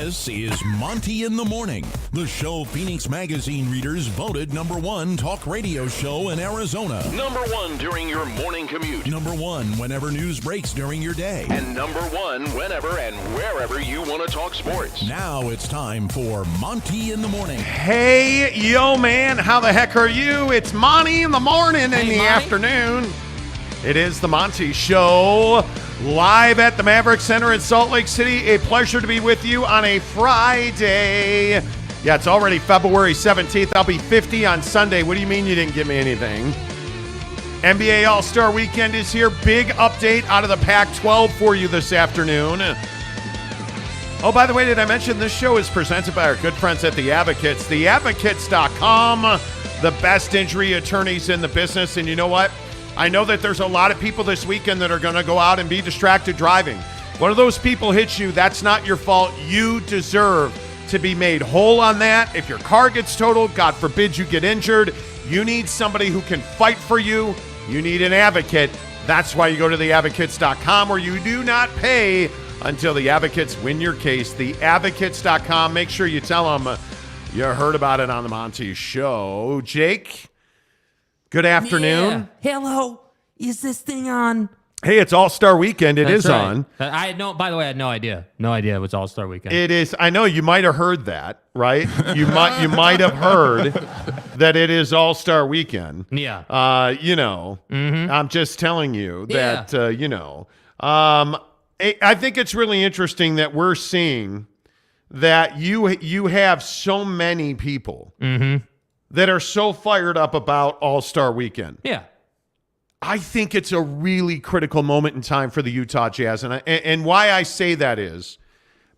This is Monty in the Morning, the show Phoenix Magazine readers voted #1 talk radio show in Arizona. #1 during your morning commute. #1 whenever news breaks during your day. And #1 whenever and wherever you want to talk sports. Now it's time for Monty in the Morning. Hey, yo, man, how the heck are you? It's Monty in the morning and in the afternoon. It is the Monty Show, live at the Maverick Center in Salt Lake City. A pleasure to be with you on a Friday. Yeah, it's already February 17th. I'll be 50 on Sunday. What do you mean you didn't give me anything? NBA All-Star Weekend is here. Big update out of the Pac-12 for you this afternoon. Oh, by the way, did I mention this show is presented by our good friends at The Advocates. TheAdvocates.com, the best injury attorneys in the business. And you know what? I know that there's a lot of people this weekend that are going to go out and be distracted driving. One of those people hits you, that's not your fault. You deserve to be made whole on that. If your car gets totaled, God forbid you get injured, you need somebody who can fight for you. You need an advocate. That's why you go to theadvocates.com, where you do not pay until the advocates win your case. Theadvocates.com. Make sure you tell them you heard about it on the Monty Show. Jake, good afternoon. Yeah. Hello. Is this thing on? Hey, it's All-Star Weekend. It is right. on. I had no. By the way, I had no idea. No idea it was All-Star Weekend. It is. I know you might have heard that, right? You might have heard that it is All-Star Weekend. Yeah. I'm just telling you that. I think it's really interesting that we're seeing that you have so many people that are so fired up about All-Star Weekend. Yeah. I think it's a really critical moment in time for the Utah Jazz. And why I say that is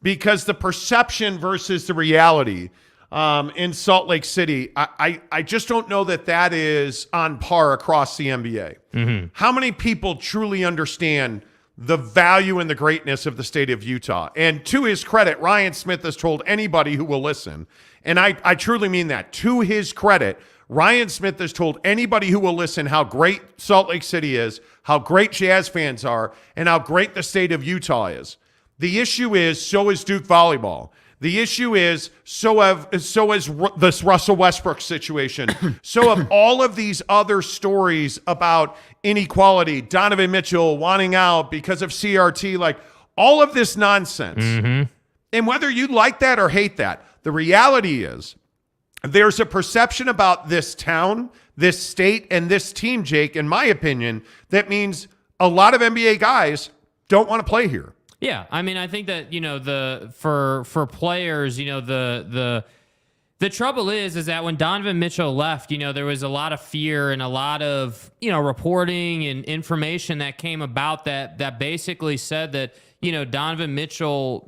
because the perception versus the reality in Salt Lake City, I just don't know that is on par across the NBA. How many people truly understand the value and the greatness of the state of Utah? And to his credit, Ryan Smith has told anybody who will listen, and I truly mean that. To his credit, Ryan Smith has told anybody who will listen how great Salt Lake City is, how great Jazz fans are, and how great the state of Utah is. The issue is, so is Duke volleyball. The issue is, so is this Russell Westbrook situation. So have all of these other stories about inequality, Donovan Mitchell wanting out because of CRT, like all of this nonsense. And whether you like that or hate that, the reality is there's a perception about this town, this state, and this team, Jake, in my opinion, that means a lot of NBA guys don't want to play here. Yeah, I mean, I think that for players, the trouble is that when Donovan Mitchell left, there was a lot of fear and a lot of reporting and information that came about that basically said that Donovan Mitchell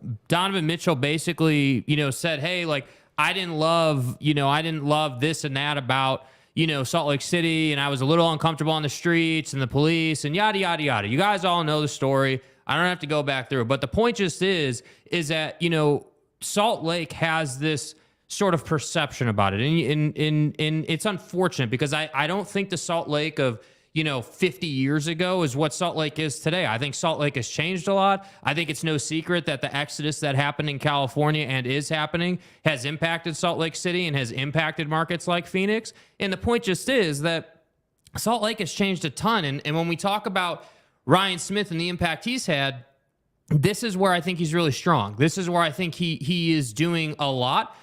basically said, hey, like I didn't love this and that about Salt Lake City, and I was a little uncomfortable on the streets and the police and yada yada yada. You guys all know the story. I don't have to go back through it. But the point just is that, Salt Lake has this sort of perception about it. And it's unfortunate because I don't think the Salt Lake of, 50 years ago is what Salt Lake is today. I think Salt Lake has changed a lot. I think it's no secret that the exodus that happened in California and is happening has impacted Salt Lake City and has impacted markets like Phoenix. And the point just is that Salt Lake has changed a ton. And when we talk about Ryan Smith and the impact he's had, this is where I think he's really strong. This is where I think he is doing a lot.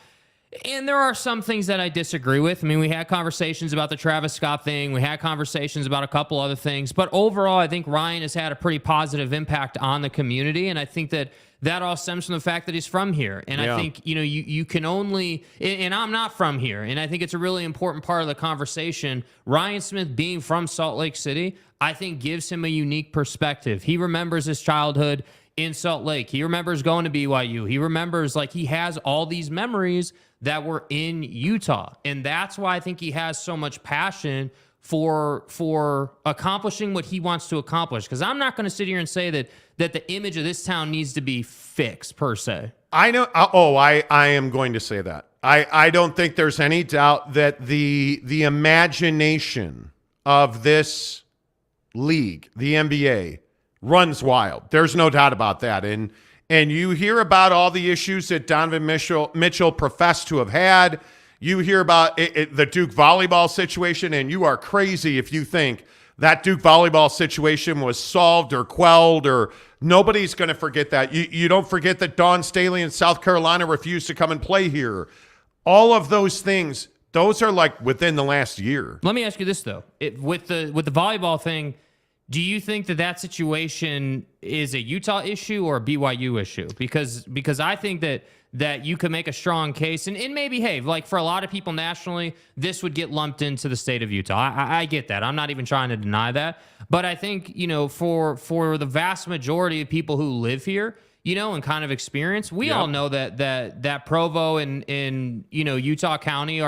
And there are some things that I disagree with. I mean, we had conversations about the Travis Scott thing. We had conversations about a couple other things. But overall, I think Ryan has had a pretty positive impact on the community. And I think that all stems from the fact that he's from here. And I think, you can only, and I'm not from here. And I think it's a really important part of the conversation. Ryan Smith being from Salt Lake City, I think gives him a unique perspective. He remembers his childhood in Salt Lake. He remembers going to BYU. He remembers, he has all these memories that were in Utah. And that's why I think he has so much passion for accomplishing what he wants to accomplish. Because I'm not going to sit here and say that the image of this town needs to be fixed, per se. I know. I am going to say that. I don't think there's any doubt that the imagination of this league, the NBA, runs wild. There's no doubt about that. And and you hear about all the issues that Donovan Mitchell professed to have had. You hear about the Duke volleyball situation, and you are crazy if you think that Duke volleyball situation was solved or quelled, or nobody's going to forget that. You don't forget that Dawn Staley in South Carolina refused to come and play here. All of those things, those are like within the last year. Let me ask you this, though. With the volleyball thing, do you think that situation is a Utah issue or a BYU issue? Because I think that you could make a strong case, and maybe, hey, like for a lot of people nationally, this would get lumped into the state of Utah. I get that. I'm not even trying to deny that. But I think, for the vast majority of people who live here, and kind of experience, we all know that Provo and Utah County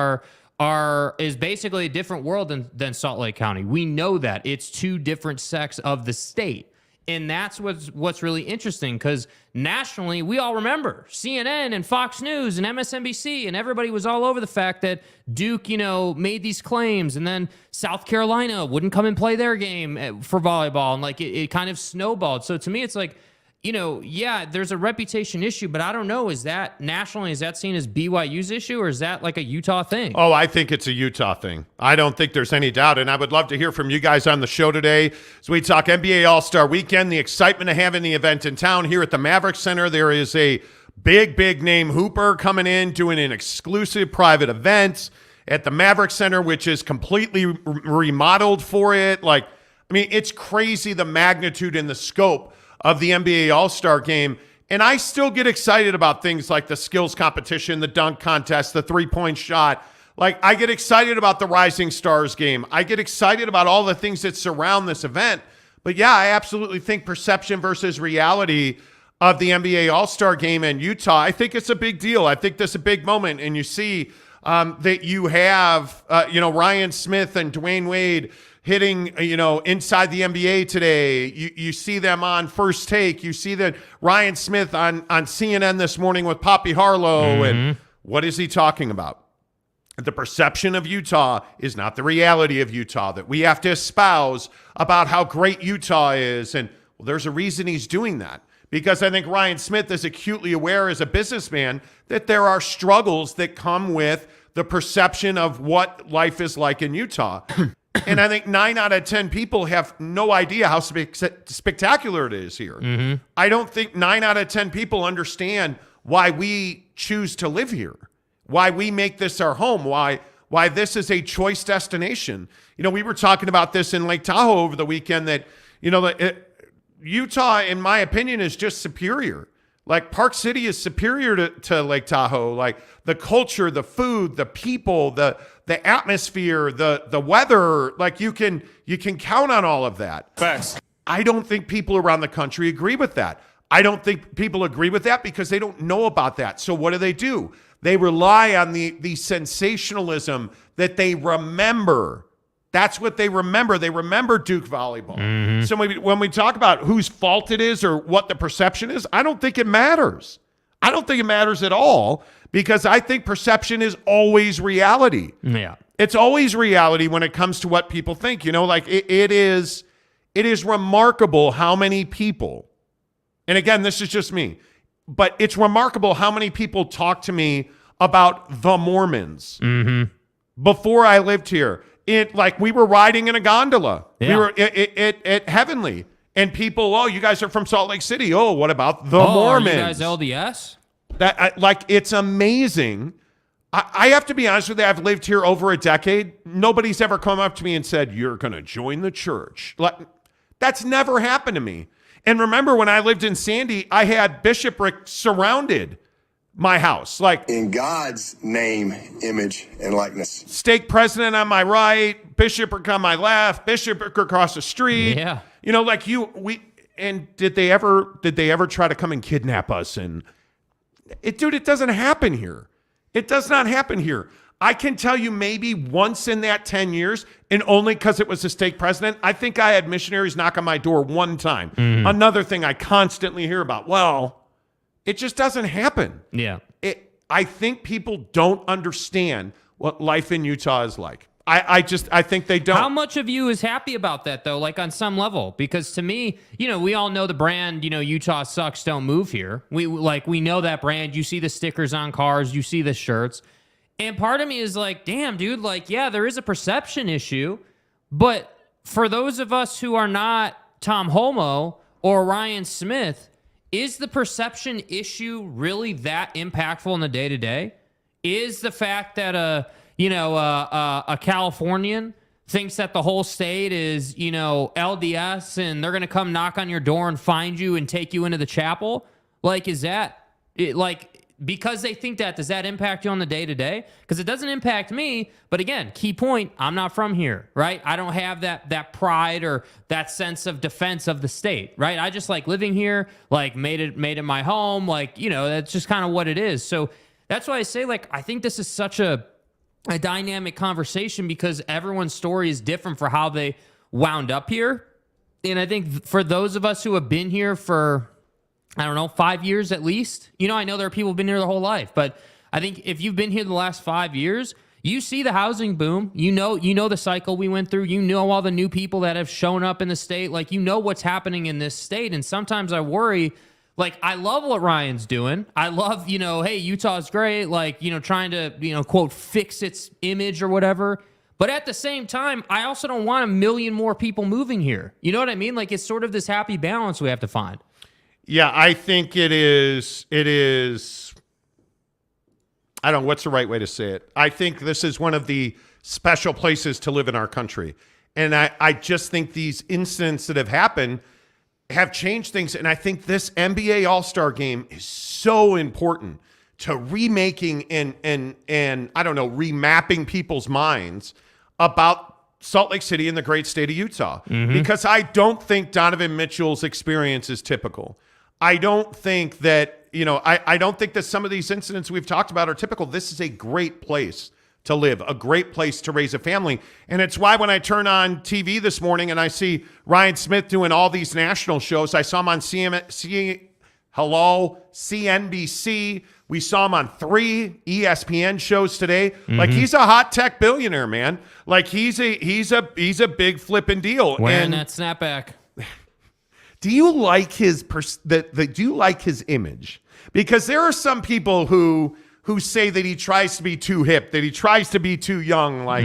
is basically a different world than Salt Lake County. We know that. It's two different sects of the state. And that's what's really interesting, because nationally, we all remember CNN and Fox News and MSNBC, and everybody was all over the fact that Duke, made these claims, and then South Carolina wouldn't come and play their game for volleyball, and it kind of snowballed. So to me, it's like, there's a reputation issue, but I don't know, is that nationally, is that seen as BYU's issue, or is that like a Utah thing? Oh, I think it's a Utah thing. I don't think there's any doubt, and I would love to hear from you guys on the show today as we talk NBA All-Star Weekend, the excitement of having the event in town here at the Maverick Center. There is a big name hooper coming in, doing an exclusive private event at the Maverick Center, which is completely remodeled for it. It's crazy, the magnitude and the scope of the NBA All-Star Game. And I still get excited about things like the skills competition, the dunk contest, the three-point shot. I get excited about the Rising Stars game. I get excited about all the things that surround this event. But yeah, I absolutely think perception versus reality of the NBA All-Star Game in Utah, I think it's a big deal. I think this is a big moment. And you see that you have, Ryan Smith and Dwayne Wade hitting, inside the NBA today. You see them on First Take. You see that Ryan Smith on CNN this morning with Poppy Harlow. And what is he talking about? The perception of Utah is not the reality of Utah, that we have to espouse about how great Utah is. And there's a reason he's doing that, because I think Ryan Smith is acutely aware as a businessman that there are struggles that come with the perception of what life is like in Utah. And I think 9 out of 10 people have no idea how spectacular it is here. I don't think 9 out of 10 people understand why we choose to live here, why we make this our home, why this is a choice destination. We were talking about this in Lake Tahoe over the weekend, that, Utah, in my opinion, is just superior. Park City is superior to Lake Tahoe. The culture, the food, the people, the atmosphere, the weather, you can count on all of that. Facts. I don't think people around the country agree with that. I don't think people agree with that because they don't know about that. So what do? They rely on the sensationalism that they remember. That's what they remember. They remember Duke volleyball. So when we talk about whose fault it is or what the perception is, I don't think it matters. I don't think it matters at all, because I think perception is always reality. Yeah. It's always reality when it comes to what people think. It is remarkable how many people, and again, this is just me, but it's remarkable how many people talk to me about the Mormons before I lived here. We were riding in a gondola. Yeah. We were at Heavenly, and people, you guys are from Salt Lake City. Oh, what about the Mormons? Are you guys LDS? It's amazing. I have to be honest with you. I've lived here over a decade. Nobody's ever come up to me and said, "You're going to join the church." That's never happened to me. And remember, when I lived in Sandy, I had bishopric surrounded my house. In God's name, image, and likeness. Stake president on my right, bishopric on my left, bishopric across the street. Yeah. And did they ever try to come and kidnap us? And it doesn't happen here. It does not happen here. I can tell you maybe once in that 10 years, and only because it was a stake president, I think I had missionaries knock on my door one time. Another thing I constantly hear about, it just doesn't happen. Yeah. I think people don't understand what life in Utah is like. I think they don't. How much of you is happy about that, though, like on some level? Because to me, we all know the brand, Utah sucks, don't move here. We know that brand. You see the stickers on cars, you see the shirts. And part of me is like, damn, dude, like, yeah, there is a perception issue. But for those of us who are not Tom Homo or Ryan Smith, is the perception issue really that impactful in the day-to-day? Is the fact that a Californian thinks that the whole state is, LDS and they're going to come knock on your door and find you and take you into the chapel? Like, is that, because they think that, does that impact you on the day-to-day? Because it doesn't impact me. But again, key point, I'm not from here, right? I don't have that pride or that sense of defense of the state, right? I just like living here, like made it my home. Like, that's just kind of what it is. So that's why I say, like, I think this is such a dynamic conversation because everyone's story is different for how they wound up here. And I think for those of us who have been here for, 5 years at least, I know there are people who've been here their whole life, but I think if you've been here the last 5 years, you see the housing boom, you know the cycle we went through, all the new people that have shown up in the state, like, what's happening in this state. And sometimes I worry, like, I love what Ryan's doing. I love, hey, Utah's great, like, trying to, quote, fix its image or whatever. But at the same time, I also don't want 1 million more people moving here. You know what I mean? Like, it's sort of this happy balance we have to find. Yeah, I think it is, I don't know, what's the right way to say it? I think this is one of the special places to live in our country. And I just think these incidents that have happened have changed things. And I think this NBA All-Star game is so important to remaking and remapping people's minds about Salt Lake City and the great state of Utah. Mm-hmm. Because I don't think Donovan Mitchell's experience is typical. I don't think that, I don't think that some of these incidents we've talked about are typical. This is a great place to live, a great place to raise a family. And it's why when I turn on TV this morning and I see Ryan Smith doing all these national shows, I saw him on CNBC. We saw him on 3 ESPN shows today. Mm-hmm. Like, he's a hot tech billionaire, man. Like, he's a big flipping deal. Wearing that snapback. Do you like his do you like his image? Because there are some people who say that he tries to be too hip, that he tries to be too young, like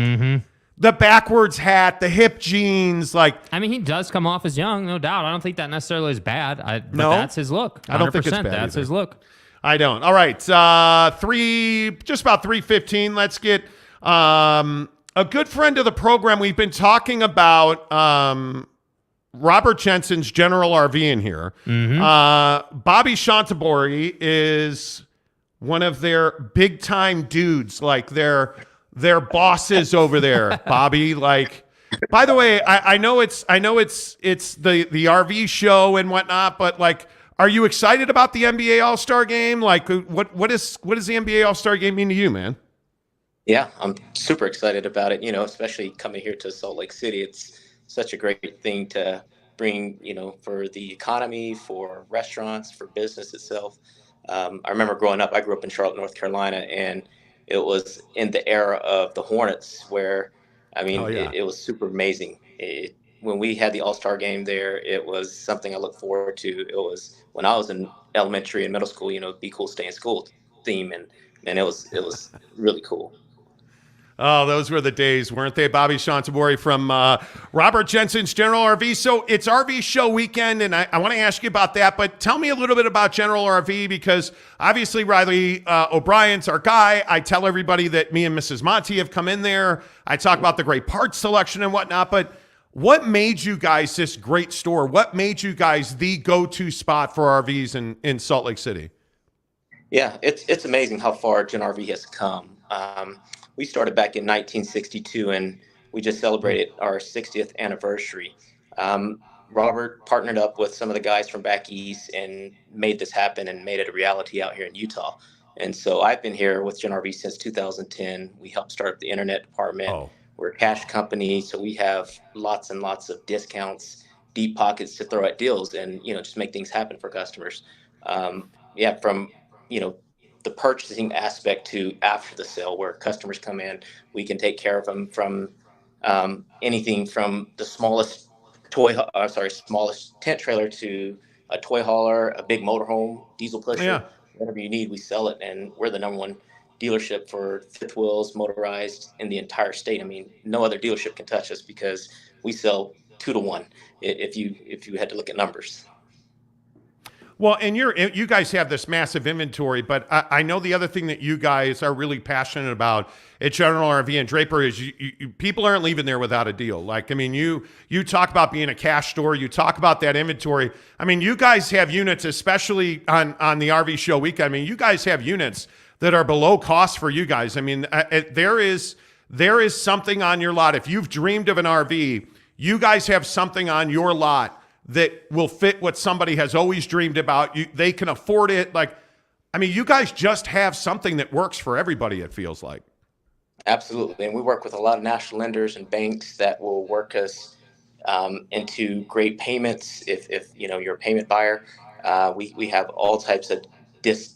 the backwards hat, the hip jeans, like. I mean, he does come off as young, no doubt. I don't think that necessarily is bad. But that's his look. 100%, I don't think it's bad. That's either. his look. I don't. All right, just about 3:15. Let's get a good friend of the program. We've been talking about Robert Jensen's General RV in here. Mm-hmm. Bobby Chantabori is one of their big time dudes, like their bosses over there. Bobby, like, by the way, I know it's the RV show and whatnot, but like, are you excited about the NBA All-Star game? Like, what does the NBA All-Star game mean to you, man? Yeah, I'm super excited about it. Especially coming here to Salt Lake City, it's such a great thing to bring, for the economy, for restaurants, for business itself. I remember growing up, I grew up in Charlotte, North Carolina, and it was in the era of the Hornets where, it was super amazing. When we had the All-Star game there, it was something I look forward to. It was when I was in elementary and middle school, Be Cool, Stay in School theme, and it was really cool. Oh, those were the days, weren't they? Bobby Chantabori from Robert Jensen's General RV. So it's RV show weekend, and I want to ask you about that. But tell me a little bit about General RV, because obviously Riley O'Brien's our guy. I tell everybody that me and Mrs. Monty have come in there. I talk about the great parts selection and whatnot. But what made you guys this great store? What made you guys the go-to spot for RVs in Salt Lake City? Yeah, it's amazing how far Gen RV has come. We started back in 1962, and we just celebrated our 60th anniversary. Robert partnered up with some of the guys from back east and made this happen and made it a reality out here in Utah. And so I've been here with Gen RV since 2010. We helped start the internet department. Oh. We're a cash company, so we have lots and lots of discounts, deep pockets to throw at deals and, just make things happen for customers. From, the purchasing aspect to after the sale, where customers come in, we can take care of them from anything from the smallest smallest tent trailer to a toy hauler, a big motorhome, diesel Yeah. pusher, whatever you need, we sell it. And we're the number one dealership for fifth wheels, motorized in the entire state. I mean, no other dealership can touch us because we sell 2 to 1 if you had to look at numbers. Well, and you guys have this massive inventory, but I know the other thing that you guys are really passionate about at General RV and Draper is people aren't leaving there without a deal. Like, I mean, you talk about being a cash store, you talk about that inventory. I mean, you guys have units, especially on the RV show weekend. I mean, you guys have units that are below cost for you guys. I mean, there is something on your lot. If you've dreamed of an RV, you guys have something on your lot that will fit what somebody has always dreamed about. They can afford it. Like, I mean, you guys just have something that works for everybody, it feels like. Absolutely. And we work with a lot of national lenders and banks that will work us into great payments. If you're a payment buyer, we have all types of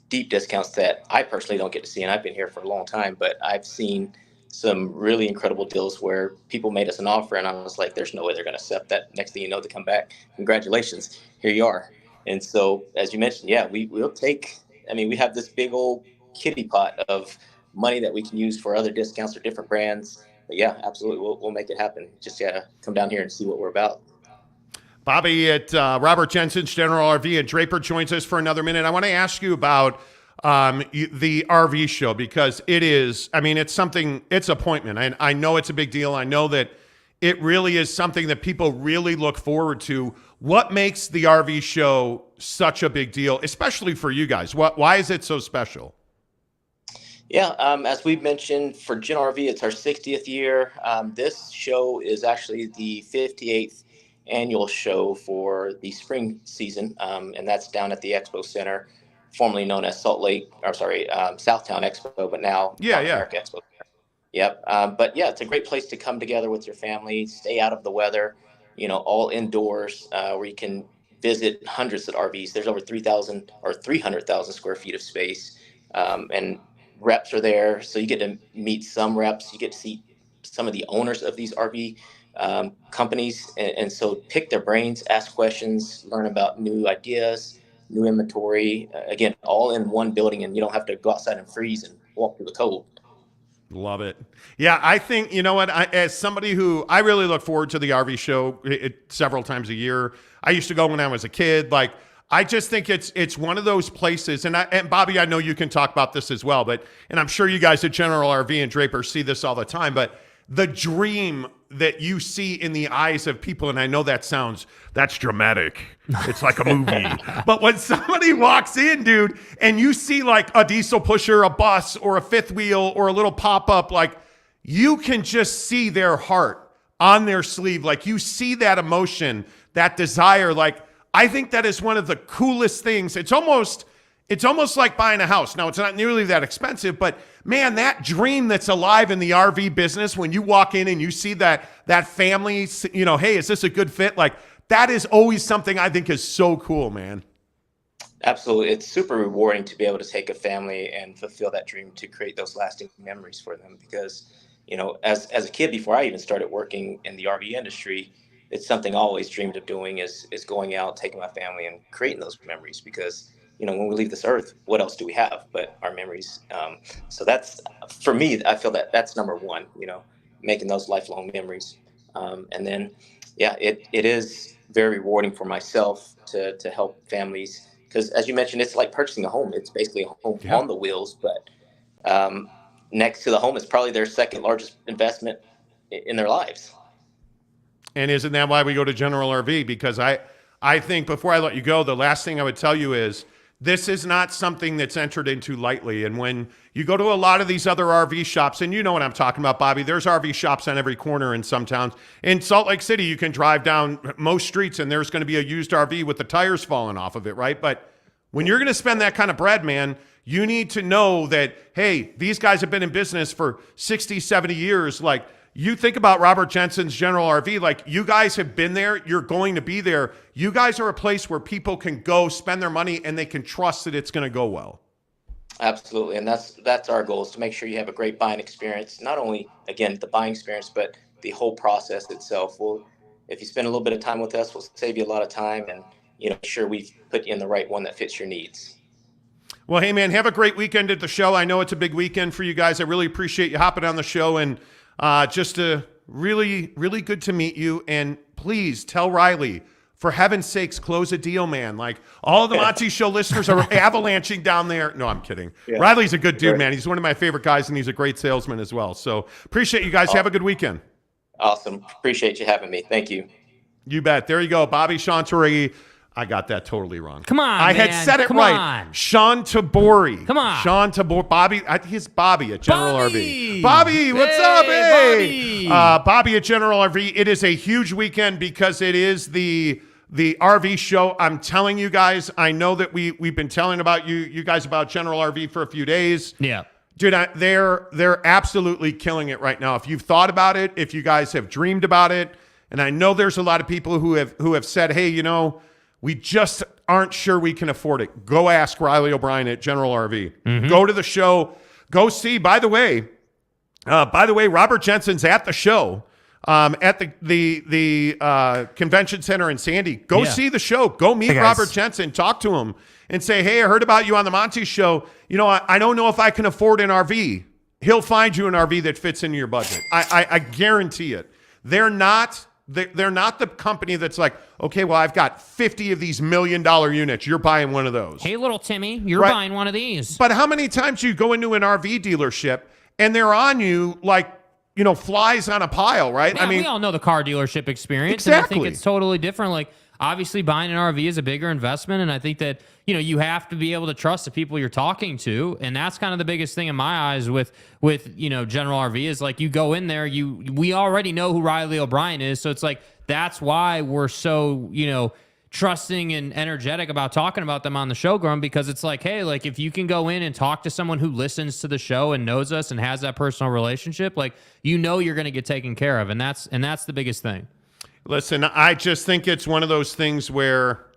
deep discounts that I personally don't get to see. And I've been here for a long time, but I've seen some really incredible deals where people made us an offer and I was like, there's no way they're going to accept that. Next thing you know, they come back. Congratulations. Here you are. And so, as you mentioned, yeah, we'll take, I mean, we have this big old kitty pot of money that we can use for other discounts or different brands. But yeah, absolutely. We'll make it happen. Just gotta come down here and see what we're about. Bobby at Robert Jensen's General RV and Draper joins us for another minute. I want to ask you about the RV show, because it is, I mean, it's appointment. And I know it's a big deal. I know that it really is something that people really look forward to. What makes the RV show such a big deal, especially for you guys? Why is it so special? Yeah, as we mentioned, for Gen RV, it's our 60th year. This show is actually the 58th annual show for the spring season, and that's down at the Expo Center, formerly known as Southtown Expo, but now America Expo. Yep. But yeah, it's a great place to come together with your family, stay out of the weather, all indoors, where you can visit hundreds of RVs. There's over 3,000 or 300,000 square feet of space, and reps are there. So you get to meet some reps. You get to see some of the owners of these RV companies, and so pick their brains, ask questions, learn about new ideas, new inventory, again, all in one building, and you don't have to go outside and freeze and walk through the cold. Love it. Yeah, I think, you know what, as somebody who, I really look forward to the RV show several times a year. I used to go when I was a kid. Like, I just think it's one of those places, and Bobby, I know you can talk about this as well, and I'm sure you guys at General RV and Draper see this all the time, but the dream that you see in the eyes of people, and I know that's dramatic. It's like a movie. But when somebody walks in, dude, and you see like a diesel pusher, a bus, or a fifth wheel, or a little pop-up, like, you can just see their heart on their sleeve. Like, you see that emotion, that desire. Like, I think that is one of the coolest things. It's almost like buying a house. Now, it's not nearly that expensive, but man, that dream that's alive in the RV business, when you walk in and you see that family, hey, is this a good fit? Like, that is always something I think is so cool, man. Absolutely. It's super rewarding to be able to take a family and fulfill that dream, to create those lasting memories for them. Because, as a kid, before I even started working in the RV industry, it's something I always dreamed of doing is going out, taking my family and creating those memories. Because when we leave this earth, what else do we have but our memories? So that's, for me, I feel that that's number one, making those lifelong memories. And then, yeah, it is very rewarding for myself to help families. Because as you mentioned, it's like purchasing a home. It's basically a home on the wheels, but next to the home is probably their second largest investment in their lives. And isn't that why we go to General RV? Because I think, before I let you go, the last thing I would tell you is, this is not something that's entered into lightly. And when you go to a lot of these other RV shops, and you know what I'm talking about, Bobby, there's RV shops on every corner in some towns. In Salt Lake City, you can drive down most streets and there's going to be a used RV with the tires falling off of it, right? But when you're going to spend that kind of bread, man, you need to know that, hey, these guys have been in business for 60, 70 years. Like, you think about Robert Jensen's General RV, like, you guys have been there. You're going to be there. You guys are a place where people can go spend their money and they can trust that it's going to go well. Absolutely, and that's our goal, is to make sure you have a great buying experience. Not only, again, the buying experience, but the whole process itself. If you spend a little bit of time with us, we'll save you a lot of time, and make sure we put you in the right one that fits your needs. Well, hey, man, have a great weekend at the show. I know it's a big weekend for you guys. I really appreciate you hopping on the show, and just really, really good to meet you. And please tell Riley, for heaven's sakes, close a deal, man. Like, all of the Monty Show listeners are avalanching down there. No, I'm kidding. Yeah. Riley's a good dude, man. He's one of my favorite guys, and he's a great salesman as well. So appreciate you guys. Have a good weekend. Awesome. Appreciate you having me. Thank you. You bet. There you go. Bobby Chantabori. I got that totally wrong. Come on, I had said it right. Sean Tabori. Come on. Sean Tabori. Bobby. He's Bobby at General Bobby! RV. Bobby, what's up? Hey. Bobby. Bobby at General RV. It is a huge weekend because it is the RV show. I'm telling you guys, I know that we've been telling about you guys about General RV for a few days. Yeah. Dude, they're absolutely killing it right now. If you've thought about it, if you guys have dreamed about it, and I know there's a lot of people who have said, hey, we just aren't sure we can afford it. Go ask Riley O'Brien at General RV. Mm-hmm. Go to the show. Go see. By the way, Robert Jensen's at the show, at the convention center in Sandy. Go see the show. Go meet Robert Jensen. Talk to him and say, hey, I heard about you on the Monty Show. I don't know if I can afford an RV. He'll find you an RV that fits into your budget. I guarantee it. They're not the company that's like, okay, well, I've got 50 of these $1 million units. You're buying one of those. Hey, little Timmy, you're buying one of these. But how many times you go into an RV dealership and they're on you like, flies on a pile, right? Yeah, we all know the car dealership experience. Exactly. And I think it's totally different. Like, obviously, buying an RV is a bigger investment, and I think that you have to be able to trust the people you're talking to, and that's kind of the biggest thing in my eyes with General RV is like you go in there, we already know who Riley O'Brien is, so it's like that's why we're so trusting and energetic about talking about them on the show, Grum, because it's like, hey, like if you can go in and talk to someone who listens to the show and knows us and has that personal relationship, like you're going to get taken care of, and that's the biggest thing. Listen, I just think it's one of those things where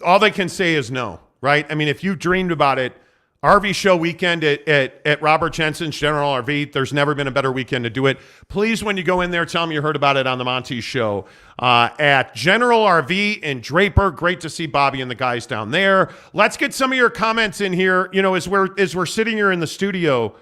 all they can say is no, right? I mean, if you dreamed about it, RV show weekend at Robert Jensen's General RV, there's never been a better weekend to do it. Please, when you go in there, tell them you heard about it on the Monty Show at General RV in Draper. Great to see Bobby and the guys down there. Let's get some of your comments in here. As we're sitting here in the studio,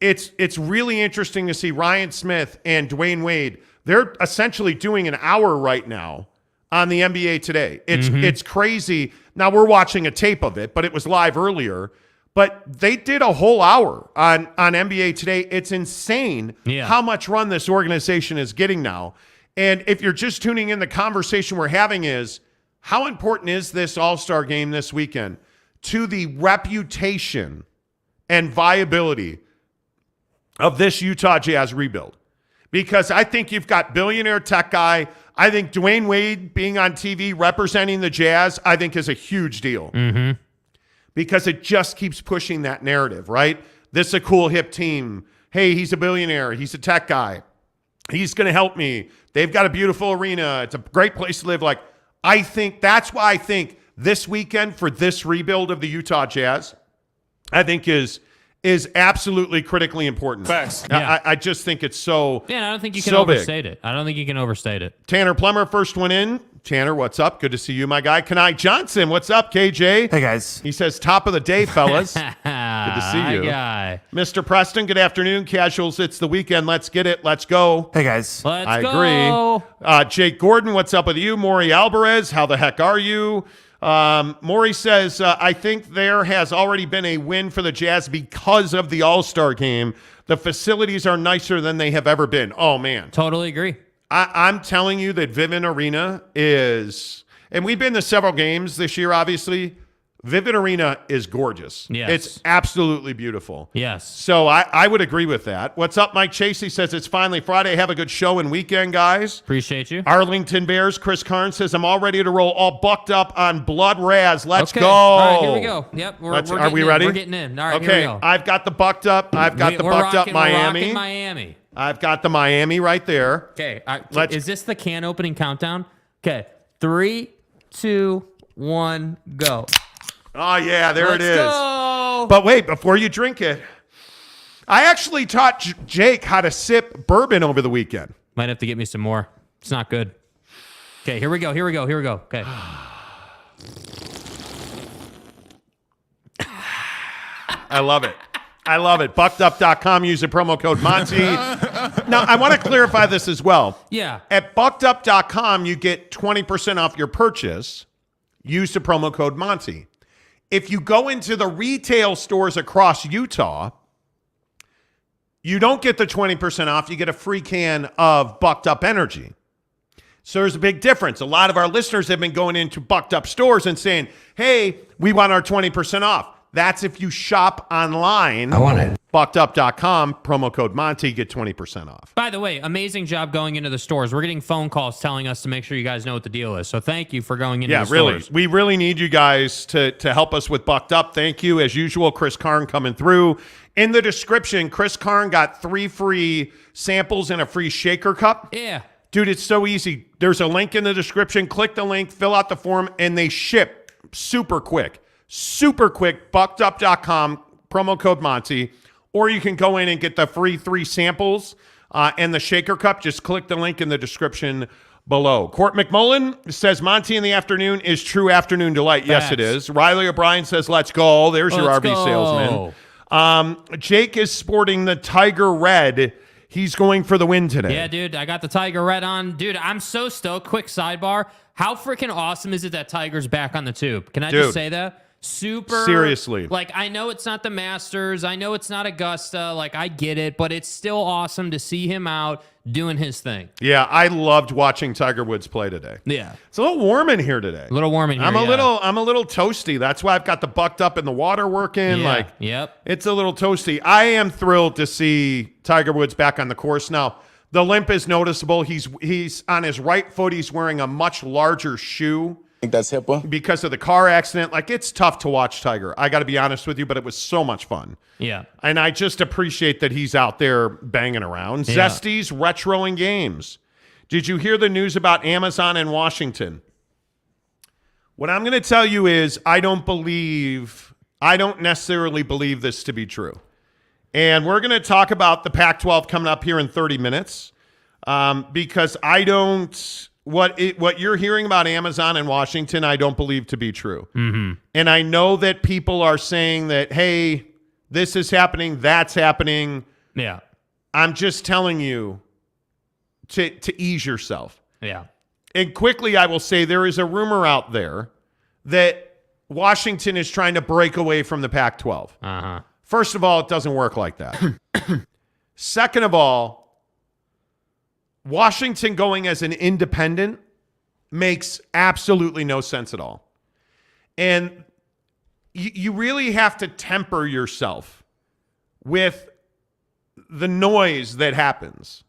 it's really interesting to see Ryan Smith and Dwayne Wade. They're essentially doing an hour right now on the NBA Today. It's crazy. Now, we're watching a tape of it, but it was live earlier. But they did a whole hour on NBA Today. It's insane how much run this organization is getting now. And if you're just tuning in, the conversation we're having is, how important is this All-Star game this weekend to the reputation and viability of this Utah Jazz rebuild? Because I think you've got billionaire tech guy. I think Dwayne Wade being on TV representing the Jazz, I think is a huge deal. Mm-hmm. Because it just keeps pushing that narrative, right? This is a cool, hip team. Hey, he's a billionaire. He's a tech guy. He's going to help me. They've got a beautiful arena. It's a great place to live. Like, I think that's why I think this weekend for this rebuild of the Utah Jazz, I think is absolutely critically important. Facts. Yeah. I just think it's so I don't think you can overstate it. I don't think you can overstate it. Tanner Plummer, first one in. Tanner, what's up? Good to see you, my guy. Kanai Johnson, what's up, KJ? Hey, guys. He says, top of the day, fellas. Good to see you. Guy. Mr. Preston, good afternoon. Casuals, it's the weekend. Let's get it. Let's go. Hey, guys. I agree. Jake Gordon, what's up with you? Maury Alvarez, how the heck are you? Maury says, I think there has already been a win for the Jazz because of the All-Star game. The facilities are nicer than they have ever been. Oh, man. Totally agree. I'm telling you that Vivint Arena is, and we've been to several games this year, obviously. Vivint Arena is gorgeous. Yes. It's absolutely beautiful. Yes. So I would agree with that. What's up, Mike Chasey says it's finally Friday. Have a good show and weekend, guys. Appreciate you. Arlington Bears, Chris Karn says, I'm all ready to roll, all bucked up on Blood Raz. Let's go. All right, here we go. Yep. Are we ready? We're getting in. All right, okay, here we go. I've got the bucked up. I've got the bucked up Miami. We're rocking Miami. I've got the Miami right there. Okay. Is this the can opening countdown? Okay. 3, 2, 1, go. Oh, yeah, there it is. Let's go. go. But wait, before you drink it, I actually taught Jake how to sip bourbon over the weekend. Might have to get me some more. It's not good. Okay, here we go. Okay. I love it. Buckedup.com. Use the promo code Monty. Now, I want to clarify this as well. Yeah. At buckedup.com, you get 20% off your purchase. Use the promo code Monty. If you go into the retail stores across Utah, you don't get the 20% off. You get a free can of Bucked Up Energy. So there's a big difference. A lot of our listeners have been going into Bucked Up stores and saying, hey, we want our 20% off. That's if you shop online. I want it. Buckedup.com, promo code Monty, get 20% off. By the way, amazing job going into the stores. We're getting phone calls telling us to make sure you guys know what the deal is. So thank you for going into the stores. We really need you guys to help us with Bucked Up. Thank you. As usual, Chris Carn coming through. In the description, Chris Carn got 3 free samples and a free shaker cup. Yeah. Dude, it's so easy. There's a link in the description. Click the link, fill out the form, and they ship super quick. Buckedup.com, promo code Monty. Or you can go in and get the free 3 samples and the shaker cup. Just click the link in the description below. Court McMullen says Monty in the afternoon is true afternoon delight. Facts. Yes, it is. Riley O'Brien says, let's go. There's your Let's RV go. salesman. Jake is sporting the Tiger Red. He's going for the win today. Yeah, dude, I got the Tiger Red on. Dude, I'm so stoked. Quick sidebar. How freaking awesome is it that Tiger's back on the tube? Can I just say that? Super. Seriously. Like, I know it's not the Masters. I know it's not Augusta. Like, I get it. But it's still awesome to see him out doing his thing. Yeah, I loved watching Tiger Woods play today. Yeah. It's a little warm in here today. A little warm in here, I'm a little toasty. That's why I've got the Bucked Up in the water working. Yeah. Yep. It's a little toasty. I am thrilled to see Tiger Woods back on the course. Now, the limp is noticeable. He's on his right foot. He's wearing a much larger shoe. Think that's HIPAA? Because of the car accident. Like, it's tough to watch Tiger. I got to be honest with you, but it was so much fun. Yeah. And I just appreciate that he's out there banging around. Yeah. Zesty's retroing games. Did you hear the news about Amazon in Washington? What I'm going to tell you is I don't necessarily believe this to be true. And we're going to talk about the Pac-12 coming up here in 30 minutes because I don't... What you're hearing about Amazon in Washington, I don't believe to be true. Mm-hmm. And I know that people are saying that, hey, this is happening, that's happening. Yeah. I'm just telling you to ease yourself. Yeah. And quickly, I will say there is a rumor out there that Washington is trying to break away from the Pac-12. Uh-huh. First of all, it doesn't work like that. Second of all, Washington going as an independent makes absolutely no sense at all. And you really have to temper yourself with the noise that happens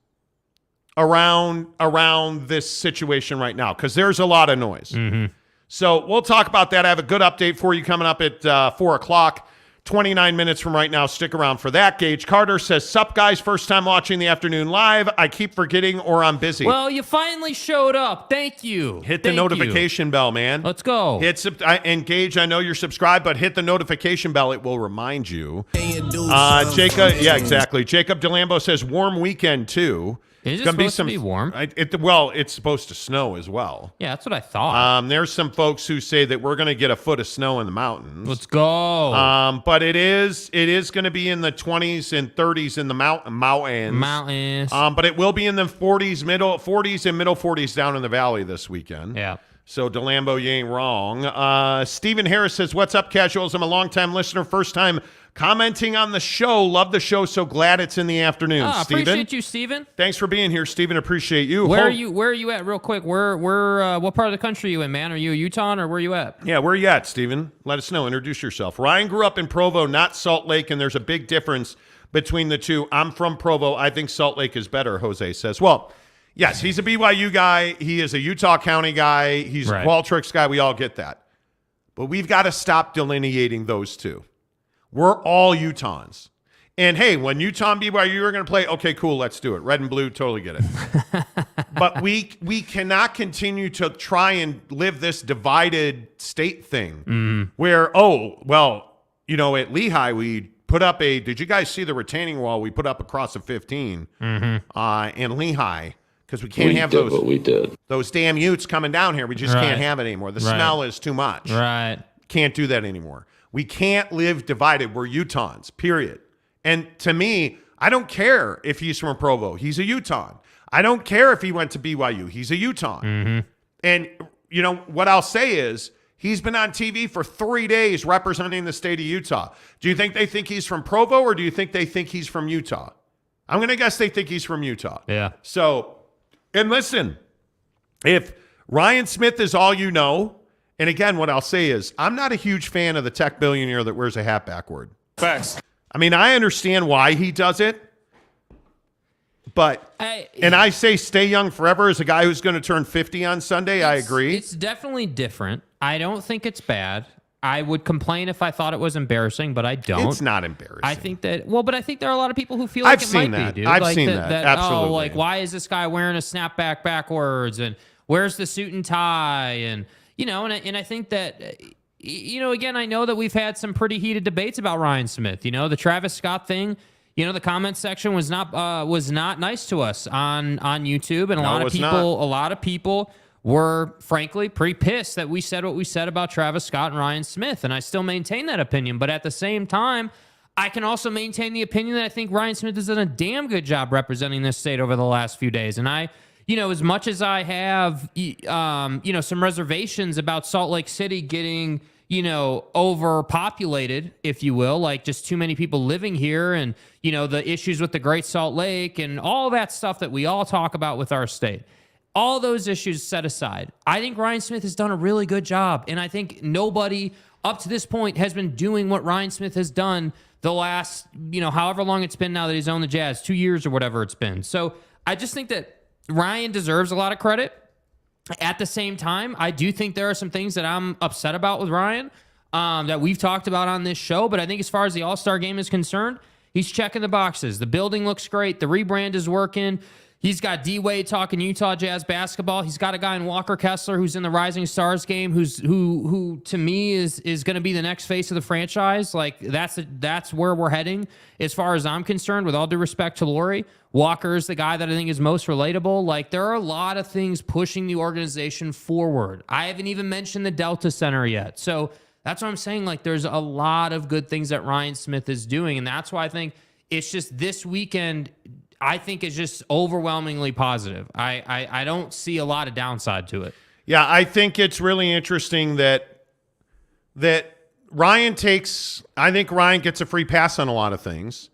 around this situation right now, because there's a lot of noise. Mm-hmm. So we'll talk about that. I have a good update for you coming up at 4 o'clock. 29 minutes from right now. Stick around for that. Gage Carter says, sup, guys? First time watching the afternoon live. I keep forgetting or I'm busy. Well, you finally showed up. Thank you. Hit the notification bell, man. Let's go. And Gage, I know you're subscribed, but hit the notification bell. It will remind you. Jacob, yeah, exactly. Jacob DeLambo says, warm weekend, too. Is it supposed to be warm? It's supposed to snow as well. Yeah, that's what I thought. There's some folks who say that we're going to get a foot of snow in the mountains. Let's go. But it is going to be in the 20s and 30s in the mountains. But it will be in the 40s, middle 40s and middle 40s down in the valley this weekend. Yeah. So DeLambo, you ain't wrong. Stephen Harris says, what's up, casuals? I'm a longtime listener, first time commenting on the show. Love the show. So glad it's in the afternoon. Appreciate you, Stephen. Thanks for being here, Stephen. Appreciate you. Where are you at, real quick? What part of the country are you in, man? Are you Utah or where are you at? Yeah, where are you at, Stephen? Let us know. Introduce yourself. Ryan grew up in Provo, not Salt Lake, and there's a big difference between the two. I'm from Provo. I think Salt Lake is better, Jose says. Well, yes, he's a BYU guy. He is a Utah County guy. He's a Qualtrics guy. We all get that. But we've got to stop delineating those two. We're all Utahns. And, hey, when Utah and BYU are going to play, okay, cool, let's do it. Red and blue, totally get it. But we cannot continue to try and live this divided state thing where, at Lehigh, we put up did you guys see the retaining wall we put up across the 15 in Lehigh? Because we can't have those damn utes coming down here. We just can't have it anymore. The smell is too much. Right. Can't do that anymore. We can't live divided. We're Utahns, period. And to me, I don't care if he's from Provo. He's a Utahn. I don't care if he went to BYU. He's a Utahn. And, what I'll say is he's been on TV for 3 days representing the state of Utah. Do you think they think he's from Provo, or do you think they think he's from Utah? I'm going to guess they think he's from Utah. Yeah. So, and listen, if Ryan Smith is all you know, and again, what I'll say is I'm not a huge fan of the tech billionaire that wears a hat backward. Facts. I mean, I understand why he does it, but I say stay young forever as a guy who's going to turn 50 on Sunday. I agree. It's definitely different. I don't think it's bad. I would complain if I thought it was embarrassing, but I don't. It's not embarrassing. I think that, but I think there are a lot of people who feel like it might be, dude. I've seen that. Absolutely. Why is this guy wearing a snapback backwards? And where's the suit and tie? And, and I think that, again, I know that we've had some pretty heated debates about Ryan Smith. The Travis Scott thing, the comment section was not nice to us on YouTube. And a lot of people were, frankly, pretty pissed that we said what we said about Travis Scott and Ryan Smith. And I still maintain that opinion. But at the same time, I can also maintain the opinion that I think Ryan Smith has done a damn good job representing this state over the last few days. And as much as I have, some reservations about Salt Lake City getting, overpopulated, if you will, like just too many people living here and, the issues with the Great Salt Lake and all that stuff that we all talk about with our state. All those issues set aside, I think Ryan Smith has done a really good job. And I think nobody up to this point has been doing what Ryan Smith has done the last, however long it's been now that he's owned the Jazz, 2 years or whatever it's been. So I just think that Ryan deserves a lot of credit. At the same time, I do think there are some things that I'm upset about with Ryan that we've talked about on this show. But I think as far as the All-Star game is concerned, he's checking the boxes. The building looks great. The rebrand is working. He's got D-Wade talking Utah Jazz basketball. He's got a guy in Walker Kessler who's in the Rising Stars game, who to me is going to be the next face of the franchise. Like that's where we're heading as far as I'm concerned. With all due respect to Lori, Walker's the guy that I think is most relatable. Like there are a lot of things pushing the organization forward. I haven't even mentioned the Delta Center yet. So that's what I'm saying. Like there's a lot of good things that Ryan Smith is doing, and that's why I think it's just this weekend. I think is just overwhelmingly positive. I don't see a lot of downside to it. Yeah, I think it's really interesting that Ryan gets a free pass on a lot of things,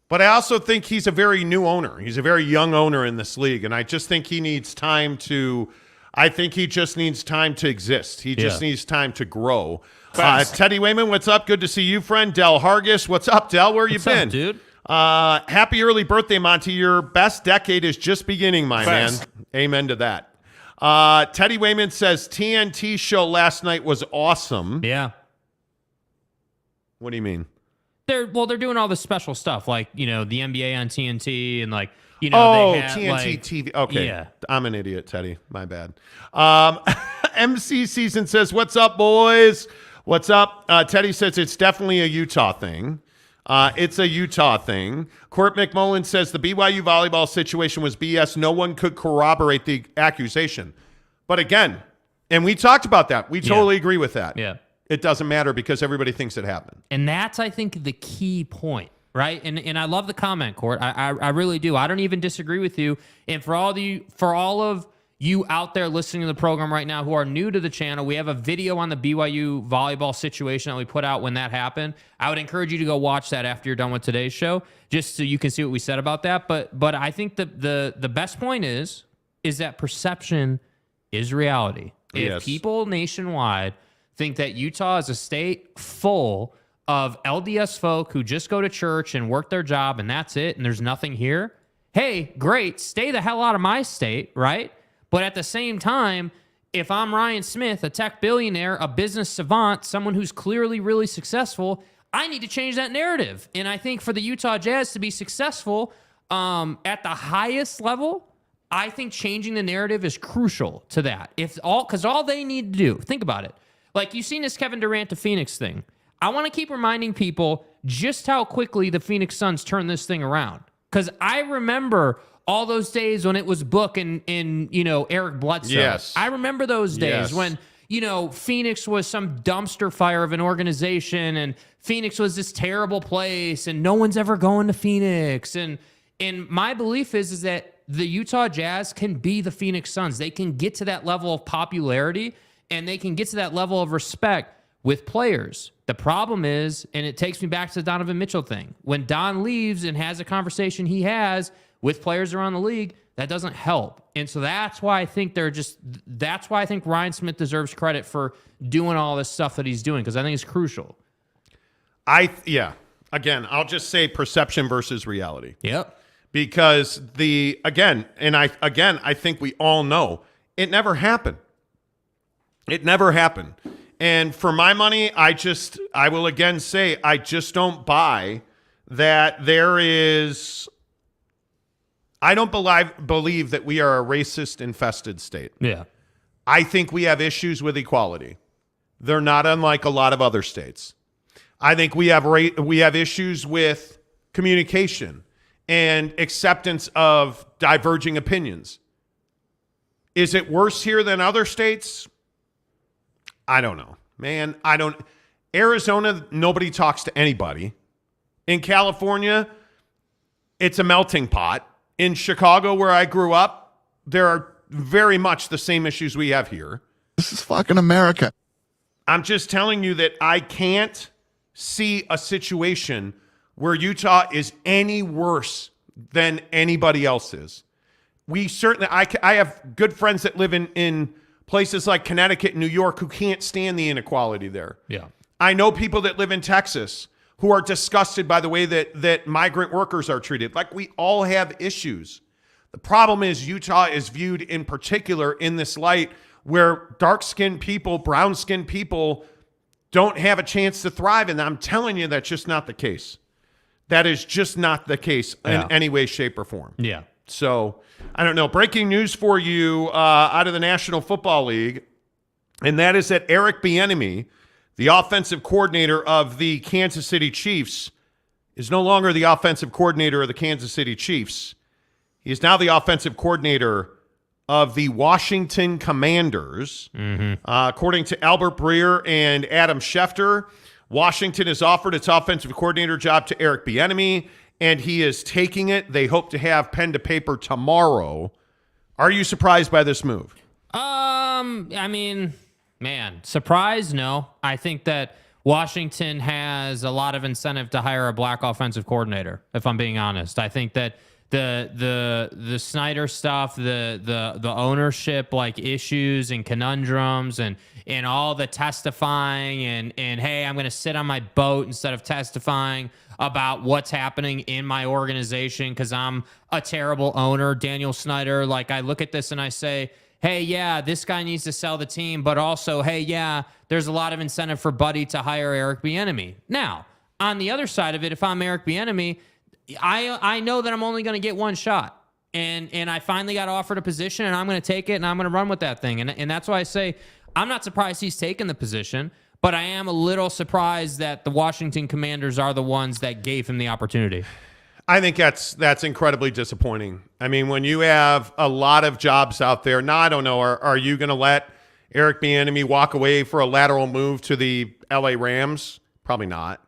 but I also think he's a very new owner. He's a very young owner in this league, and I just think he needs time to exist. He just needs time to grow. Teddy Wayman, what's up? Good to see you, friend. Del Hargis, what's up, Del? Where you been? Up, dude? Happy early birthday, Monty. Your best decade is just beginning, my man. Amen to that. Teddy Wayman says TNT show last night was awesome. Yeah. What do you mean? They're doing all this special stuff, like, the NBA on TNT and like, they have, TNT like, TV. Okay. Yeah. I'm an idiot, Teddy. My bad. MC Season says, what's up, boys? What's up? Teddy says it's definitely a Utah thing. It's a Utah thing. Court McMullen says the BYU volleyball situation was BS. No one could corroborate the accusation. But again, and we talked about that. We totally agree with that. Yeah. It doesn't matter because everybody thinks it happened. And that's, I think, the key point, right? And I love the comment, Court. I really do. I don't even disagree with you. And for all of you out there listening to the program right now who are new to the channel, we have a video on the BYU volleyball situation that we put out when that happened. I would encourage you to go watch that after you're done with today's show, just so you can see what we said about that. But I think the best point is that perception is reality. If people nationwide think that Utah is a state full of LDS folk who just go to church and work their job and that's it, and there's nothing here, hey, great, stay the hell out of my state, right? But at the same time, if I'm Ryan Smith, a tech billionaire, a business savant, someone who's clearly really successful, I need to change that narrative. And I think for the Utah Jazz to be successful at the highest level, I think changing the narrative is crucial to that. Because all they need to do, think about it. Like, you've seen this Kevin Durant to Phoenix thing. I want to keep reminding people just how quickly the Phoenix Suns turned this thing around. Because I remember all those days when it was Book and Eric Bledsoe. Yes. I remember those days Yes. when, Phoenix was some dumpster fire of an organization, and Phoenix was this terrible place, and no one's ever going to Phoenix. And my belief is that the Utah Jazz can be the Phoenix Suns. They can get to that level of popularity, and they can get to that level of respect with players. The problem is, and it takes me back to the Donovan Mitchell thing, when Don leaves and has a conversation he has with players around the league, that doesn't help. And so that's why I think Ryan Smith deserves credit for doing all this stuff that he's doing, because I think it's crucial. Again, I'll just say perception versus reality. Yep. Because I think we all know it never happened. It never happened. And for my money, I will again say, I just don't buy that I don't believe that we are a racist infested state. Yeah. I think we have issues with equality. They're not unlike a lot of other states. I think we have issues with communication and acceptance of diverging opinions. Is it worse here than other states? I don't know, man. Arizona, nobody talks to anybody. In California, it's a melting pot. In Chicago, where I grew up, there are very much the same issues we have here. This is fucking America. I'm just telling you that I can't see a situation where Utah is any worse than anybody else is. I have good friends that live in places like Connecticut and New York who can't stand the inequality there. Yeah. I know people that live in Texas who are disgusted by the way that migrant workers are treated. Like, we all have issues. The problem is Utah is viewed in particular in this light where dark-skinned people, brown-skinned people don't have a chance to thrive. And I'm telling you, that's just not the case. That is just not the case in any way, shape, or form. Yeah. So, I don't know. Breaking news for you out of the National Football League, and that is that Eric Bieniemy, the offensive coordinator of the Kansas City Chiefs, is no longer the offensive coordinator of the Kansas City Chiefs. He is now the offensive coordinator of the Washington Commanders. According to Albert Breer and Adam Schefter, Washington has offered its offensive coordinator job to Eric Bieniemy, and he is taking it. They hope to have pen to paper tomorrow. Are you surprised by this move? I mean, man, surprise? No. I think that Washington has a lot of incentive to hire a black offensive coordinator, if I'm being honest. I think that the Snyder stuff, the ownership issues and conundrums and all the testifying and hey, I'm going to sit on my boat instead of testifying about what's happening in my organization because I'm a terrible owner, Daniel Snyder. I look at this and I say, hey, yeah, this guy needs to sell the team, but also, hey, yeah, there's a lot of incentive for Buddy to hire Eric Bieniemy. Now, on the other side of it, if I'm Eric Bieniemy, I know that I'm only going to get one shot. And I finally got offered a position, and I'm going to take it, and I'm going to run with that thing. And that's why I say I'm not surprised he's taken the position, but I am a little surprised that the Washington Commanders are the ones that gave him the opportunity. I think that's incredibly disappointing. I mean, when you have a lot of jobs out there, now I don't know, are you going to let Eric Bieniemy walk away for a lateral move to the LA Rams? Probably not.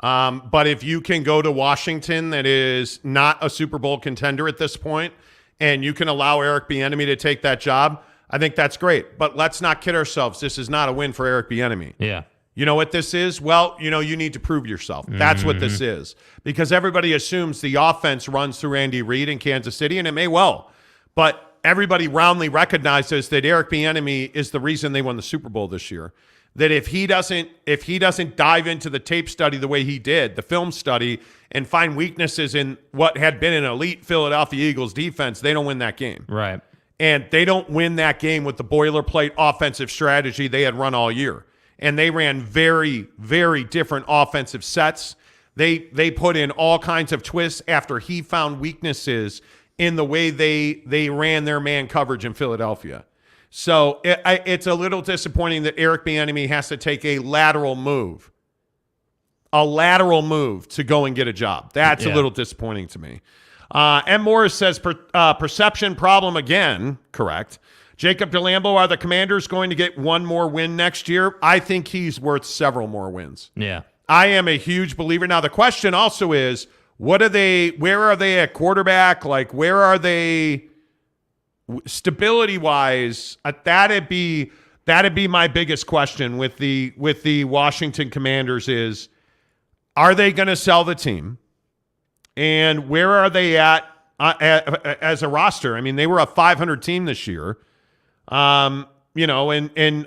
But if you can go to Washington, that is not a Super Bowl contender at this point, and you can allow Eric Bieniemy to take that job, I think that's great. But let's not kid ourselves. This is not a win for Eric Bieniemy. Yeah. You know what this is? Well, you need to prove yourself. That's what this is. Because everybody assumes the offense runs through Andy Reid in Kansas City, and it may well. But everybody roundly recognizes that Eric Bieniemy is the reason they won the Super Bowl this year. That if he doesn't dive into the tape study the way he did, the film study, and find weaknesses in what had been an elite Philadelphia Eagles defense, they don't win that game. Right. And they don't win that game with the boilerplate offensive strategy they had run all year. And they ran very, very different offensive sets. They put in all kinds of twists after he found weaknesses in the way they ran their man coverage in Philadelphia. So it's a little disappointing that Eric Bieniemy has to take a lateral move a lateral move to go and get a job. That's a little disappointing to me. M. Morris says perception problem again. Correct. Jacob DeLambo, are the Commanders going to get one more win next year? I think he's worth several more wins. Yeah. I am a huge believer. Now, the question also is, where are they at quarterback? Like, where are they stability-wise? That'd be my biggest question with the Washington Commanders is, are they going to sell the team? And where are they at as a roster? I mean, they were a 500 team this year. And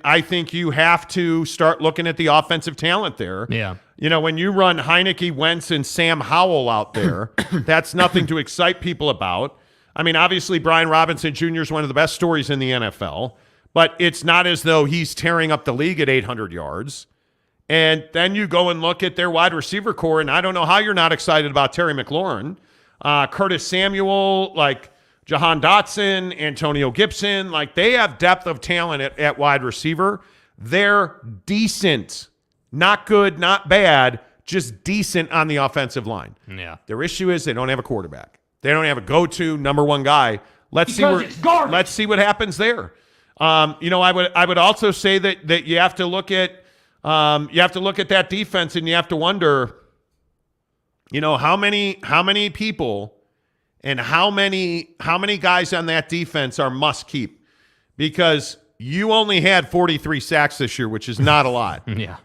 I think you have to start looking at the offensive talent there. Yeah. When you run Heineke, Wentz, and Sam Howell out there, that's nothing to excite people about. I mean, obviously, Brian Robinson Jr. is one of the best stories in the NFL, but it's not as though he's tearing up the league at 800 yards. And then you go and look at their wide receiver core, and I don't know how you're not excited about Terry McLaurin, Curtis Samuel, like Jahan Dotson, Antonio Gibson. Like, they have depth of talent at wide receiver. They're decent. Not good, not bad, just decent on the offensive line. Yeah. Their issue is they don't have a quarterback. They don't have a go-to number one guy. Let's see what happens there. I would also say that you have to look at that defense, and you have to wonder, how many people and how many guys on that defense are must keep, because you only had 43 sacks this year, which is not a lot. Yeah.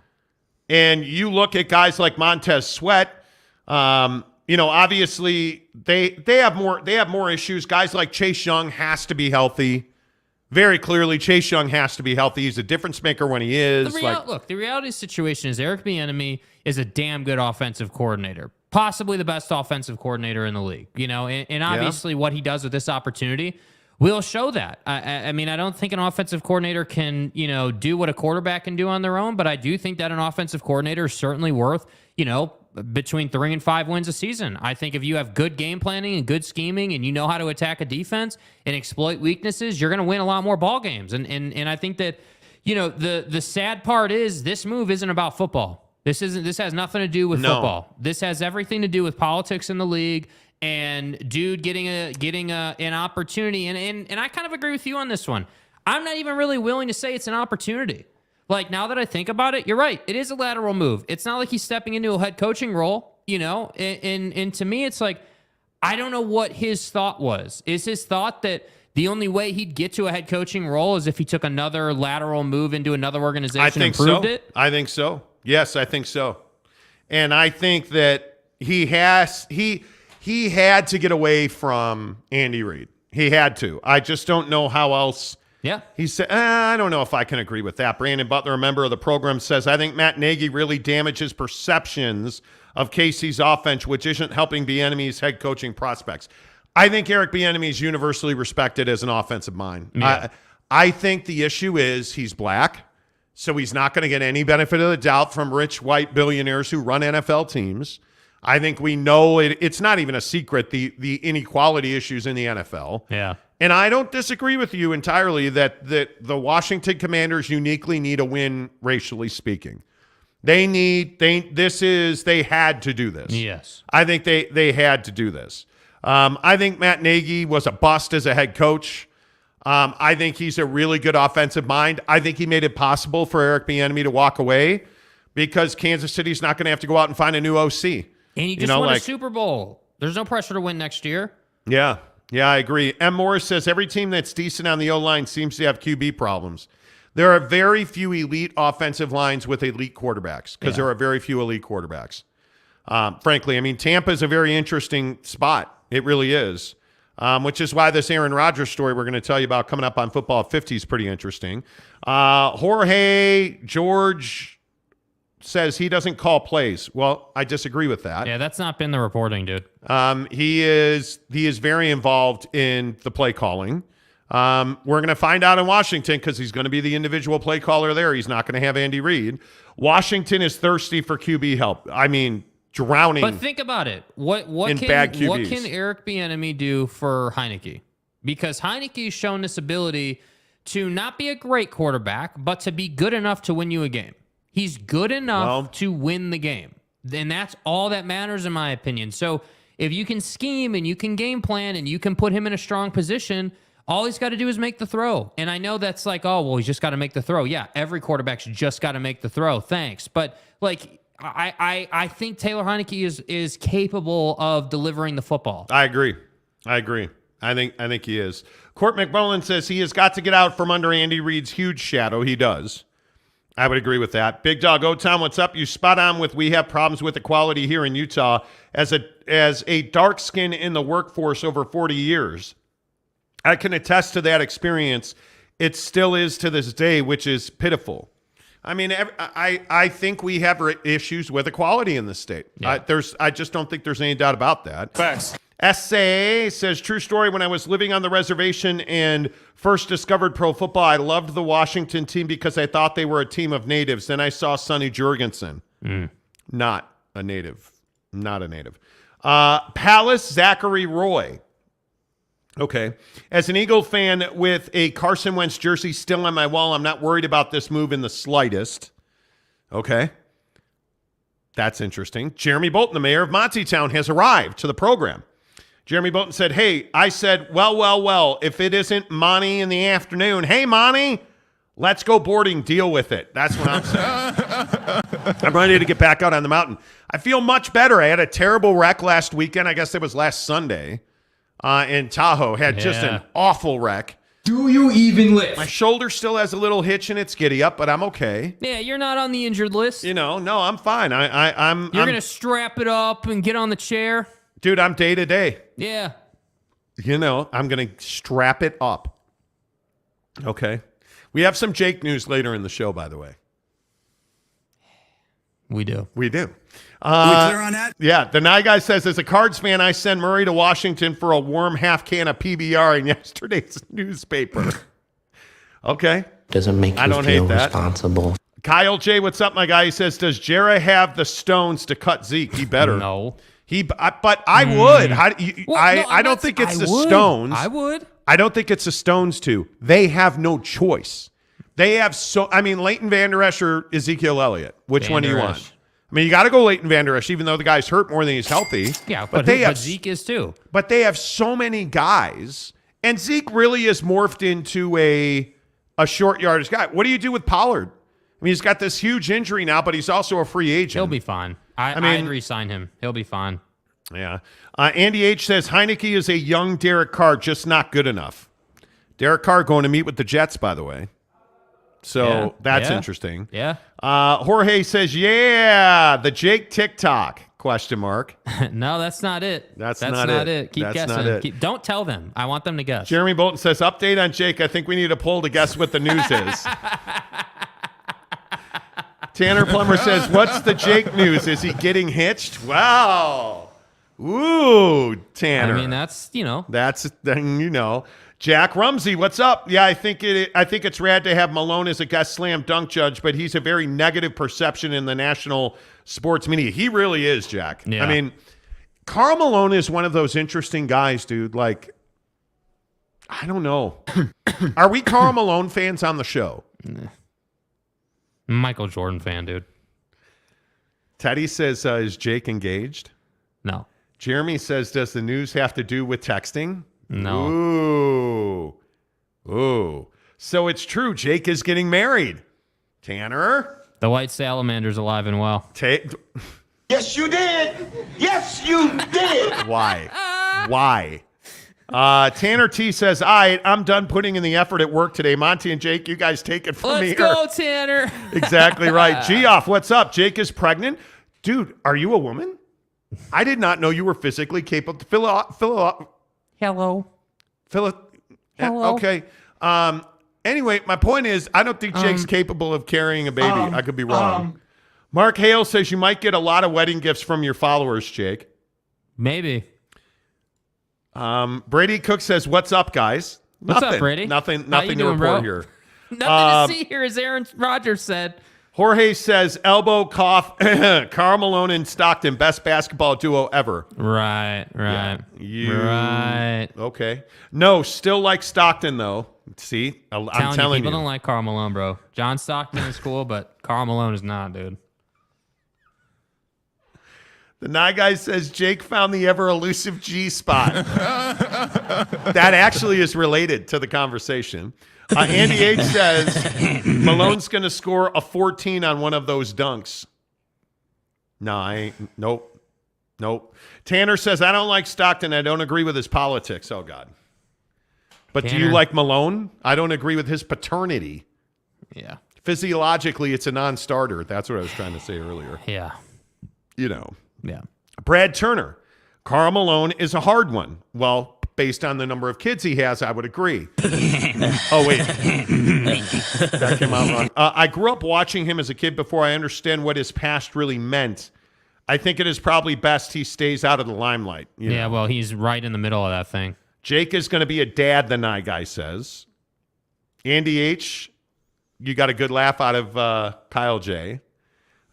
And you look at guys like Montez Sweat, obviously they have more issues. Guys like Chase Young has to be healthy. Very clearly, Chase Young has to be healthy. He's a difference maker when he is. Look, the reality situation is Eric Bieniemy is a damn good offensive coordinator, possibly the best offensive coordinator in the league. And obviously what he does with this opportunity will show that. I mean, I don't think an offensive coordinator can, do what a quarterback can do on their own, but I do think that an offensive coordinator is certainly worth, between 3 and 5 wins a season. I think if you have good game planning and good scheming and you know how to attack a defense and exploit weaknesses, you're going to win a lot more ball games. And I think that, the sad part is this move isn't about football. This has nothing to do with football. This has everything to do with politics in the league and dude getting an opportunity. And I kind of agree with you on this one. I'm not even really willing to say it's an opportunity. Like, now that I think about it, you're right. It is a lateral move. It's not like he's stepping into a head coaching role, and to me, it's like, I don't know what his thought was. Is his thought that the only way he'd get to a head coaching role is if he took another lateral move into another organization and proved it? I think so. Yes, I think so. And I think that he had to get away from Andy Reid. He had to. I just don't know how else. Yeah. He said, I don't know if I can agree with that. Brandon Butler, a member of the program, says, I think Matt Nagy really damages perceptions of KC's offense, which isn't helping Bieniemy's head coaching prospects. I think Eric Bieniemy is universally respected as an offensive mind. Yeah. I think the issue is he's black, so he's not going to get any benefit of the doubt from rich white billionaires who run NFL teams. I think we know it's not even a secret, the inequality issues in the NFL. Yeah. And I don't disagree with you entirely that the Washington Commanders uniquely need a win, racially speaking. They had to do this. Yes. I think they had to do this. I think Matt Nagy was a bust as a head coach. I think he's a really good offensive mind. I think he made it possible for Eric Bieniemy to walk away because Kansas City's not going to have to go out and find a new OC. And you just won a Super Bowl. There's no pressure to win next year. Yeah. Yeah, I agree. M. Morris says every team that's decent on the O-line seems to have QB problems. There are very few elite offensive lines with elite quarterbacks because there are very few elite quarterbacks. Frankly, I mean, Tampa is a very interesting spot. It really is, which is why this Aaron Rodgers story we're going to tell you about coming up on Football at 50 is pretty interesting. Jorge George says he doesn't call plays. Well, I disagree with that. Yeah, that's not been the reporting, dude. He is very involved in the play calling. We're going to find out in Washington because he's going to be the individual play caller there. He's not going to have Andy Reid. Washington is thirsty for QB help. I mean, drowning. But think about it. What can Eric Bieniemy do for Heineke? Because Heineke's shown this ability to not be a great quarterback, but to be good enough to win you a game. He's good enough to win the game. And that's all that matters in my opinion. So if you can scheme and you can game plan and you can put him in a strong position, all he's got to do is make the throw. And I know that's like, oh, well, he's just got to make the throw. Yeah, every quarterback's just got to make the throw. Thanks. But like, I think Taylor Heineke is capable of delivering the football. I agree. I think he is. Court McMullen says he has got to get out from under Andy Reid's huge shadow. He does. I would agree with that. Big Dog O-Town, what's up? You spot on with we have problems with equality here in Utah. As a dark skin in the workforce over 40 years, I can attest to that experience. It still is to this day, which is pitiful. I mean, I think we have issues with equality in this state. Yeah. I just don't think there's any doubt about that. Facts. SA says, true story, when I was living on the reservation and first discovered pro football, I loved the Washington team because I thought they were a team of natives. Then I saw Sonny Jurgensen. Not a native. Palace Zachary Roy. Okay. As an Eagle fan with a Carson Wentz jersey still on my wall, I'm not worried about this move in the slightest. Okay. That's interesting. Jeremy Bolton, the mayor of Montytown, has arrived to the program. Jeremy Bolton said, hey, I said, well, if it isn't Monty in the afternoon, hey, Monty, let's go boarding, deal with it. That's what I'm saying. I'm ready to get back out on the mountain. I feel much better. I had a terrible wreck last weekend. I guess it was last Sunday in Tahoe. Had just an awful wreck. Do you even lift? My shoulder still has a little hitch in its giddy up, but I'm okay. Yeah, you're not on the injured list. No, I'm fine. I'm You're going to strap it up and get on the chair? Dude, I'm day to day. Yeah. I'm going to strap it up. Okay. We have some Jake news later in the show, by the way. We do. We do. We clear on that? Yeah. The Nye Guy says, as a Cards fan, I send Murray to Washington for a warm half can of PBR in yesterday's newspaper. Okay. Doesn't make I you don't feel hate that. responsible. Kyle J, what's up, my guy? He says, does Jarrah have the stones to cut Zeke? He better. No. But I would. I don't think it's the would. stones. I would. I don't think it's the Stones too. They have no choice. They have Leighton Vander Esch or Ezekiel Elliott. Which one do you want? I mean, you got to go Leighton Vander Esch, even though the guy's hurt more than he's healthy. Yeah, but Zeke is too. But they have so many guys, and Zeke really is morphed into a short yardage guy. What do you do with Pollard? I mean, he's got this huge injury now, but he's also a free agent. He'll be fine. I'd re-sign him. He'll be fine. Yeah. Andy H says, Heineke is a young Derek Carr, just not good enough. Derek Carr going to meet with the Jets, by the way. So that's interesting. Yeah. Jorge says, yeah, the Jake TikTok, question mark. No, that's not it. That's not it. Keep That's guessing. not it. Don't tell them. I want them to guess. Jeremy Bolton says, update on Jake. I think we need a poll to guess what the news is. Tanner Plummer says, what's the Jake news? Is he getting hitched? Wow. Ooh, Tanner. I mean, that's. Jack Rumsey, what's up? Yeah, I think it's rad to have Malone as a guest slam dunk judge, but he's a very negative perception in the national sports media. He really is, Jack. Yeah. I mean, Karl Malone is one of those interesting guys, dude. Like, I don't know. Are we Karl Malone fans on the show? Michael Jordan fan, dude. Teddy says, is Jake engaged? No. Jeremy says, does the news have to do with texting? No. Ooh. So it's true. Jake is getting married. Tanner? The white salamander's alive and well. Yes, you did. Yes, you did. Why? Tanner T says, I'm done putting in the effort at work today. Monty and Jake, you guys take it from me. Let's go, Tanner. Exactly right. Geoff, what's up? Jake is pregnant. Dude, are you a woman? I did not know you were physically capable. Hello. Okay. Anyway, my point is, I don't think Jake's capable of carrying a baby. I could be wrong. Mark Hale says you might get a lot of wedding gifts from your followers, Jake. Maybe. Brady Cook says, what's up, guys? What's up, Brady? Nothing How you to doing, report bro? here. Nothing to see here, as Aaron Rodgers said. Jorge says, elbow cough, Karl Malone and Stockton, best basketball duo ever. Right. Right. Okay. No, still like Stockton, though. See, I'm telling you. People don't like Karl Malone, bro. John Stockton is cool, but Karl Malone is not, dude. The Nye guy says Jake found the ever elusive G spot. That actually is related to the conversation. Andy H says Malone's going to score a 14 on one of those dunks. No, I ain't. Nope. Tanner says, I don't like Stockton. I don't agree with his politics. Oh, God. But Tanner. Do you like Malone? I don't agree with his paternity. Yeah. Physiologically, it's a non-starter. That's what I was trying to say earlier. Yeah. You know. Yeah. Brad Turner. Karl Malone is a hard one. Well, based on the number of kids he has, I would agree. Oh, wait. That came out wrong. I grew up watching him as a kid before I understand what his past really meant. I think it is probably best he stays out of the limelight. Yeah, well, he's right in the middle of that thing. Jake is going to be a dad, the Nye guy says. Andy H., you got a good laugh out of Kyle J.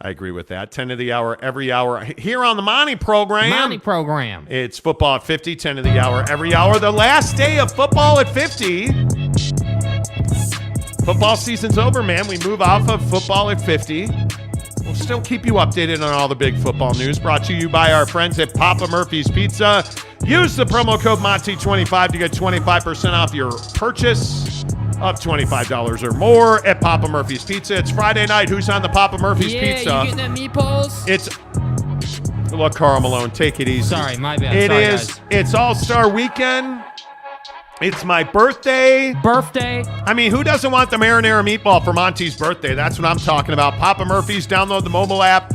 I agree with that. 10 of the hour, every hour. Here on the Monty program. It's football at 50, 10 of the hour, every hour. The last day of football at 50. Football season's over, man. We move off of football at 50. We'll still keep you updated on all the big football news. Brought to you by our friends at Papa Murphy's Pizza. Use the promo code Monty25 to get 25% off your purchase of $25 or more at Papa Murphy's Pizza. It's Friday night. Who's on the Papa Murphy's Pizza? Yeah, you getting them meatballs? Look, Karl Malone, take it easy. Sorry, my bad. Guys. It's All-Star Weekend. It's my birthday. I mean, who doesn't want the marinara meatball for Monty's birthday? That's what I'm talking about. Papa Murphy's, download the mobile app,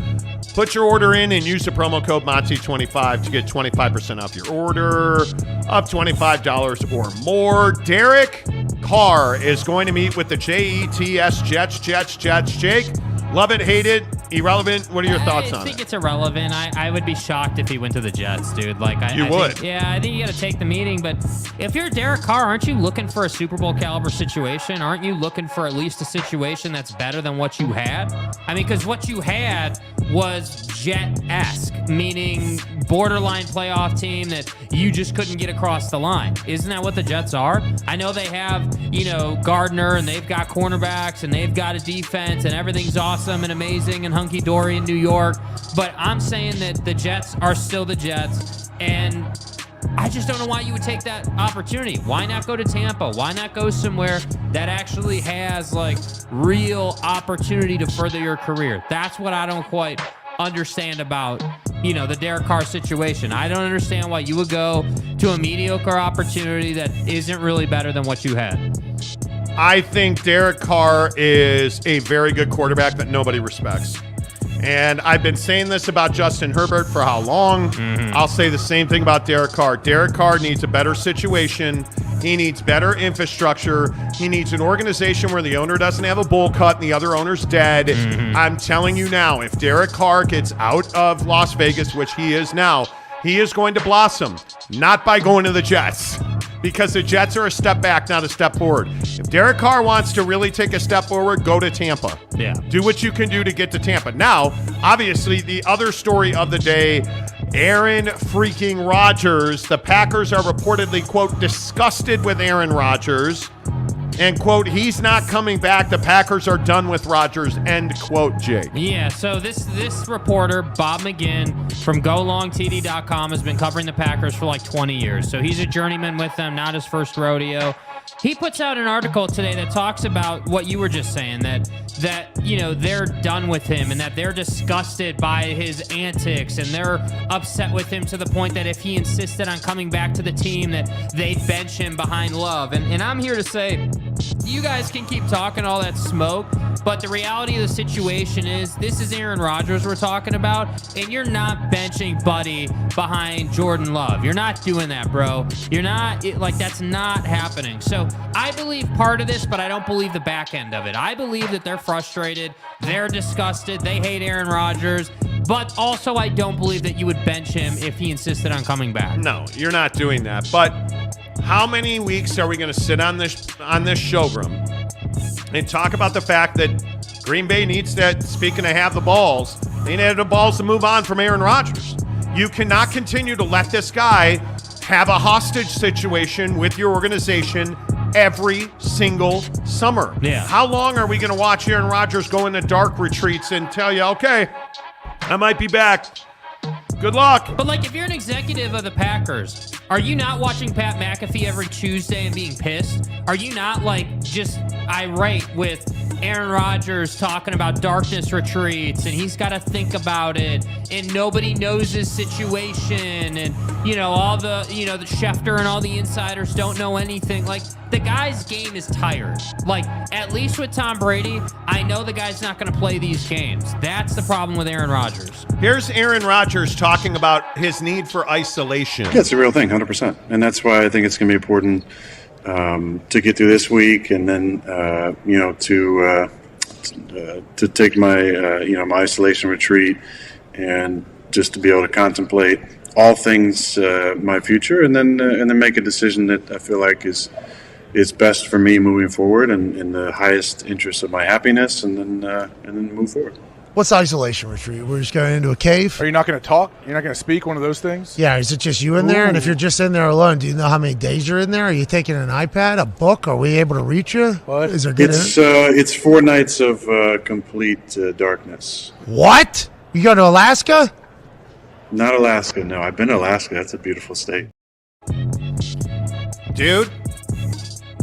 put your order in, and use the promo code Monty25 to get 25% off your order of $25 or more. Derek Carr is going to meet with the Jets. Jake, love it, hate it, irrelevant. What are your thoughts on it? I think it's irrelevant. I would be shocked if he went to the Jets, dude. I would. I think you got to take the meeting. But if you're Derek Carr, aren't you looking for a Super Bowl caliber situation? Aren't you looking for at least a situation that's better than what you had? I mean, because what you had was Jet-esque, meaning borderline playoff team that you just couldn't get across the line. Isn't that what the Jets are? I know they have, Gardner, and they've got cornerbacks, and they've got a defense, and everything's awesome and amazing and hunky-dory in New York. But I'm saying that the Jets are still the Jets, and I just don't know why you would take that opportunity. Why not go to Tampa? Why not go somewhere that actually has, real opportunity to further your career? That's what I don't quite understand about, the Derek Carr situation. I don't understand why you would go to a mediocre opportunity that isn't really better than what you had. I think Derek Carr is a very good quarterback that nobody respects. And I've been saying this about Justin Herbert for how long? I'll say the same thing about Derek Carr. Derek Carr needs a better situation. He needs better infrastructure. He needs an organization where the owner doesn't have a bowl cut and the other owner's dead. I'm telling you now, if Derek Carr gets out of Las Vegas, which he is now, he is going to blossom, not by going to the Jets, because the Jets are a step back, not a step forward. If Derek Carr wants to really take a step forward, go to Tampa. Yeah. Do what you can do to get to Tampa. Now, obviously, the other story of the day, Aaron freaking Rodgers. The Packers are reportedly, quote, disgusted with Aaron Rodgers. And, quote, he's not coming back. The Packers are done with Rodgers, end quote, Jake. Yeah, so this reporter, Bob McGinn from GoLongTD.com, has been covering the Packers for 20 years. So he's a journeyman with them, not his first rodeo. He puts out an article today that talks about what you were just saying, that they're done with him and that they're disgusted by his antics and they're upset with him to the point that if he insisted on coming back to the team that they'd bench him behind Love. And I'm here to say, you guys can keep talking all that smoke, but the reality of the situation is this is Aaron Rodgers we're talking about, and you're not benching Buddy behind Jordan Love. You're not doing that, bro. You're not, that's not happening. So I believe part of this, but I don't believe the back end of it. I believe that they're frustrated, they're disgusted, they hate Aaron Rodgers, but also I don't believe that you would bench him if he insisted on coming back. No, you're not doing that. But how many weeks are we going to sit on this showroom and talk about the fact that Green Bay needs to, speaking of have the balls, they need the balls to move on from Aaron Rodgers. You cannot continue to let this guy have a hostage situation with your organization every single summer. Yeah. How long are we going to watch Aaron Rodgers go into dark retreats and tell you, okay, I might be back Good luck. But, like, if you're an executive of the Packers, are you not watching Pat McAfee every Tuesday and being pissed? Are you not, like, just irate with Aaron Rodgers talking about darkness retreats and he's got to think about it and nobody knows his situation and, all the, the Schefter and all the insiders don't know anything? Like, the guy's game is tired. Like, at least with Tom Brady, I know the guy's not going to play these games. That's the problem with Aaron Rodgers. Here's Aaron Rodgers talking about his need for isolation. Yeah, it's a real thing, 100%. And that's why I think it's going to be important to get through this week and then, to take my, my isolation retreat and just to be able to contemplate all things, my future, and then make a decision that I feel like is best for me moving forward and in the highest interest of my happiness, and then move forward. What's isolation retreat? We're just going into a cave? Are you not going to talk? You're not going to speak? One of those things? Yeah, is it just you in there? And if you're just in there alone, do you know how many days you're in there? Are you taking an iPad, a book? Are we able to reach you? What? Is there good It's 4 nights of complete darkness. What? You go to Alaska? Not Alaska, no. I've been to Alaska. That's a beautiful state. Dude,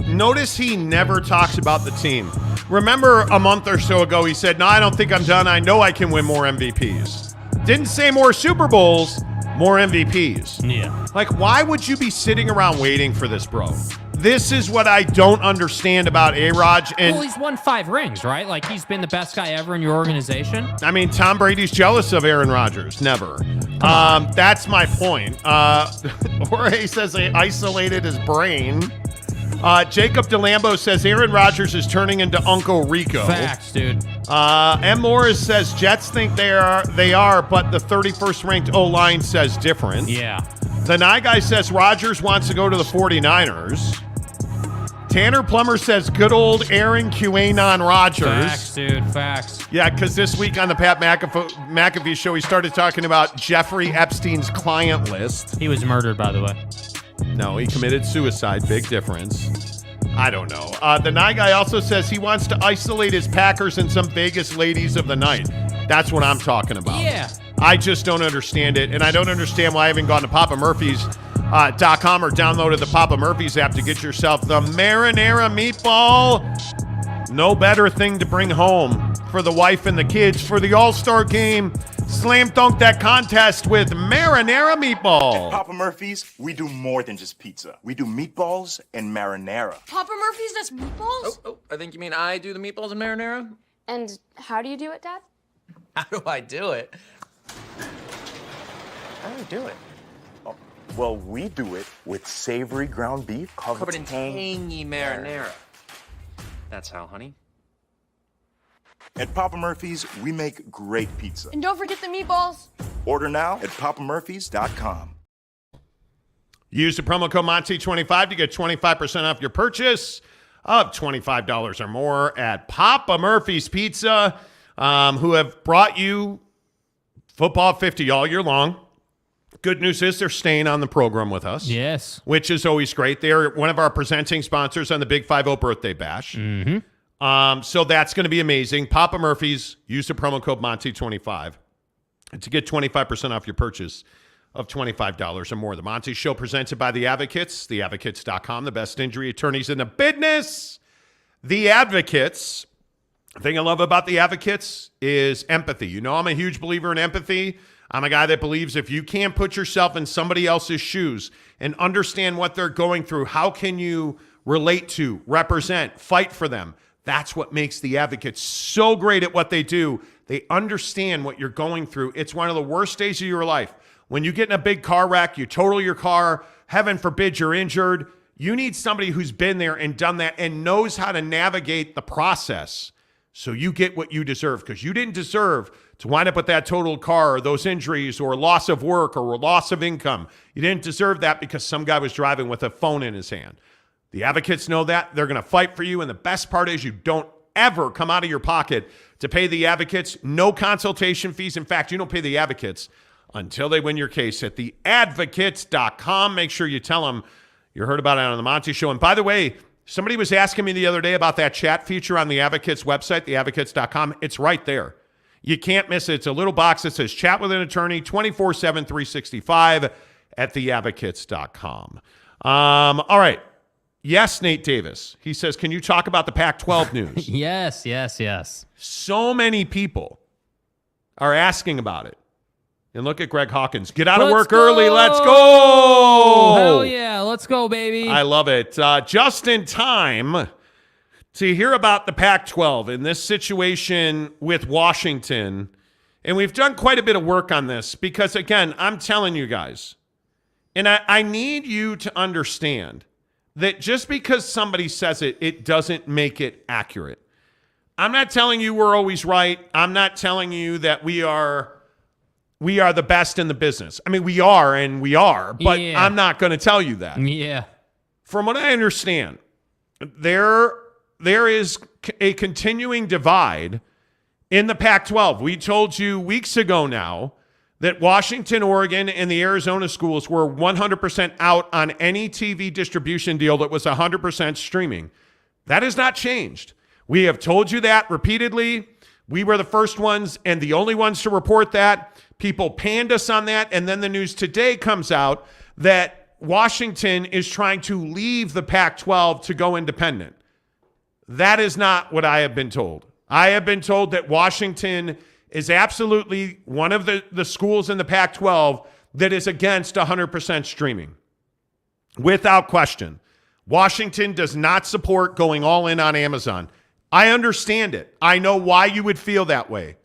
notice he never talks about the team. Remember a month or so ago, he said, no, I don't think I'm done. I know I can win more MVPs. Didn't say more Super Bowls, more MVPs. Yeah. Like, why would you be sitting around waiting for this, bro? This is what I don't understand about A-Rod. Well, he's won 5 rings, right? Like, he's been the best guy ever in your organization. I mean, Tom Brady's jealous of Aaron Rodgers. Never. That's my point. Jorge says they isolated his brain. Jacob DeLambo says Aaron Rodgers is turning into Uncle Rico. Facts, dude. M. Morris says Jets think they are, but the 31st ranked O-line says different. Yeah. The Nye Guy says Rodgers wants to go to the 49ers. Tanner Plummer says good old Aaron QAnon Rodgers. Facts, dude. Facts. Yeah, because this week on the Pat McAfee show, he started talking about Jeffrey Epstein's client list. He was murdered, by the way. No, he committed suicide. Big difference. I don't know. The Nye Guy also says he wants to isolate his Packers and some Vegas ladies of the night. That's what I'm talking about. Yeah. I just don't understand it, and I don't understand why I haven't gone to PapaMurphy's.com or downloaded the Papa Murphy's app to get yourself the marinara meatball. No better thing to bring home for the wife and the kids for the All-Star game. Slam dunk that contest with marinara meatball. At Papa Murphy's, we do more than just pizza. We do meatballs and marinara. Papa Murphy's does meatballs? Oh, I think you mean I do the meatballs and marinara? And how do you do it, Dad? How do I do it? How do I do it? Oh, well, we do it with savory ground beef Covered in tangy marinara. That's how, honey. At Papa Murphy's, we make great pizza. And don't forget the meatballs. Order now at papamurphys.com. Use the promo code Monty25 to get 25% off your purchase of $25 or more at Papa Murphy's Pizza, who have brought you Football 50 all year long. Good news is they're staying on the program with us. Yes. Which is always great. They're one of our presenting sponsors on the Big 5-0 Birthday Bash. Mm-hmm. So that's going to be amazing. Papa Murphy's, use the promo code Monty25 to get 25% off your purchase of $25 or more. The Monty Show presented by The Advocates, theadvocates.com, the best injury attorneys in the business. The Advocates. The thing I love about The Advocates is empathy. You know, I'm a huge believer in empathy. I'm a guy that believes if you can't put yourself in somebody else's shoes and understand what they're going through, how can you relate to, represent, fight for them? That's what makes The Advocates so great at what they do. They understand what you're going through. It's one of the worst days of your life. When you get in a big car wreck, you total your car, heaven forbid you're injured, you need somebody who's been there and done that and knows how to navigate the process so you get what you deserve, because you didn't deserve to wind up with that totaled car or those injuries or loss of work or loss of income. You didn't deserve that because some guy was driving with a phone in his hand. The Advocates know that. They're going to fight for you, and the best part is you don't ever come out of your pocket to pay the Advocates. No consultation fees. In fact, you don't pay the Advocates until they win your case at theadvocates.com. Make sure you tell them you heard about it on the Monty Show. And by the way, somebody was asking me the other day about that chat feature on the Advocates website, theadvocates.com. It's right there. You can't miss it. It's a little box that says chat with an attorney 24/7, 365 at theadvocates.com. All right. Yes, Nate Davis. He says, can you talk about the Pac-12 news? Yes. So many people are asking about it. And look at Greg Hawkins. Get out of work early. Let's go. Hell yeah. Let's go, baby. I love it. Just in time to hear about the Pac-12 and this situation with Washington. And we've done quite a bit of work on this because, again, I'm telling you guys, and I need you to understand that just because somebody says it, it doesn't make it accurate. I'm not telling you we're always right. I'm not telling you that we are the best in the business. I mean, we are, but Yeah. I'm not going to tell you that. Yeah. From what I understand, there is a continuing divide in the Pac-12. We told you weeks ago now that Washington, Oregon, and the Arizona schools were 100% out on any TV distribution deal that was 100% streaming. That has not changed. We have told you that repeatedly. We were the first ones and the only ones to report that. People panned us on that, and then the news today comes out that Washington is trying to leave the Pac-12 to go independent. That is not what I have been told. I have been told that Washington is absolutely one of the schools in the Pac-12 that is against 100% streaming. Without question. Washington does not support going all in on Amazon. I understand it. I know why you would feel that way.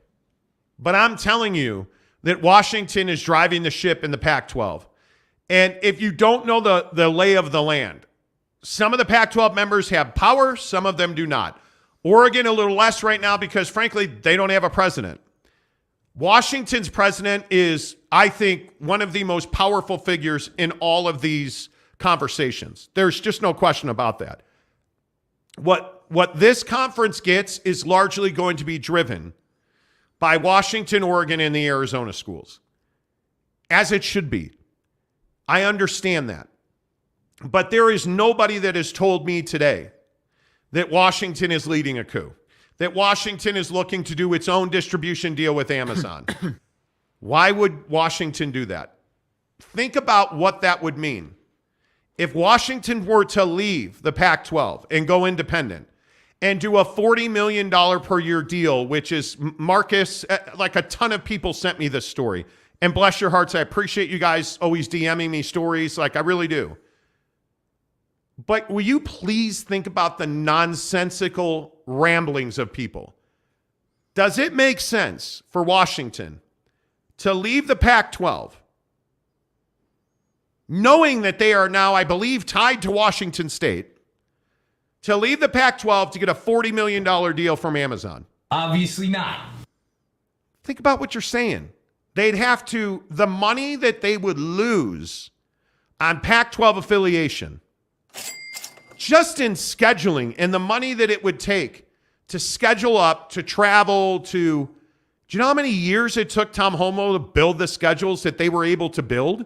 But I'm telling you that Washington is driving the ship in the Pac-12. And if you don't know the lay of the land, some of the Pac-12 members have power, some of them do not. Oregon a little less right now because, frankly, they don't have a president. Washington's president is, I think, one of the most powerful figures in all of these conversations. There's just no question about that. What this conference gets is largely going to be driven by Washington, Oregon, and the Arizona schools, as it should be. I understand that. But there is nobody that has told me today that Washington is leading a coup, that Washington is looking to do its own distribution deal with Amazon. Why would Washington do that? Think about what that would mean. If Washington were to leave the Pac-12 and go independent and do a $40 million per year deal, which is, Marcus, like a ton of people sent me this story. And bless your hearts, I appreciate you guys always DMing me stories. Like, I really do. But will you please think about the nonsensical ramblings of people? Does it make sense for Washington to leave the Pac-12, knowing that they are now, I believe, tied to Washington State, to leave the Pac-12 to get a $40 million deal from Amazon? Obviously not. Think about what you're saying. They'd have to, the money that they would lose on Pac-12 affiliation, just in scheduling, and the money that it would take to schedule up, to travel, to, do you know how many years it took Tom Homo to build the schedules that they were able to build?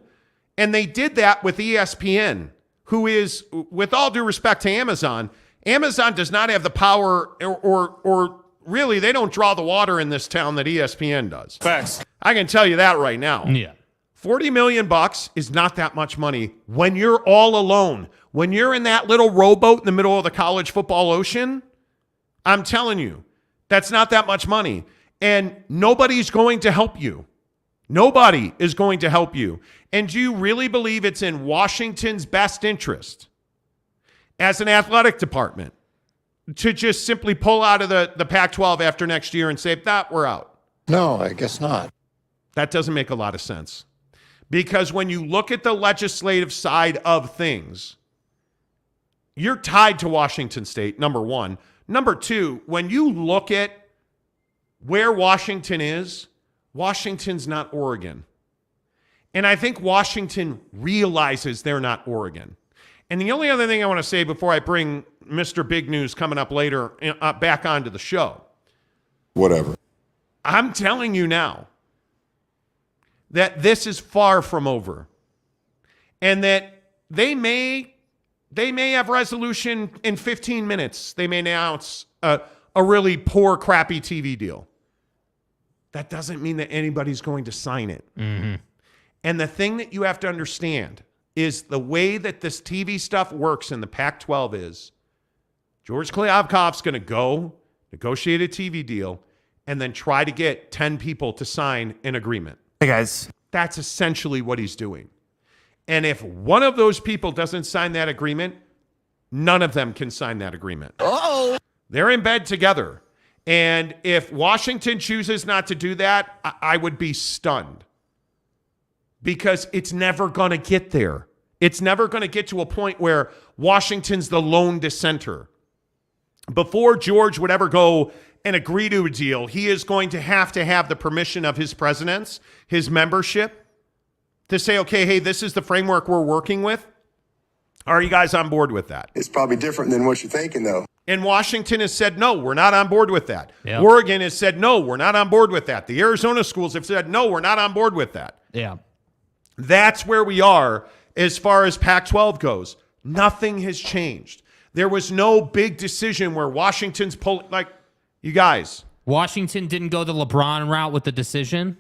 And they did that with ESPN, who is, with all due respect to Amazon, Amazon does not have the power or really, they don't draw the water in this town that ESPN does. Facts. I can tell you that right now. Yeah. $40 million is not that much money when you're all alone. When you're in that little rowboat in the middle of the college football ocean, I'm telling you, that's not that much money. And nobody's going to help you. Nobody is going to help you. And do you really believe it's in Washington's best interest as an athletic department to just simply pull out of the Pac-12 after next year and say, we're out? No, I guess not. That doesn't make a lot of sense. Because when you look at the legislative side of things, you're tied to Washington State, number one. Number two, when you look at where Washington is, Washington's not Oregon. And I think Washington realizes they're not Oregon. And the only other thing I want to say before I bring Mr. Big News coming up later back onto the show. Whatever. I'm telling you now that this is far from over. And that they may have resolution in 15 minutes. They may announce a really poor, crappy TV deal. that doesn't mean that anybody's going to sign it. And the thing that you have to understand is the way that this TV stuff works in the Pac-12 is George Kliavkoff's going to go negotiate a TV deal and then try to get 10 people to sign an agreement. Hey, guys. That's essentially what he's doing. And if one of those people doesn't sign that agreement, none of them can sign that agreement. Uh-oh. They're in bed together. And if Washington chooses not to do that, I would be stunned. Because it's never going to get there. It's never going to get to a point where Washington's the lone dissenter. Before George would ever go and agree to a deal, he is going to have the permission of his presidents, his membership, to say, okay, hey, this is the framework we're working with. Are you guys on board with that? It's probably different than what you're thinking, though. And Washington has said, no, we're not on board with that. Yep. Oregon has said, no, we're not on board with that. The Arizona schools have said, no, we're not on board with that. Yeah. That's where we are as far as Pac-12 goes. Nothing has changed. There was no big decision where Washington's pulling, like, you guys. Washington didn't go the LeBron route with the decision?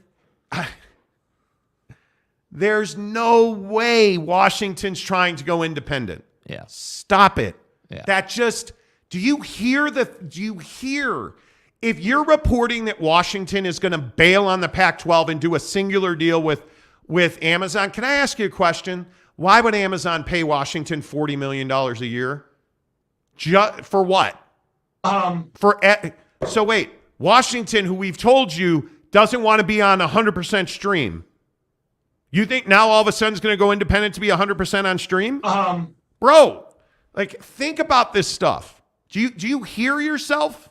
There's no way Washington's trying to go independent. Yeah. Stop it. Yeah. That just, do you hear, if you're reporting that Washington is going to bail on the Pac-12 and do a singular deal with Amazon, can I ask you a question? Why would Amazon pay Washington $40 million a year? For what? So wait, Washington, who we've told you doesn't want to be on 100% stream. You think now all of a sudden is going to go independent to be 100% on stream? Bro, like, think about this stuff. Do you hear yourself?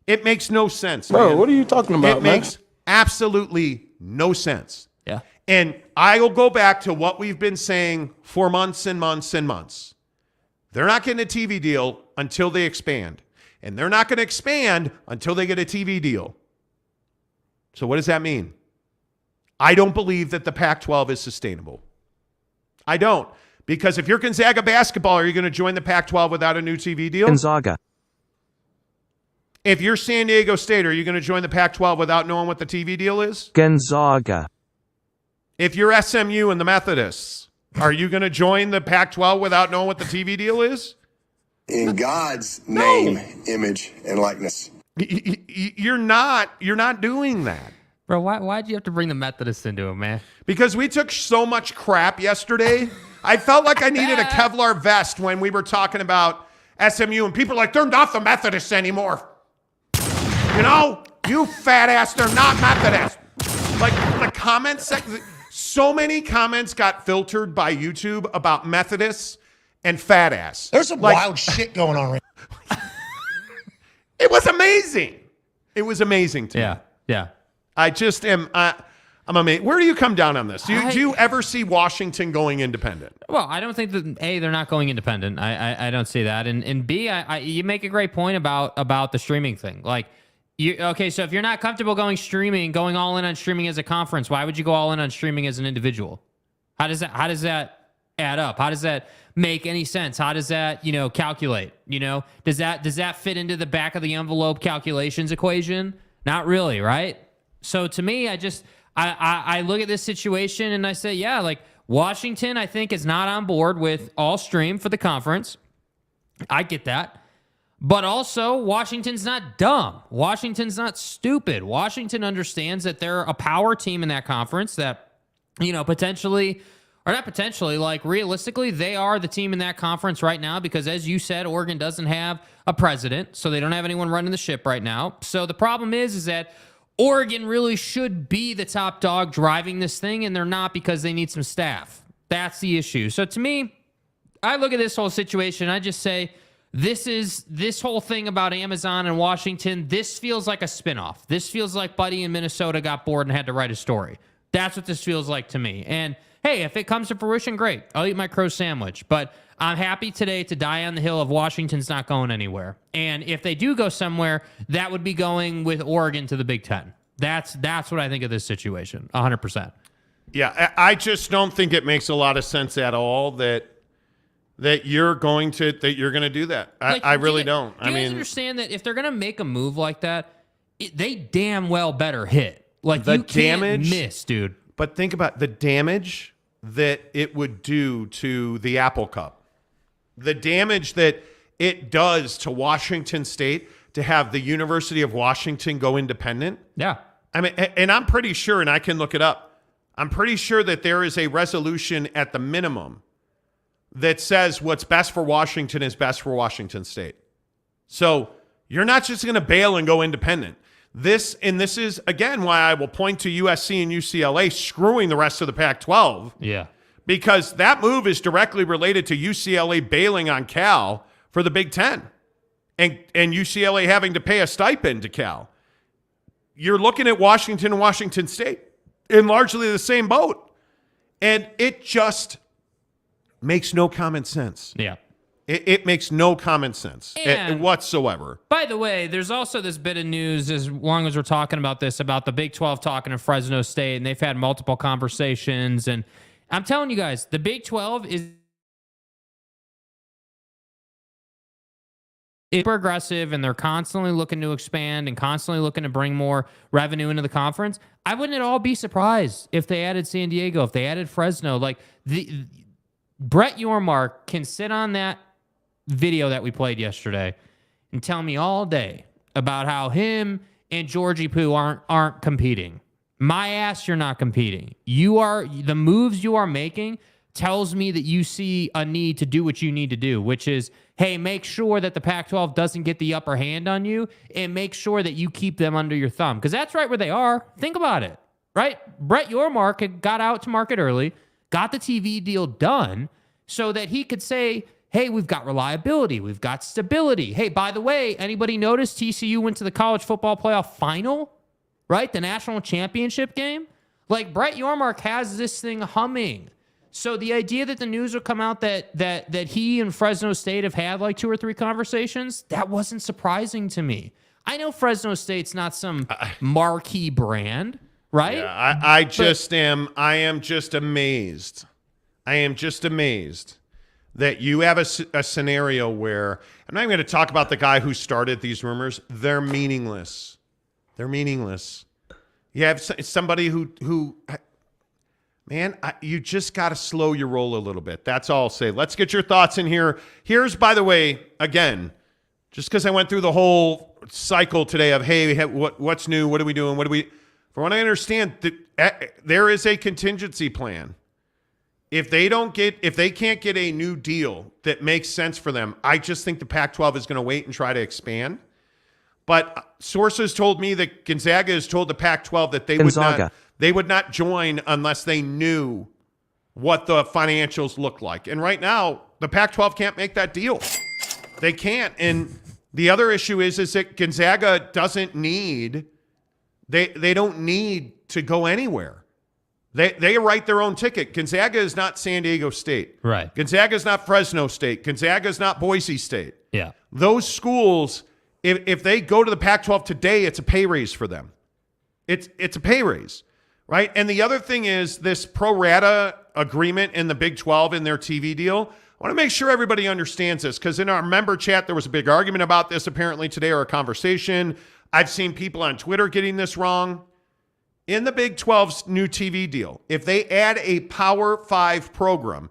It makes no sense. Bro, man. what are you talking about, It man? makes absolutely no sense. Yeah. And I will go back to what we've been saying for months and months and months. They're not getting a TV deal until they expand. And they're not going to expand until they get a TV deal. So what does that mean? I don't believe that the Pac-12 is sustainable. I don't. Because if you're Gonzaga basketball, are you going to join the Pac-12 without a new TV deal? Gonzaga. If you're San Diego State, are you going to join the Pac-12 without knowing what the TV deal is? Gonzaga. If you're SMU and the Methodists, are you going to join the Pac-12 without knowing what the TV deal is? In God's name, image, and likeness. You're not doing that. Bro, why'd you have to bring the Methodists into it, man? Because we took so much crap yesterday. I felt like I needed a Kevlar vest when we were talking about SMU, and people are like, they're not the Methodists anymore. You know, you fat ass, they're not Methodists. Like, the comments section, so many comments got filtered by YouTube about Methodists and fat ass. There's some wild shit going on right now. It was amazing. It was amazing to me. Yeah. I just am, I'm amazed. Where do you come down on this? Do you ever see Washington going independent? Well, I don't think that, A, they're not going independent. I don't see that. And B, you make a great point about the streaming thing. Like, so if you're not comfortable going all in on streaming as a conference, why would you go all in on streaming as an individual? How does that add up? How does that make any sense? How does that, calculate? Does that fit into the back of the envelope calculations equation? Not really, right? So to me, I look at this situation and I say, yeah, like Washington, I think, is not on board with all stream for the conference. I get that. But also, Washington's not dumb. Washington's not stupid. Washington understands that they're a power team in that conference that, potentially, or not potentially, like realistically, they are the team in that conference right now because, as you said, Oregon doesn't have a president, so they don't have anyone running the ship right now. So the problem is that Oregon really should be the top dog driving this thing, and they're not because they need some staff. That's the issue. So to me, I look at this whole situation, I just say, this whole thing about Amazon and Washington, this feels like a spinoff. This feels like Buddy in Minnesota got bored and had to write a story. That's what this feels like to me. And hey, if it comes to fruition, great. I'll eat my crow sandwich. But I'm happy today to die on the hill of Washington's not going anywhere. And if they do go somewhere, that would be going with Oregon to the Big Ten. That's what I think of this situation, 100%. Yeah, I just don't think it makes a lot of sense at all that you're going to do that. I really don't. Do you guys understand that if they're going to make a move like that, they damn well better hit. Like, the you can't damage, miss, dude. But think about the damage that it would do to the Apple Cup. The damage that it does to Washington State to have the University of Washington go independent. Yeah. I mean, and I'm pretty sure, and I can look it up, I'm pretty sure that there is a resolution at the minimum that says what's best for Washington is best for Washington State. So you're not just going to bail and go independent. This is, again, why I will point to USC and UCLA screwing the rest of the Pac-12. Yeah. Because that move is directly related to UCLA bailing on Cal for the Big Ten and UCLA having to pay a stipend to Cal. You're looking at Washington and Washington State in largely the same boat. And it just makes no common sense. Yeah. It makes no common sense whatsoever. By the way, there's also this bit of news, as long as we're talking about this, about the Big 12 talking to Fresno State, and they've had multiple conversations. And I'm telling you guys, the Big 12 is super aggressive, and they're constantly looking to expand and constantly looking to bring more revenue into the conference. I wouldn't at all be surprised if they added San Diego, if they added Fresno. Like, Brett Yormark can sit on that video that we played yesterday and tell me all day about how him and Georgie Poo aren't competing. My ass, you're not competing. The moves you are making tells me that you see a need to do what you need to do, which is, hey, make sure that the Pac-12 doesn't get the upper hand on you, and make sure that you keep them under your thumb, because that's right where they are. Think about it, right? Brett Yormark had got out to market early, got the TV deal done so that he could say, hey, we've got reliability, we've got stability. Hey, by the way, anybody notice TCU went to the college football playoff final, right? The national championship game? Like, Brett Yormark has this thing humming. So the idea that the news will come out that he and Fresno State have had like 2 or 3 conversations, that wasn't surprising to me. I know Fresno State's not some marquee brand, right? Yeah, I am just amazed. I am just amazed that you have a scenario where, I'm not even going to talk about the guy who started these rumors. They're meaningless. They're meaningless. You have somebody who man, you just got to slow your roll a little bit. That's all I'll say. Let's get your thoughts in here. Here's, by the way, again, just because I went through the whole cycle today of, hey, what's new? What are we doing? From what I understand, there is a contingency plan. If they can't get a new deal that makes sense for them, I just think the Pac-12 is going to wait and try to expand. But sources told me that Gonzaga has told the Pac-12 that they would not join unless they knew what the financials look like. And right now, the Pac-12 can't make that deal. They can't. And the other issue is that Gonzaga doesn't need, they don't need to go anywhere. They write their own ticket. Gonzaga is not San Diego State. Right. Gonzaga is not Fresno State. Gonzaga is not Boise State. Yeah. Those schools, if they go to the Pac-12 today, it's a pay raise for them. It's a pay raise, right? And the other thing is this pro rata agreement in the Big 12 in their TV deal. I want to make sure everybody understands this, because in our member chat, there was a big argument about this apparently today, or a conversation. I've seen people on Twitter getting this wrong. In the Big 12's new TV deal, if they add a Power 5 program,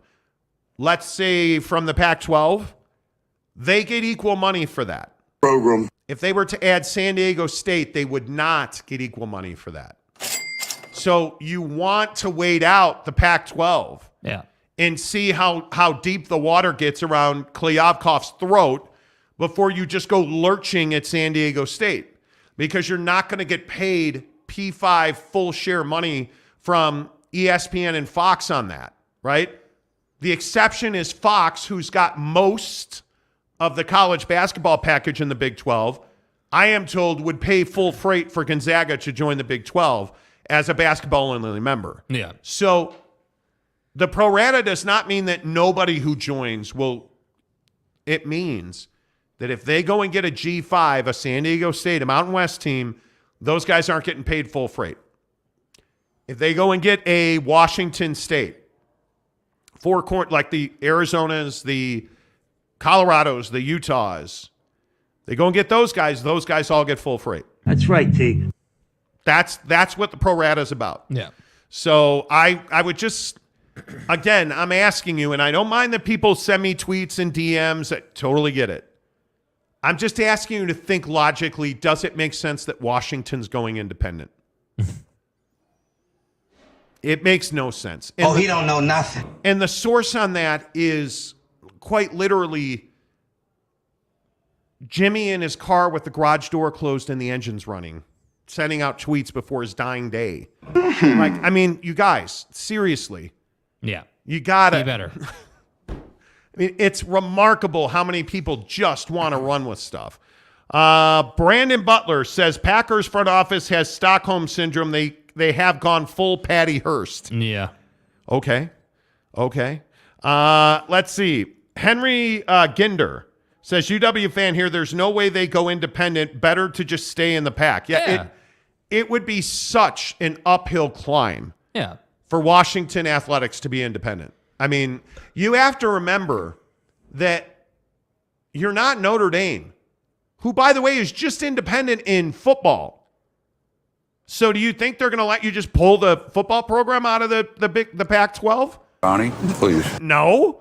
let's say from the Pac-12, they get equal money for that program. If they were to add San Diego State, they would not get equal money for that. So you want to wait out the Pac-12 and see how deep the water gets around Klyavkov's throat before you just go lurching at San Diego State, because you're not going to get paid P5 full share money from ESPN and Fox on that, right? The exception is Fox, who's got most of the college basketball package in the Big 12. I am told would pay full freight for Gonzaga to join the Big 12 as a basketball-only member. Yeah. So the pro rata does not mean that nobody who joins will. It means that if they go and get a G5, a San Diego State, a Mountain West team, those guys aren't getting paid full freight. If they go and get a Washington State, like the Arizonas, the Colorados, the Utahs, they go and get those guys all get full freight. That's right, T. That's what the pro rata is about. Yeah. So I would just, again, I'm asking you, and I don't mind that people send me tweets and DMs. I totally get it. I'm just asking you to think logically. Does it make sense that Washington's going independent? It makes no sense. And he don't know nothing. And the source on that is quite literally Jimmy in his car with the garage door closed and the engine's running, sending out tweets before his dying day. Like, I mean, you guys, seriously. Yeah. You gotta be better. I mean, it's remarkable how many people just want to run with stuff. Brandon Butler says Packers front office has Stockholm syndrome. They have gone full Patty Hearst. Yeah. Okay. Let's see. Henry Ginder says, UW fan here, there's no way they go independent. Better to just stay in the pack. Yeah. It would be such an uphill climb for Washington Athletics to be independent. I mean, you have to remember that you're not Notre Dame, who, by the way, is just independent in football. So do you think they're going to let you just pull the football program out of the Pac-12? Ronnie, please. No.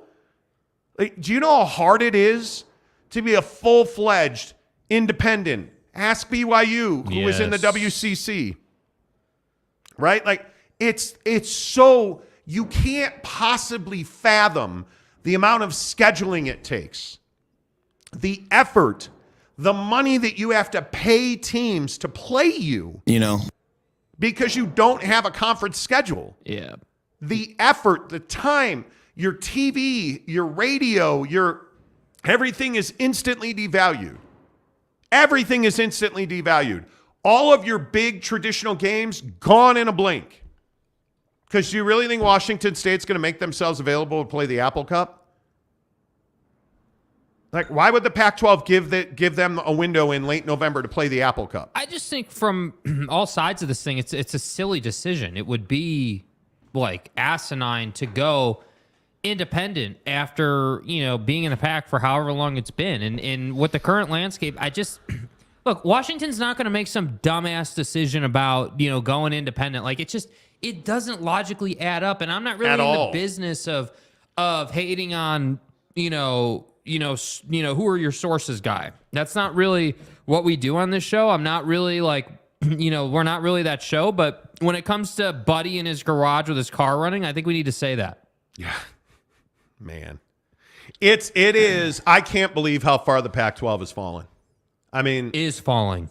Like, do you know how hard it is to be a full-fledged independent? Ask BYU, who is in the WCC. Right? Like, it's so... You can't possibly fathom the amount of scheduling it takes, the effort, the money that you have to pay teams to play you. Because you don't have a conference schedule. Yeah. The effort, the time, your TV, your radio, everything is instantly devalued. Everything is instantly devalued. All of your big traditional games gone in a blink. Because you really think Washington State's going to make themselves available to play the Apple Cup? Like, why would the Pac-12 give them a window in late November to play the Apple Cup? I just think from all sides of this thing, it's a silly decision. It would be like asinine to go independent after being in the pack for however long it's been. And with the current landscape, look, Washington's not going to make some dumbass decision about going independent. Like, it doesn't logically add up, and I'm not really in the business of hating on who are your sources guy. That's not really what we do on this show. I'm not really like we're not really that show. But when it comes to Buddy in his garage with his car running, I think we need to say that. Yeah, man, it is. I can't believe how far the Pac-12 has fallen. I mean, is falling.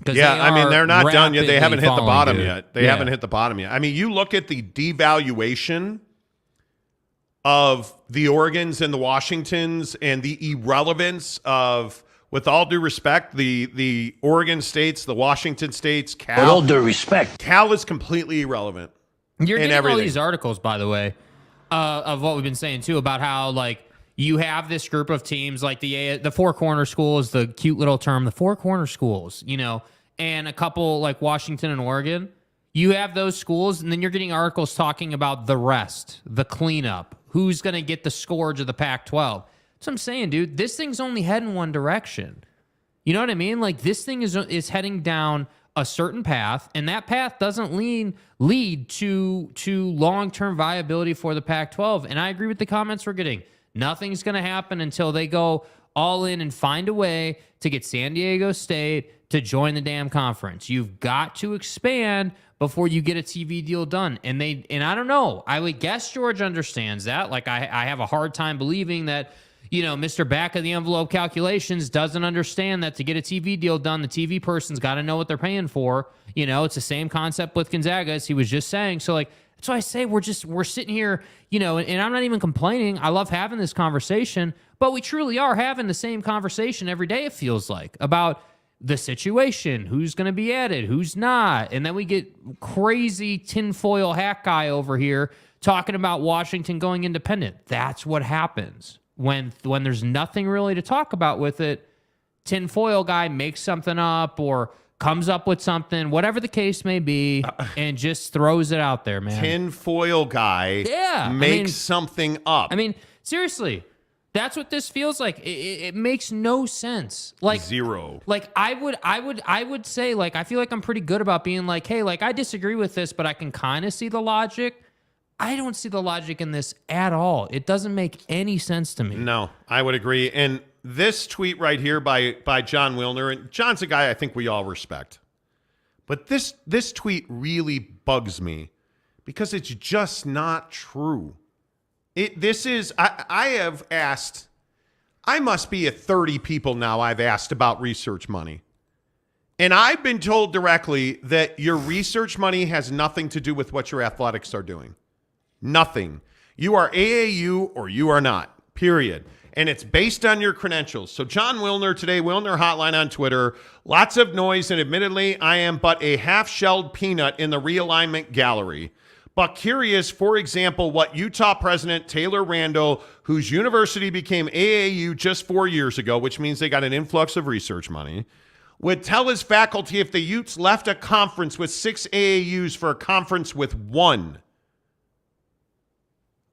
Yeah, I mean, they're not done yet. They haven't hit the bottom yet. They haven't hit the bottom yet. I mean, you look at the devaluation of the Oregons and the Washingtons and the irrelevance of, with all due respect, the Oregon States, the Washington States, Cal. With all due respect. Cal is completely irrelevant. You're getting everything. All these articles, by the way, of what we've been saying, too, about how, like, you have this group of teams like the Four Corner Schools, the cute little term, the Four Corner Schools, and a couple like Washington and Oregon. You have those schools, and then you're getting articles talking about the rest, the cleanup, who's going to get the scourge of the Pac-12. That's what I'm saying, dude. This thing's only heading one direction. You know what I mean? Like, this thing is heading down a certain path, and that path doesn't lead to long-term viability for the Pac-12. And I agree with the comments we're getting. Nothing's going to happen until they go all in and find a way to get San Diego State to join the damn conference. You've got to expand before you get a TV deal done. And I don't know. I would guess George understands that. Like, I have a hard time believing that, Mr. Back of the envelope calculations doesn't understand that to get a TV deal done, the TV person's got to know what they're paying for. It's the same concept with Gonzaga, as he was just saying. So, like, that's why I say we're sitting here, and I'm not even complaining. I love having this conversation, but we truly are having the same conversation every day, it feels like, about the situation, who's going to be added, who's not. And then we get crazy tinfoil hat guy over here talking about Washington going independent. That's what happens when there's nothing really to talk about with it. Tinfoil guy makes something up or comes up with something, whatever the case may be, and just throws it out there, man. Tinfoil guy makes something up. I mean, seriously, That's what this feels like. It makes no sense. Like zero. Like I would say, like, I feel like I'm pretty good about being like, hey, like I disagree with this, but I can kind of see the logic. I don't see the logic in this at all. It doesn't make any sense to me. No, I would agree. And this tweet right here by John Wilner, and John's a guy I think we all respect. But this tweet really bugs me because it's just not true. I have asked, I must be at 30 people now I've asked about research money. And I've been told directly that your research money has nothing to do with what your athletics are doing. Nothing. You are AAU or you are not, period. And it's based on your credentials. So John Wilner today, Wilner Hotline on Twitter, lots of noise, and admittedly, I am but a half-shelled peanut in the realignment gallery. But curious, for example, what Utah President Taylor Randall, whose university became AAU just 4 years ago, which means they got an influx of research money, would tell his faculty if the Utes left a conference with 6 AAUs for a conference with 1.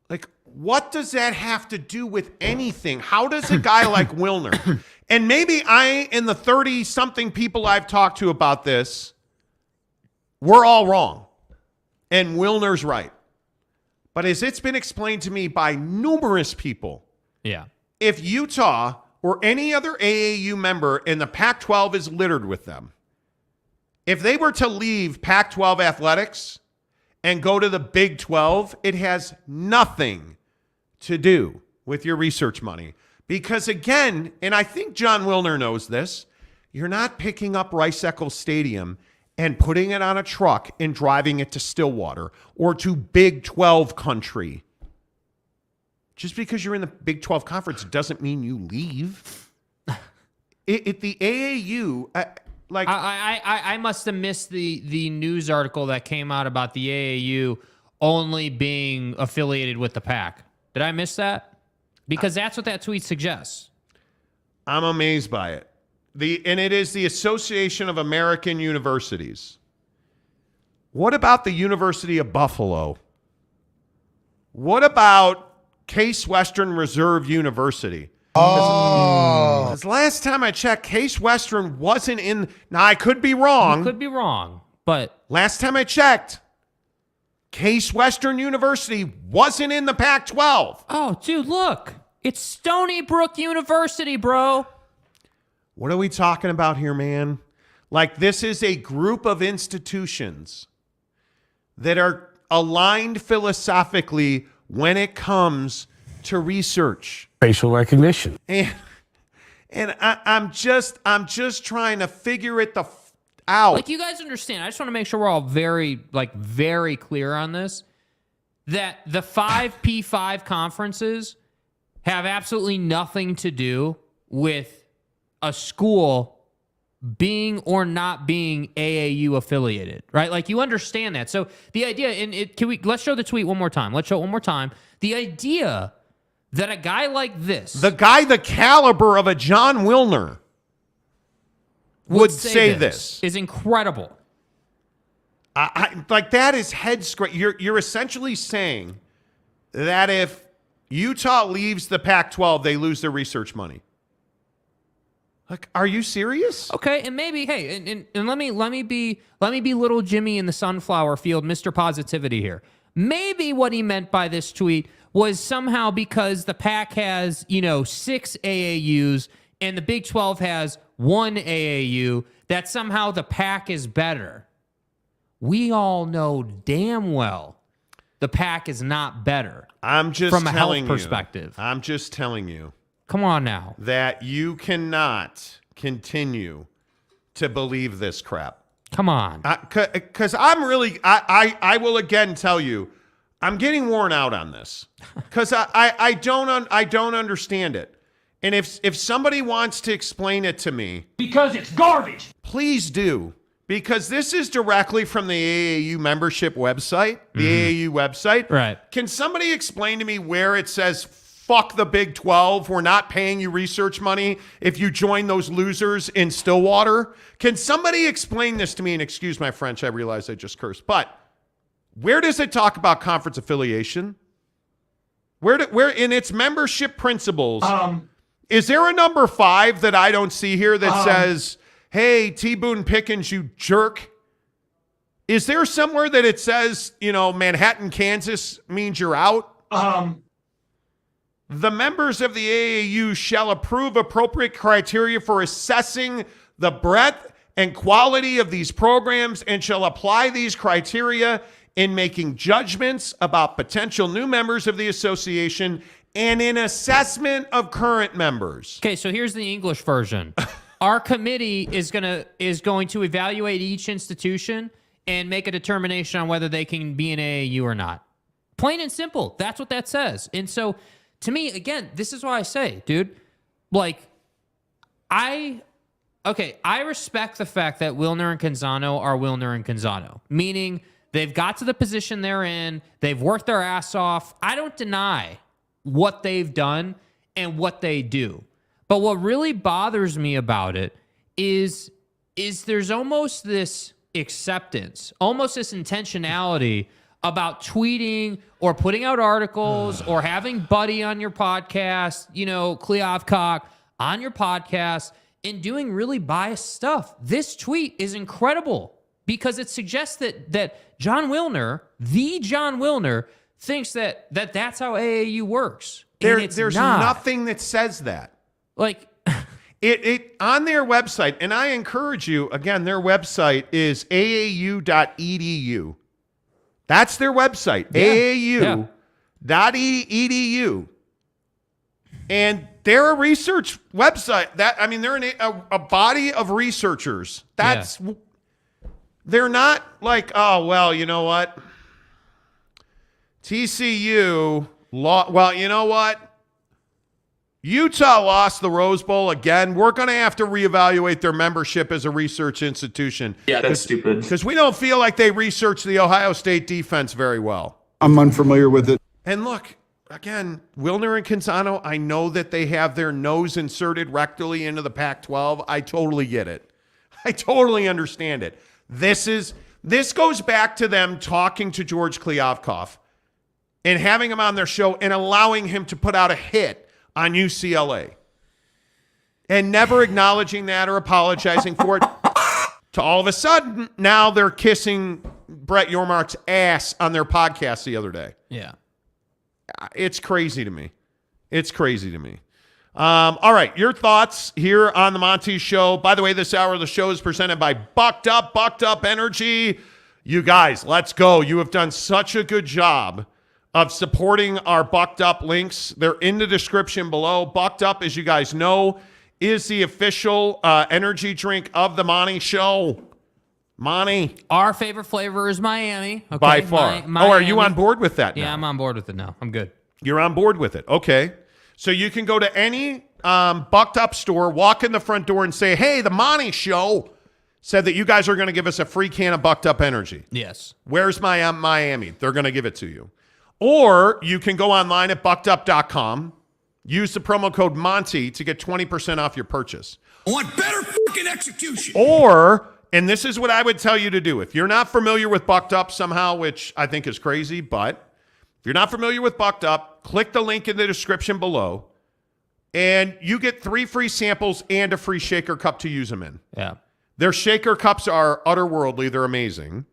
Like, what does that have to do with anything? How does a guy like Wilner, and maybe I and the 30-something people I've talked to about this, we're all wrong. And Wilner's right. But as it's been explained to me by numerous people, if Utah or any other AAU member in the Pac-12 is littered with them, if they were to leave Pac-12 athletics and go to the Big 12, it has nothing to do with your research money. Because again, and I think John Wilner knows this, you're not picking up Rice-Eccles Stadium and putting it on a truck and driving it to Stillwater or to Big 12 country. Just because you're in the Big 12 conference doesn't mean you leave. The AAU, I must have missed the news article that came out about the AAU only being affiliated with the PAC. Did I miss that? Because that's what that tweet suggests. I'm amazed by it. And it is the Association of American Universities. What about the University of Buffalo? What about Case Western Reserve University? Because last time I checked, Case Western wasn't in. Now, I could be wrong. You could be wrong, but last time I checked, Case Western University wasn't in the Pac-12. Oh, dude, look. It's Stony Brook University, bro. What are we talking about here, man? Like, this is a group of institutions that are aligned philosophically when it comes to research. Facial recognition. And I'm just trying to figure it out. Like, you guys understand, I just want to make sure we're all very clear on this, that the 5P5 conferences have absolutely nothing to do with a school being or not being AAU affiliated, right? Like, you understand that. So the idea, let's show the tweet one more time. Let's show it one more time. The idea that a guy like this, the guy the caliber of a John Wilner, would say this is incredible. I like, that is head scratch. You're essentially saying that if Utah leaves the Pac-12, they lose their research money. Like, are you serious? Okay, and maybe, hey, and let me be little Jimmy in the sunflower field, Mr. Positivity here. Maybe what he meant by this tweet was somehow because the Pac has, 6 AAUs and the Big 12 has 1 AAU, that somehow the Pac is better. We all know damn well the Pac is not better. I'm just from a telling health perspective. I'm just telling you. Come on now. That you cannot continue to believe this crap. Come on. Because I'm really, I will again tell you, I'm getting worn out on this. Because I don't understand it. And if somebody wants to explain it to me. Because it's garbage. Please do. Because this is directly from the AAU membership website, the AAU website. Right. Can somebody explain to me where it says, fuck the Big 12, we're not paying you research money if you join those losers in Stillwater? Can somebody explain this to me? And excuse my French, I realize I just cursed. But where does it talk about conference affiliation? Where in its membership principles, is there a number 5 that I don't see here that says, hey, T. Boone Pickens, you jerk? Is there somewhere that it says, Manhattan, Kansas means you're out? The members of the AAU shall approve appropriate criteria for assessing the breadth and quality of these programs and shall apply these criteria in making judgments about potential new members of the association and in assessment of current members. Okay, so here's the English version. Our committee is going to evaluate each institution and make a determination on whether they can be an AAU or not. Plain and simple. That's what that says. And so, to me, again, this is why I say, dude, I respect the fact that Wilner and Canzano are Wilner and Canzano, meaning they've got to the position they're in. They've worked their ass off. I don't deny what they've done and what they do. But what really bothers me about it is there's almost this acceptance, almost this intentionality about tweeting or putting out articles or having Buddy on your podcast, Kleovcock on your podcast, and doing really biased stuff. This tweet is incredible because it suggests that John Wilner, the John Wilner, thinks that that's how AAU works. There's nothing that says that. It on their website, and I encourage you, again, their website is aau.edu. That's their website, aau.edu. And they're a research website. They're a body of researchers. They're not like, oh, well, you know what? TCU, well, you know what? Utah lost the Rose Bowl again. We're going to have to reevaluate their membership as a research institution. Yeah, that's stupid. Because we don't feel like they researched the Ohio State defense very well. I'm unfamiliar with it. And look, again, Wilner and Canzano, I know that they have their nose inserted rectally into the Pac-12. I totally get it. I totally understand it. This goes back to them talking to George Kleovcock and having him on their show and allowing him to put out a hit on UCLA and never acknowledging that or apologizing for it. To all of a sudden, now they're kissing Brett Yormark's ass on their podcast the other day. Yeah. It's crazy to me. All right, your thoughts here on the Monty Show. By the way, this hour of the show is presented by Bucked Up Energy. You guys, let's go. You have done such a good job of supporting our Bucked Up links. They're in the description below. Bucked Up, as you guys know, is the official energy drink of the Monty Show. Monty. Our favorite flavor is Miami. Okay? By far. Are you on board with that now? Yeah, I'm on board with it now. I'm good. You're on board with it. Okay. So you can go to any Bucked Up store, walk in the front door and say, hey, the Monty Show said that you guys are going to give us a free can of Bucked Up Energy. Yes. Where's my Miami? They're going to give it to you. Or you can go online at buckedup.com, use the promo code Monty to get 20% off your purchase. I want better fucking execution. Or, and this is what I would tell you to do. If you're not familiar with Bucked Up somehow, which I think is crazy, but if you're not familiar with Bucked Up, click the link in the description below, and you get 3 free samples and a free shaker cup to use them in. Yeah. Their shaker cups are otherworldly. They're amazing.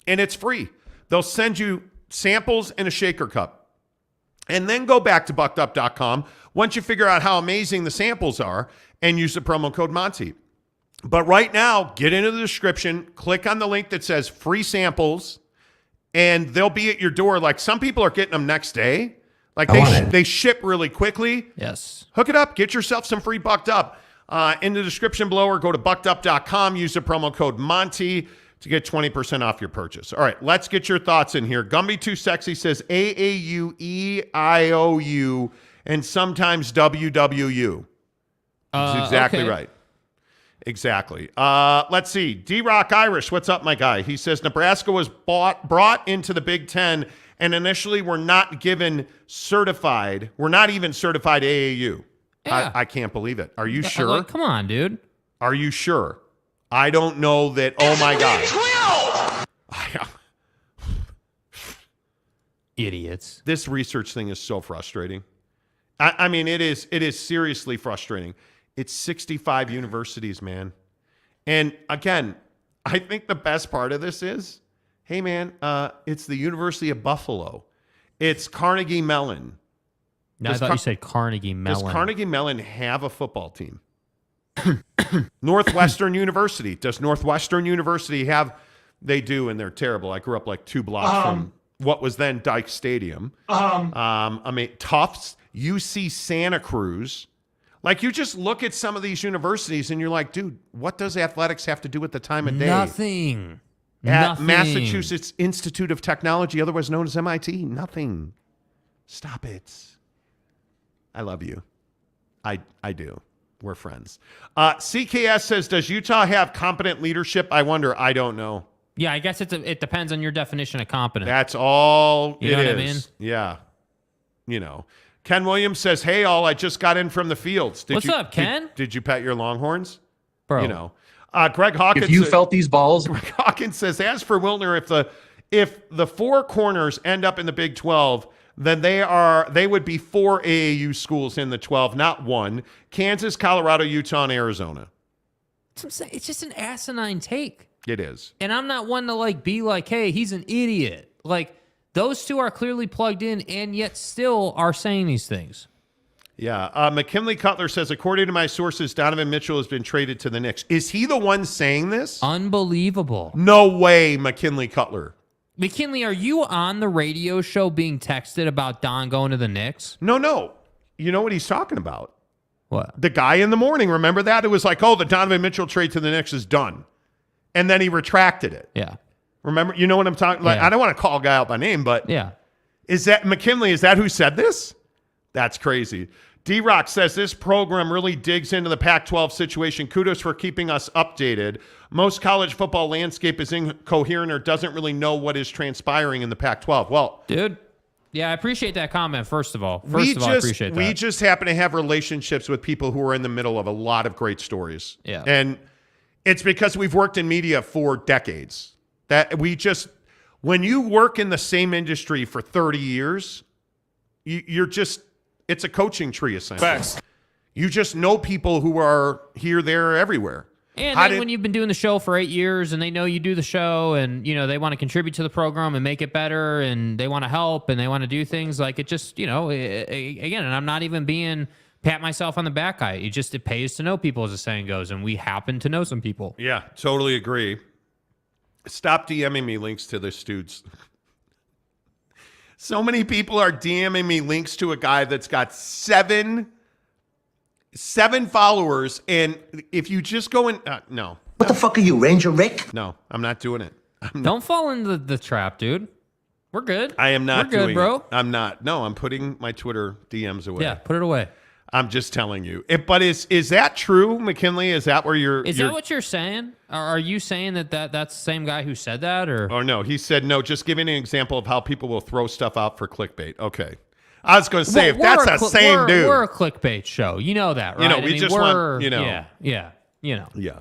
And it's free. They'll send you samples and a shaker cup. And then go back to buckedup.com once you figure out how amazing the samples are and use the promo code Monty. But right now, get into the description, click on the link that says free samples, and they'll be at your door. Like, some people are getting them next day. Like, they ship really quickly. Yes. Hook it up. Get yourself some free Bucked Up. In the description below, or go to buckedup.com. Use the promo code Monty to get 20% off your purchase. All right, let's get your thoughts in here. Gumby Too Sexy says AAUEIOU and sometimes WWU. That's exactly right. Exactly. Let's see. D-Rock Irish, what's up, my guy? He says Nebraska was brought into the Big Ten and initially were not given certified. We're not even certified AAU. Yeah. I can't believe it. Are you sure? Like, come on, dude. Are you sure? I don't know that. Oh, my God. Idiots. This research thing is so frustrating. I mean, it is seriously frustrating. It's 65 universities, man. And again, I think the best part of this is, hey, man, it's the University of Buffalo. It's Carnegie Mellon. No, I thought you said Carnegie Mellon. Does Carnegie Mellon have a football team? Northwestern University. Does Northwestern University have? They do, and they're terrible. I grew up like 2 blocks from what was then Dyke Stadium. I mean, Tufts, UC Santa Cruz. Like, you just look at some of these universities and you're like, dude, what does athletics have to do with the time of day? Nothing. At Massachusetts Institute of Technology, otherwise known as MIT, nothing. Stop it. I love you. I do. We're friends. CKS says, does Utah have competent leadership? I wonder. I don't know. Yeah, I guess it depends on your definition of competent. That's all you know it what is. I mean? Yeah. You know. Ken Williams says, hey, all, I just got in from the fields. What's up, Ken? Did you pet your Longhorns? Bro. You know. Greg Hawkins. If you felt these balls. Greg Hawkins says, as for Wilner, if the 4 corners end up in the Big 12, then they would be 4 AAU schools in the 12, not 1. Kansas, Colorado, Utah, and Arizona. It's just an asinine take. It is. And I'm not one to be like, hey, he's an idiot. Like, those two are clearly plugged in and yet still are saying these things. Yeah. McKinley Cutler says, according to my sources, Donovan Mitchell has been traded to the Knicks. Is he the one saying this? Unbelievable. No way, McKinley Cutler. McKinley, are you on the radio show being texted about Don going to the Knicks? No. You know what he's talking about? What? The guy in the morning, remember that? It was like, oh, the Donovan Mitchell trade to the Knicks is done. And then he retracted it. Yeah. Remember? You know what I'm talking about? Yeah. I don't want to call a guy out by name, but yeah. Is that McKinley? Is that who said this? That's crazy. D-Rock says this program really digs into the Pac-12 situation. Kudos for keeping us updated. Most college football landscape is incoherent or doesn't really know what is transpiring in the Pac-12. Well, dude, yeah, I appreciate that comment, first of all. I appreciate that. We just happen to have relationships with people who are in the middle of a lot of great stories. Yeah. And it's because we've worked in media for decades. That when you work in the same industry for 30 years, it's a coaching tree, essentially. Facts. You just know people who are here, there, everywhere. And then when you've been doing the show for 8 years and they know you do the show and, they want to contribute to the program and make it better and they want to help and they want to do things, like it just, again, and I'm not even being pat myself on the back guy. It pays to know people, as the saying goes, and we happen to know some people. Yeah, totally agree. Stop DMing me links to this dudes. So many people are DMing me links to a guy that's got seven followers, and if you just go in, no. What the fuck are you, Ranger Rick? No, I'm not doing it. Don't fall into the trap, dude. We're good. I am not doing it, bro. I'm not. No, I'm putting my Twitter DMs away. Yeah, put it away. I'm just telling you. But is that true, McKinley? Is that where you're... Is that what you're saying? Are you saying that's the same guy who said that? Or? Oh, no. He said, no, just giving an example of how people will throw stuff out for clickbait. Okay. I was going to say, if that's the same dude... We're a clickbait show. You know that, right? We just want... Yeah. Yeah.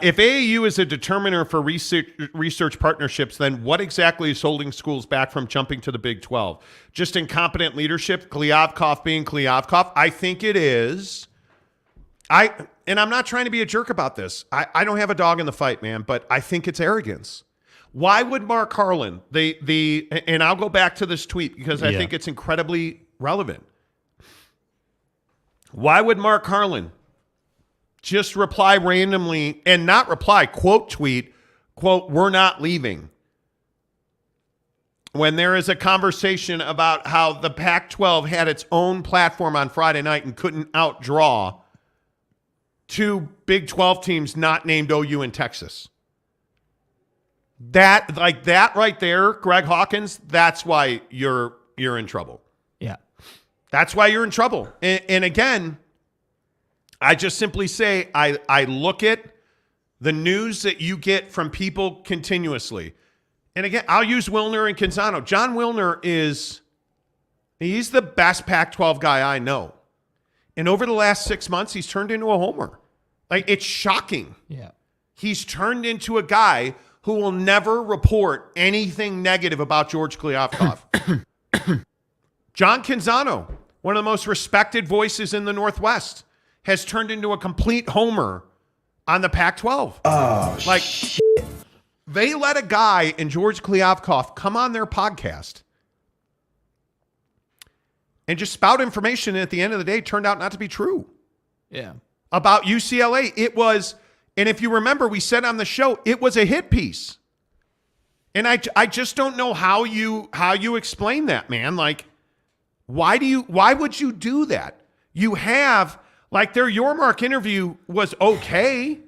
If AAU is a determiner for research partnerships, then what exactly is holding schools back from jumping to the Big 12? Just incompetent leadership, Kliavkoff being Kliavkoff? I think it is. And I'm not trying to be a jerk about this. I don't have a dog in the fight, man, but I think it's arrogance. Why would Mark Harlan, and I'll go back to this tweet because I think it's incredibly relevant. Why would Mark Harlan just reply randomly and not reply, quote tweet, quote, we're not leaving, when there is a conversation about how the Pac-12 had its own platform on Friday night and couldn't outdraw 2 Big 12 teams not named OU and Texas? That right there, Greg Hawkins, that's why you're in trouble. Yeah. That's why you're in trouble. And again, I just simply say I look at the news that you get from people continuously. And again, I'll use Wilner and Canzano. John Wilner he's the best Pac-12 guy I know. And over the last 6 months, he's turned into a homer. Like, it's shocking. Yeah. He's turned into a guy who will never report anything negative about George Kliavkoff. John Canzano, one of the most respected voices in the Northwest, has turned into a complete homer on the Pac-12. Oh, like, they let a guy in George Kliavkoff come on their podcast and just spout information, and at the end of the day, turned out not to be true. Yeah. About UCLA. It was, and if you remember, we said on the show, it was a hit piece. And I just don't know how you explain that, man. Like, why would you do that? You have, like, their Yormark interview was okay.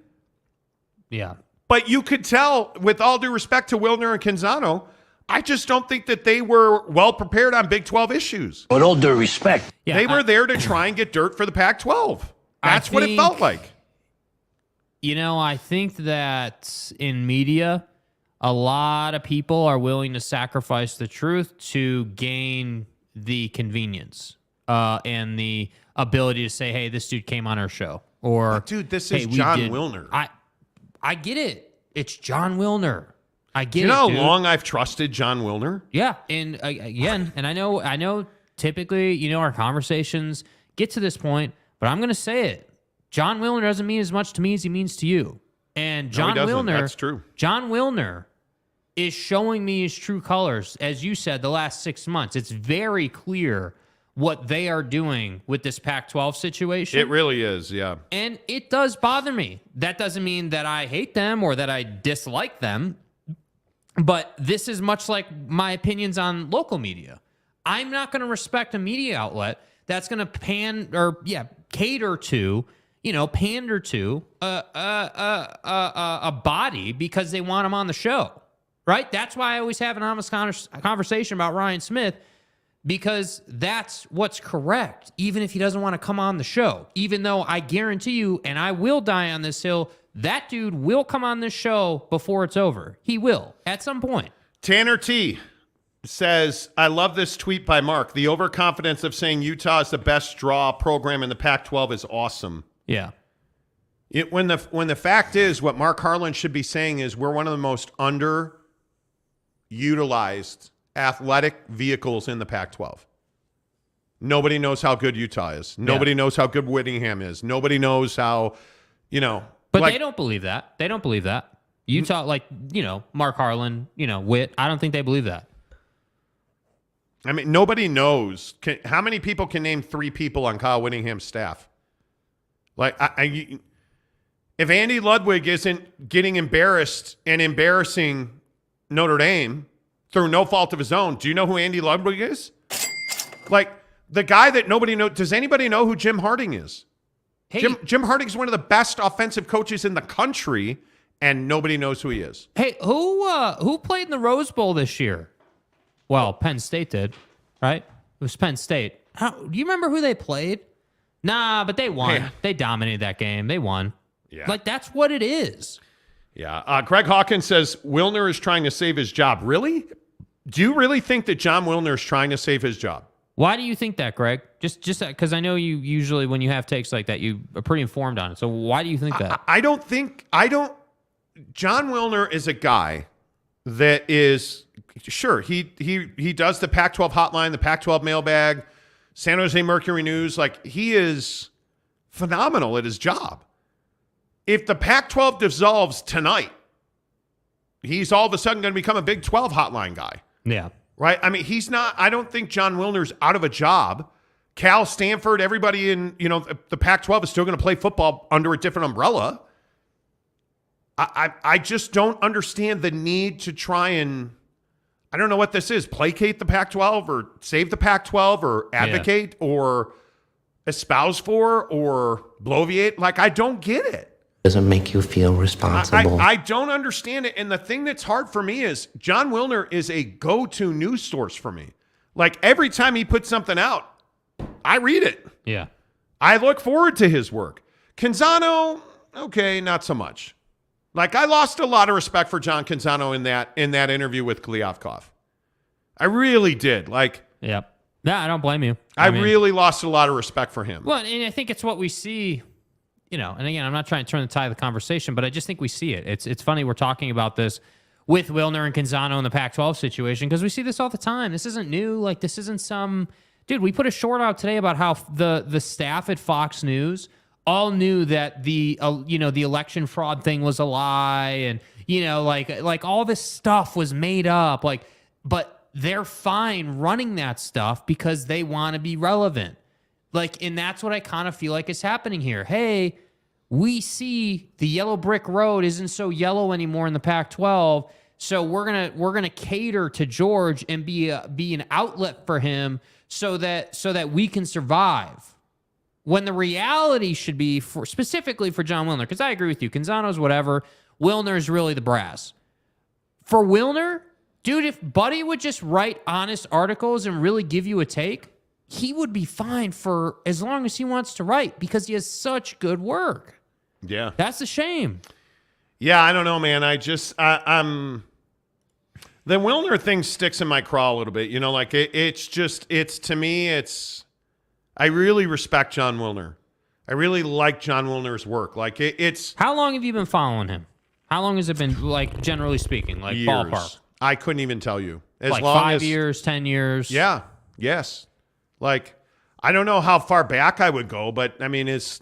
Yeah. But you could tell, with all due respect to Wilner and Canzano, I just don't think that they were well prepared on Big 12 issues. With all due respect. Yeah, they were there to try and get dirt for the Pac-12. That's what it felt like. You know, I think that in media, a lot of people are willing to sacrifice the truth to gain the convenience and the ability to say, hey, this dude came on our show. Or, dude, this hey, is John Wilner. I get it. It's John Wilner. I get it. You know dude. how long I've trusted John Wilner? Yeah. And again, and I know typically, you know, our conversations get to this point, but I'm going to say it. John Wilner doesn't mean as much to me as he means to you. And John Wilner, that's true. John Wilner is showing me his true colors, as you said, the last 6 months. It's very clear what they are doing with this Pac-12 situation. It really is, yeah. And it does bother me. That doesn't mean that I hate them or that I dislike them, but this is much like my opinions on local media. I'm not going to respect a media outlet that's going to cater to, you know, pander to a body because they want them on the show, right? That's why I always have an honest conversation about Ryan Smith, because that's what's correct, even if he doesn't want to come on the show. Even though I guarantee you, and I will die on this hill, that dude will come on this show before it's over. He will, at some point. Tanner T says, I love this tweet by Mark. The overconfidence of saying Utah is the best draw program in the Pac-12 is awesome. Yeah. When the fact is, what Mark Harlan should be saying is we're one of the most underutilized athletic vehicles in the Pac-12. Nobody knows how good Utah is. Nobody knows how good Whittingham is. Nobody knows how, you know. But they don't believe that. They don't believe that. Utah, like, you know, Mark Harlan, you know, Witt, I don't think they believe that. I mean, nobody knows. How many people can name 3 people on Kyle Whittingham's staff? Like, if Andy Ludwig isn't getting embarrassed and embarrassing Notre Dame through no fault of his own, do you know who Andy Ludwig is? Like, the guy that nobody knows. Does anybody know who Jim Harding is? Hey, Jim Harding is one of the best offensive coaches in the country, and nobody knows who he is. Hey, who played in the Rose Bowl this year? Well, Penn State did, right? It was Penn State. Do you remember who they played? Nah, but they won. Yeah. They dominated that game. They won. Yeah. Like, that's what it is. Yeah. Greg Hawkins says Wilner is trying to save his job. Really? Do you really think that John Wilner is trying to save his job? Why do you think that, Greg? Just because I know you usually, when you have takes like that, you are pretty informed on it. So why do you think that? John Wilner is a guy that is, sure, he does the Pac-12 hotline, the Pac-12 mailbag, San Jose Mercury News. Like, he is phenomenal at his job. If the Pac-12 dissolves tonight, he's all of a sudden going to become a Big 12 hotline guy. Yeah. Right? I mean, he's not, I don't think John Wilner's out of a job. Cal, Stanford, everybody in, you know, the Pac-12 is still going to play football under a different umbrella. I just don't understand the need to try and, I don't know what this is, placate the Pac-12 or save the Pac-12 or advocate or espouse for or bloviate. Like, I don't get it. Doesn't make you feel responsible. I don't understand it. And the thing that's hard for me is John Wilner is a go-to news source for me. Like, every time he puts something out, I read it. Yeah. I look forward to his work. Canzano, okay, not so much. Like, I lost a lot of respect for John Canzano in that interview with Kliavkoff. I really did. Like, yep. Yeah, I don't blame you. I mean, really lost a lot of respect for him. Well, and I think it's what we see, you know, and again, I'm not trying to turn the tide of the conversation, but I just think we see it. It's funny we're talking about this with Wilner and Canzano in the Pac-12 situation, because we see this all the time. This isn't new. Like, this isn't some... Dude, we put a short out today about how the staff at Fox News all knew that the election fraud thing was a lie, and like all this stuff was made up. Like, but they're fine running that stuff because they want to be relevant. Like, and that's what I kind of feel like is happening here. Hey, we see the yellow brick road isn't so yellow anymore in the Pac-12, so we're gonna cater to George and be an outlet for him so that we can survive. When the reality should be specifically for John Wilner, because I agree with you, Canzano's whatever, Wilner's really the brass. For Wilner, dude, if Buddy would just write honest articles and really give you a take, he would be fine for as long as he wants to write because he has such good work. Yeah. That's a shame. Yeah, I don't know, man. I'm the Wilner thing sticks in my craw a little bit. Like to me, I really respect John Wilner. I really like John Wilner's work. Like it's. How long have you been following him? How long has it been, like, generally speaking, like years. ballpark? I couldn't even tell you. As like long 5 as, years, 10 years? Yeah. Yes. Like, I don't know how far back I would go, but I mean, he's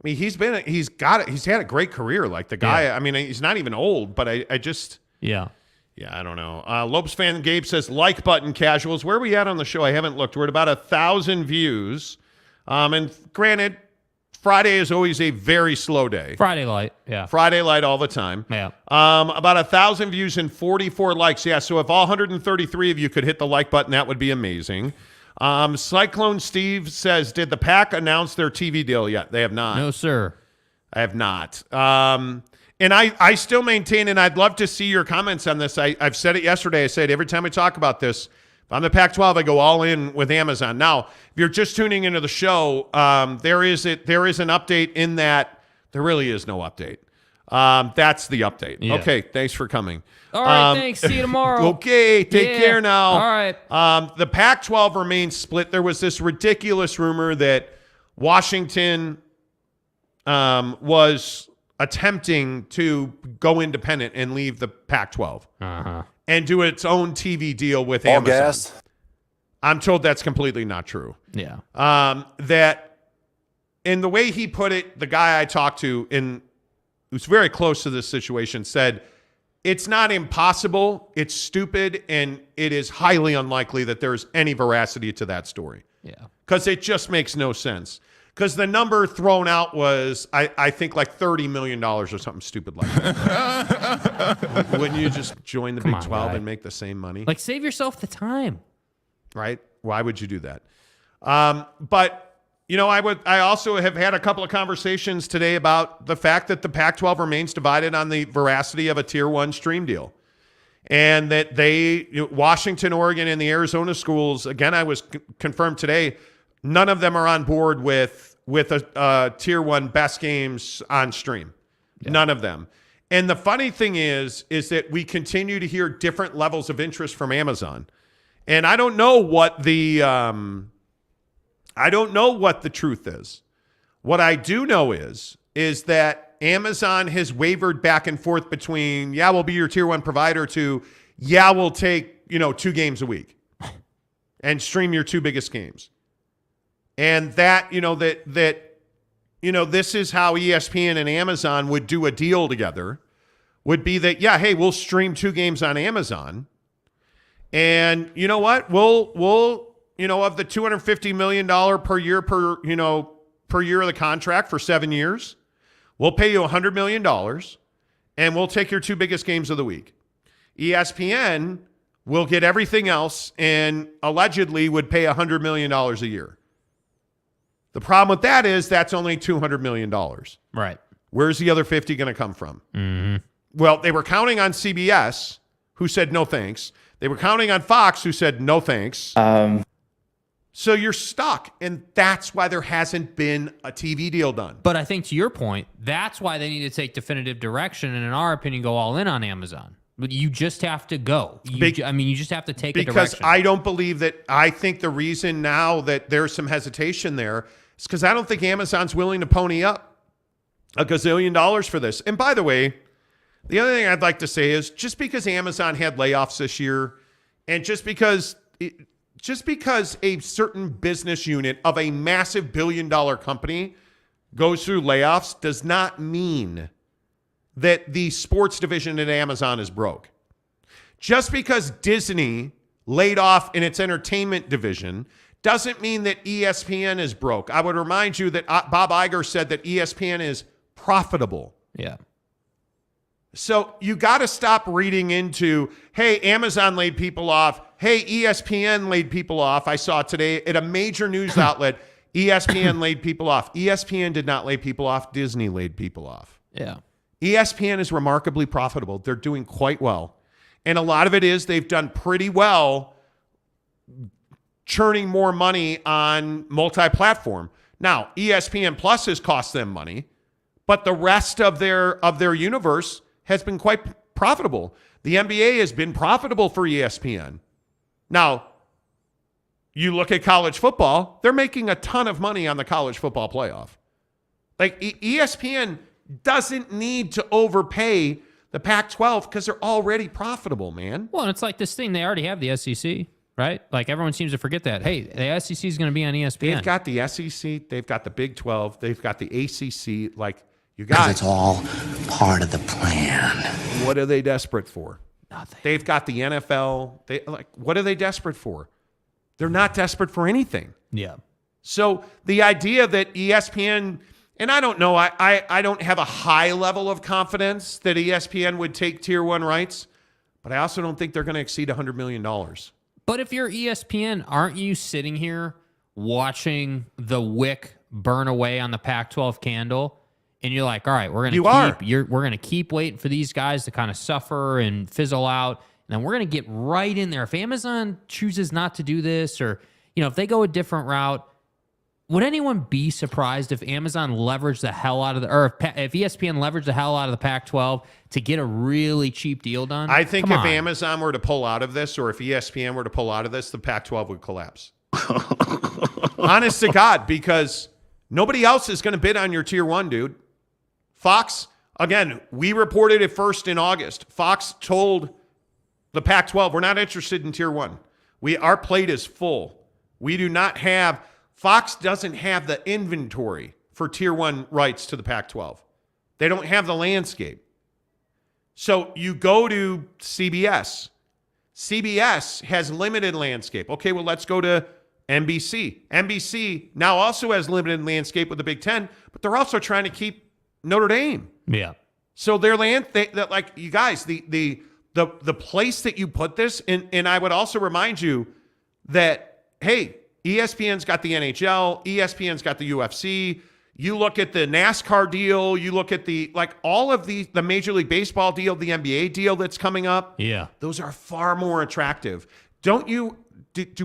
had a great career. Like the guy, Yeah. I mean, he's not even old, but I just. Yeah. Yeah, I don't know. Lopes fan Gabe says, like button casuals. Where are we at on the show? I haven't looked. We're at about 1,000 views. And granted, Friday is always a very slow day. Friday light, yeah. Friday light all the time. Yeah. About 1,000 views and 44 likes. Yeah, so if all 133 of you could hit the like button, that would be amazing. Cyclone Steve says, did the Pack announce their TV deal yet? They have not. No, sir. I have not. And I still maintain, and I'd love to see your comments on this. I've said it yesterday. I said every time we talk about this, if I'm the Pac-12, I go all in with Amazon. Now, if you're just tuning into the show, there is an update in that there really is no update. That's the update. Yeah. Okay, thanks for coming. All right, thanks. See you tomorrow. Okay, take care now. All right. The Pac-12 remains split. There was this ridiculous rumor that Washington was attempting to go independent and leave the Pac-12 and do its own TV deal with Amazon. Gas. I'm told that's completely not true. Yeah. That in the way he put it, the guy I talked to who's very close to this situation said, it's not impossible, it's stupid, and it is highly unlikely that there's any veracity to that story. Yeah. Because it just makes no sense. Because the number thrown out was, I think, like $30 million or something stupid like that. Wouldn't you just join the Big 12 and make the same money? Like, save yourself the time. Right? Why would you do that? But, I also have had a couple of conversations today about the fact that the Pac-12 remains divided on the veracity of a Tier 1 stream deal. And that Washington, Oregon, and the Arizona schools, again, I was confirmed today, none of them are on board with a Tier 1 best games on stream. Yeah. None of them. And the funny thing is that we continue to hear different levels of interest from Amazon. And I don't know what the truth is. What I do know is that Amazon has wavered back and forth between, yeah, we'll be your Tier 1 provider, to, yeah, we'll take, 2 games a week and stream your 2 biggest games. And that, this is how ESPN and Amazon would do a deal together, would be that, yeah, hey, we'll stream 2 games on Amazon. And you know what? We'll of the $250 million per year of the contract for 7 years, we'll pay you $100 million and we'll take your 2 biggest games of the week. ESPN will get everything else and allegedly would pay $100 million a year. The problem with that is that's only $200 million. Right. Where's the other 50 going to come from? Mm-hmm. Well, they were counting on CBS, who said no thanks. They were counting on Fox, who said no thanks. So you're stuck, and that's why there hasn't been a TV deal done. But I think to your point, that's why they need to take definitive direction and, in our opinion, go all in on Amazon. But you just have to go. You just have to take a direction. Because I don't believe that. I think the reason now that there's some hesitation there is because I don't think Amazon's willing to pony up $1 gazillion for this. And by the way, The other thing I'd like to say is just because Amazon had layoffs this year, and just because a certain business unit of a massive billion-dollar company goes through layoffs does not mean that the sports division at Amazon is broke. Just because Disney laid off in its entertainment division doesn't mean that ESPN is broke. I would remind you that Bob Iger said that ESPN is profitable. Yeah. So you got to stop reading into, hey, Amazon laid people off. Hey, ESPN laid people off. I saw today at a major news outlet, ESPN laid people off. ESPN did not lay people off. Disney laid people off. Yeah. ESPN is remarkably profitable. They're doing quite well. And a lot of it is they've done pretty well churning more money on multi-platform. Now, ESPN Plus has cost them money, but the rest of their universe has been quite profitable. The NBA has been profitable for ESPN. Now, you look at college football, they're making a ton of money on the college football playoff. Like ESPN doesn't need to overpay the Pac-12 because they're already profitable, man. Well, and it's like this thing, they already have the SEC, right? Like everyone seems to forget that. Hey, the SEC is going to be on ESPN. They've got the SEC, they've got the Big 12, they've got the ACC. Like, you guys. It's all part of the plan. What are they desperate for? Nothing. They've got the NFL. What are they desperate for? They're not desperate for anything. Yeah. So the idea that ESPN, and I don't know, I don't have a high level of confidence that ESPN would take tier 1 rights, but I also don't think they're going to exceed $100 million. But if you're ESPN, aren't you sitting here watching the wick burn away on the Pac-12 candle? And you're like, all right, we're gonna keep waiting for these guys to kind of suffer and fizzle out, and then we're gonna get right in there. If Amazon chooses not to do this, or if they go a different route, would anyone be surprised if Amazon leveraged the hell out of if ESPN leveraged the hell out of the Pac-12 to get a really cheap deal done? I think if Amazon were to pull out of this, or if ESPN were to pull out of this, the Pac-12 would collapse. Honest to God, because nobody else is going to bid on your tier 1, dude. Fox, again, we reported it first in August. Fox told the Pac-12, we're not interested in tier 1. Our plate is full. Fox doesn't have the inventory for tier 1 rights to the Pac-12. They don't have the landscape. So you go to CBS. CBS has limited landscape. Okay, well, let's go to NBC. NBC now also has limited landscape with the Big Ten, but they're also trying to keep Notre Dame. Yeah. So their land, like you guys, the place that you put this, and I would also remind you that, hey, ESPN's got the NHL, ESPN's got the UFC. You look at the NASCAR deal, you look at all of the Major League Baseball deal, the NBA deal that's coming up. Yeah. Those are far more attractive. Do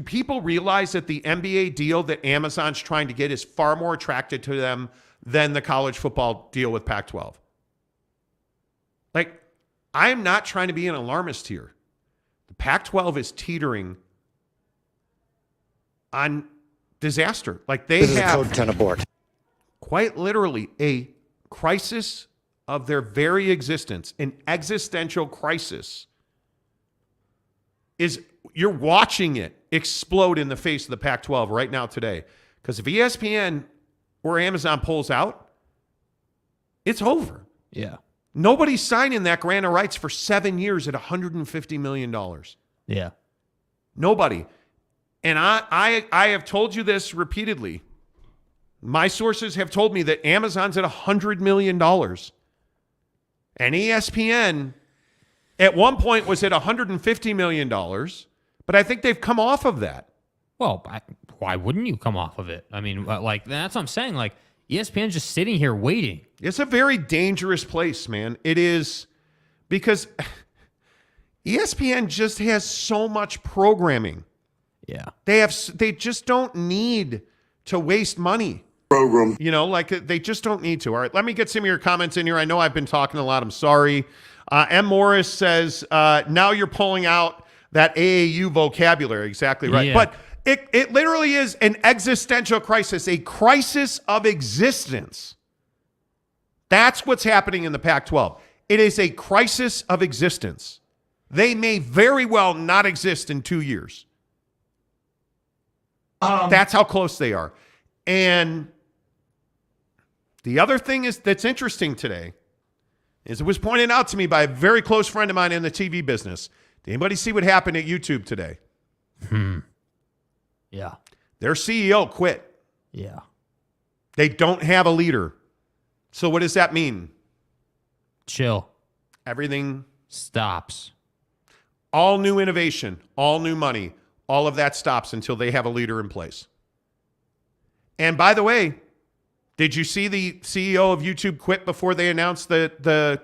people realize that the NBA deal that Amazon's trying to get is far more attractive to them than the college football deal with Pac-12? Like, I'm not trying to be an alarmist here. The Pac-12 is teetering on disaster. Like, they have code 10 abort. Quite literally a crisis of their very existence, an existential crisis. You're watching it explode in the face of the Pac-12 right now today. Because if ESPN or Amazon pulls out, it's over. Yeah. Nobody's signing that grant of rights for 7 years at $150 million. Yeah. Nobody. And I have told you this repeatedly. My sources have told me that Amazon's at $100 million. And ESPN at one point was at $150 million. But I think they've come off of that. Well, why wouldn't you come off of it? I mean, like, that's what I'm saying. Like, ESPN's just sitting here waiting. It's a very dangerous place, man. It is, because ESPN just has so much programming. Yeah. They just don't need to waste money. Program. They just don't need to. All right, let me get some of your comments in here. I know I've been talking a lot. I'm sorry. M. Morris says, now you're pulling out that AAU vocabulary. Exactly right. Yeah. But it literally is an existential crisis, a crisis of existence. That's what's happening in the Pac-12. It is a crisis of existence. They may very well not exist in 2 years. That's how close they are. And the other thing that's interesting today is it was pointed out to me by a very close friend of mine in the TV business. Did anybody see what happened at YouTube today? Yeah. Their CEO quit. Yeah. They don't have a leader. So what does that mean? Chill. Everything stops. All new innovation, all new money, all of that stops until they have a leader in place. And by the way, did you see the CEO of YouTube quit before they announced the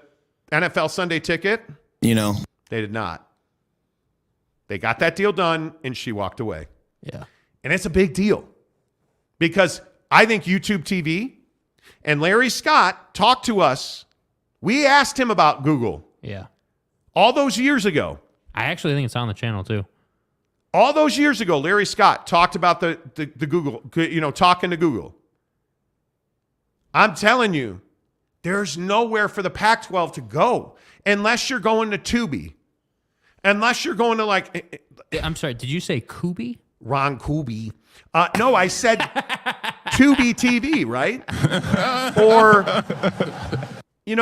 NFL Sunday ticket? You know. They did not. They got that deal done, and she walked away. Yeah. And it's a big deal because I think YouTube TV and Larry Scott talked to us. We asked him about Google. Yeah. All those years ago. I actually think it's on the channel, too. All those years ago, Larry Scott talked about the Google, talking to Google. I'm telling you, there's nowhere for the Pac-12 to go unless you're going to Tubi. Unless you're going to I'm sorry, did you say Kubi? Ron Kubi. No, I said Tubi TV, right? Or,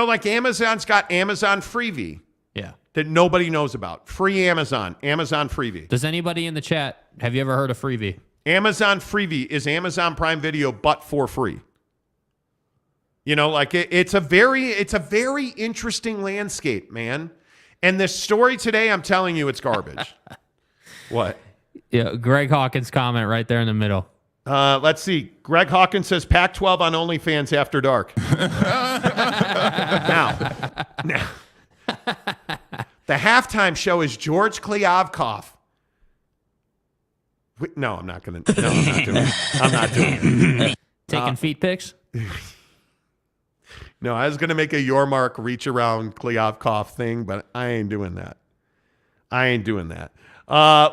like Amazon's got Amazon Freevee. Yeah. That nobody knows about. Free Amazon Freevee. Does anybody in the chat, have you ever heard of Freevee? Amazon Freevee is Amazon Prime Video, but for free. It's a very interesting landscape, man. And this story today, I'm telling you, it's garbage. What? Yeah, Greg Hawkins' comment right there in the middle. Let's see. Greg Hawkins says Pac-12 on OnlyFans after dark. Now, the halftime show is George Kliavkoff. No, I'm not going to. No, I'm not doing it. I'm not doing it. Taking feet pics? No, I was going to make a Yormark reach around Kliavkoff thing, but I ain't doing that.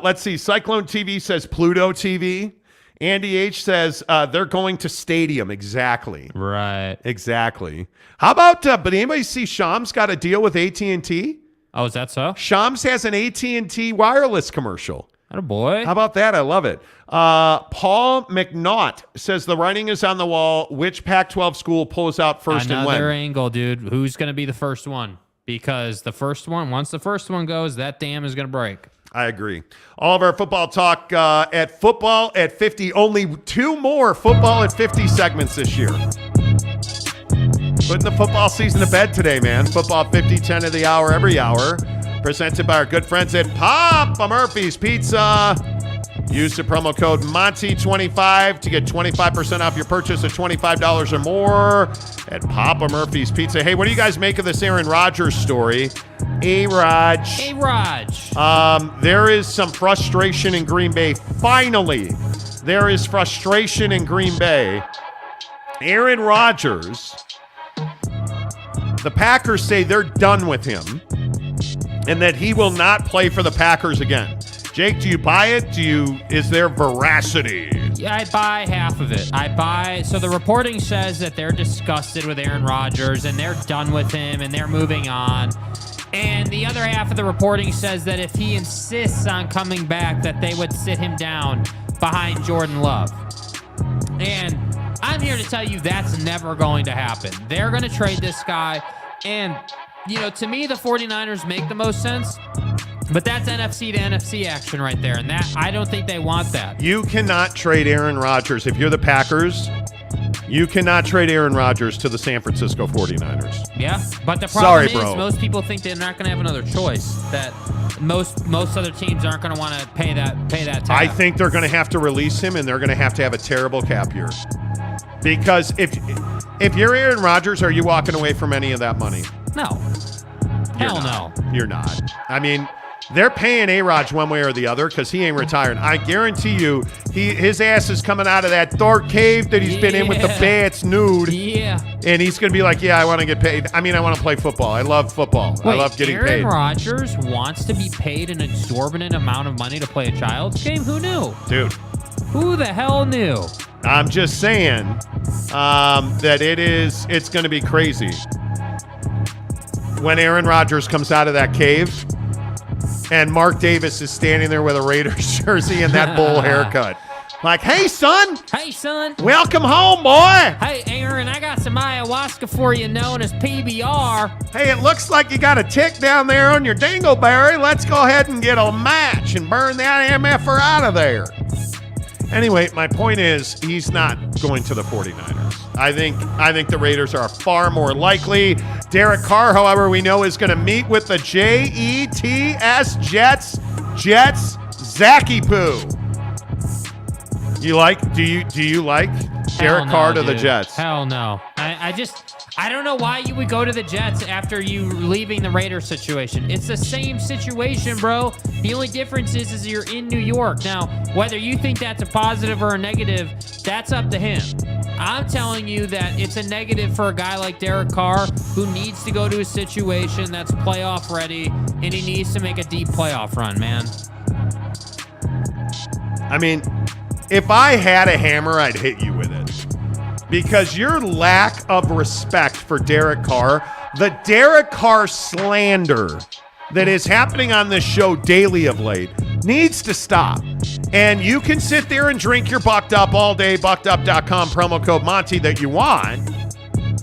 Let's see. Cyclone TV says Pluto TV. Andy H says they're going to Stadium. Exactly. Right. Exactly. How about, but anybody see Shams got a deal with AT&T? Oh, is that so? Shams has an AT&T wireless commercial. Atta boy. How about that? I love it. Paul McNaught says the writing is on the wall. Which Pac-12 school pulls out first and when? Another angle, dude. Who's going to be the first one? Because once the first one goes, that dam is going to break. I agree. All of our football talk at Football at 50. Only 2 more Football at 50 segments this year. Putting the football season to bed today, man. Football 50, 10 of the hour, every hour. Presented by our good friends at Papa Murphy's Pizza. Use the promo code Monty25 to get 25% off your purchase of $25 or more at Papa Murphy's Pizza. Hey, what do you guys make of this Aaron Rodgers story? A-Raj. There is some frustration in Green Bay. Finally, there is frustration in Green Bay. Aaron Rodgers, the Packers say they're done with him and that he will not play for the Packers again. Jake, do you buy it? Is there veracity? Yeah, I buy half of it. So the reporting says that they're disgusted with Aaron Rodgers and they're done with him and they're moving on. And the other half of the reporting says that if he insists on coming back, that they would sit him down behind Jordan Love. And I'm here to tell you that's never going to happen. They're going to trade this guy. And, to me, the 49ers make the most sense. But that's NFC to NFC action right there. And that I don't think they want that. You cannot trade Aaron Rodgers. If you're the Packers, you cannot trade Aaron Rodgers to the San Francisco 49ers. Yeah, but the problem is most people think they're not going to have another choice. That most other teams aren't going to want to pay that tab. I think they're going to have to release him, and they're going to have a terrible cap year. Because if you're Aaron Rodgers, are you walking away from any of that money? No. Hell no. You're not. I mean, they're paying A-Raj one way or the other because he ain't retired. I guarantee you, his ass is coming out of that dark cave that he's been in with the bats nude. Yeah. And he's going to be like, yeah, I want to get paid. I mean, I want to play football. I love football. Wait, I love getting paid. Aaron Rodgers wants to be paid an exorbitant amount of money to play a child's game? Who knew? Dude. Who the hell knew? I'm just saying that it's going to be crazy. when Aaron Rodgers comes out of that cave and Mark Davis is standing there with a Raiders jersey and that bull haircut. Like, hey, son. Hey, son. Welcome home, boy. Hey, Aaron, I got some ayahuasca for you known as PBR. Hey, it looks like you got a tick down there on your dingleberry. Let's go ahead and get a match and burn that MFer out of there. Anyway, my point is he's not going to the 49ers. I think the Raiders are far more likely. Derek Carr, however, we know is going to meet with the Jets. Jets, Zacky Poo. Do you like Derek Carr to the Jets? Hell no. I don't know why you would go to the Jets after you leaving the Raiders situation. It's the same situation, bro. The only difference is you're in New York. Now, whether you think that's a positive or a negative, that's up to him. I'm telling you that it's a negative for a guy like Derek Carr who needs to go to a situation that's playoff ready, and he needs to make a deep playoff run, man. I mean, if I had a hammer, I'd hit you with it. Because your lack of respect for Derek Carr, the Derek Carr slander that is happening on this show daily of late needs to stop. And you can sit there and drink your Bucked Up all day, buckedup.com, promo code Monty that you want.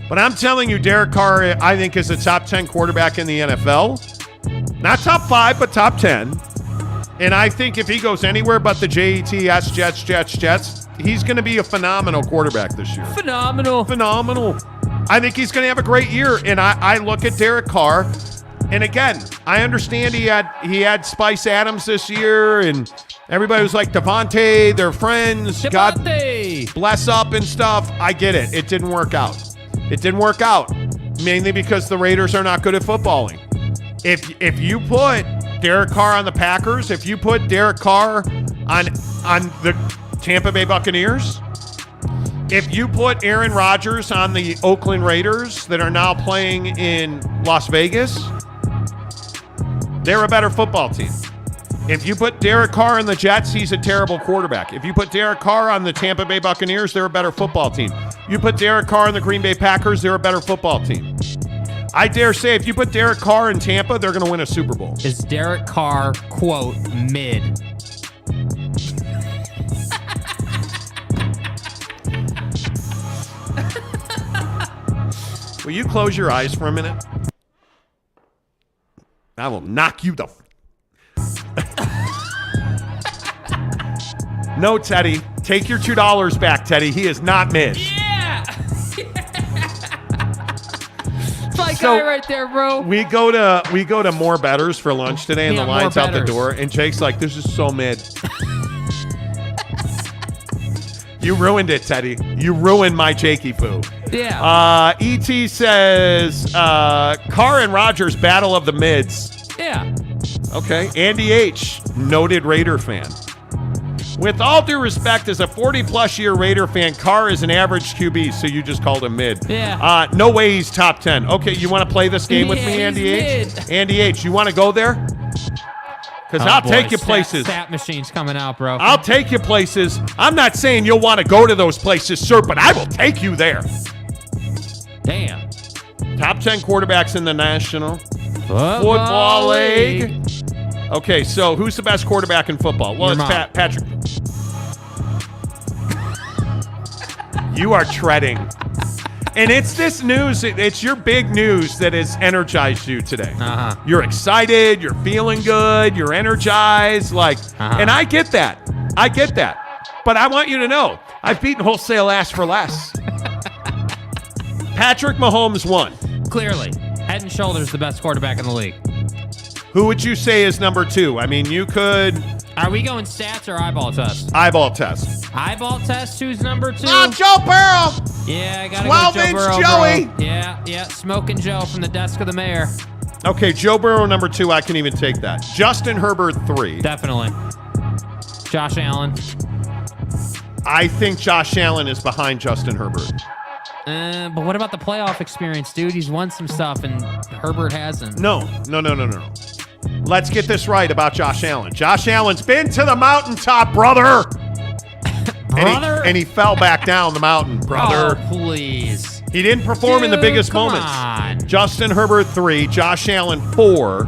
But I'm telling you, Derek Carr, I think, is a top 10 quarterback in the NFL. Not top 5, but top 10. And I think if he goes anywhere but the Jets, he's going to be a phenomenal quarterback this year. Phenomenal. I think he's going to have a great year. And I look at Derek Carr, and again, I understand he had Spice Adams this year, and everybody was like, Devontae, they're friends. Devontae. God bless up and stuff. I get it. It didn't work out. Mainly because the Raiders are not good at footballing. If you put Derek Carr on the Packers, if you put Derek Carr on the Tampa Bay Buccaneers, if you put Aaron Rodgers on the Oakland Raiders that are now playing in Las Vegas, they're a better football team. If you put Derek Carr on the Jets, he's a terrible quarterback. If you put Derek Carr on the Tampa Bay Buccaneers, they're a better football team. You put Derek Carr on the Green Bay Packers, they're a better football team. I dare say if you put Derek Carr in Tampa, they're going to win a Super Bowl. Is Derek Carr, quote, mid? Will you close your eyes for a minute? I will knock you the... No, Teddy. Take your $2 back, Teddy. He is not mid. Yeah! It's my guy right there, bro. We go to More Betters for lunch today, and the line's out the door, and Jake's like, this is so mid. You ruined it, Teddy. You ruined my Jakey poo. Yeah. E.T. says, Carr and Rodgers, battle of the mids. Yeah. Okay. Andy H., noted Raider fan. With all due respect, as a 40-plus year Raider fan, Carr is an average QB, so you just called him mid. Yeah. No way he's top 10. Okay, you want to play this game with me, Andy H? Mid. Andy H., you want to go there? Because I'll take you places. Stat machine's coming out, bro. I'll take you places. I'm not saying you'll want to go to those places, sir, but I will take you there. Damn. Top 10 quarterbacks in the National Football League. Okay, so who's the best quarterback in football? Well, it's Patrick. You are treading. And it's this news, it's your big news that has energized you today. Uh-huh. You're excited, you're feeling good, you're energized, and I get that. But I want you to know, I've beaten wholesale ass for less. Patrick Mahomes won. Clearly. Head and shoulders the best quarterback in the league. Who would you say is number 2? I mean, you could... Are we going stats or eyeball test? Eyeball test. Eyeball test, who's number 2? Joe Burrow! Yeah, I gotta go Joe Burrow, Joey! bro. Yeah, Smoking Joe from the desk of the mayor. Okay, Joe Burrow number 2, I can even take that. Justin Herbert 3. Definitely. Josh Allen. I think Josh Allen is behind Justin Herbert. But what about the playoff experience, dude? He's won some stuff, and Herbert hasn't. No. Let's get this right about Josh Allen. Josh Allen's been to the mountaintop, brother. Brother? And he fell back down the mountain, brother. Oh, please. He didn't perform in the biggest come moments. on. Justin Herbert 3, Josh Allen 4.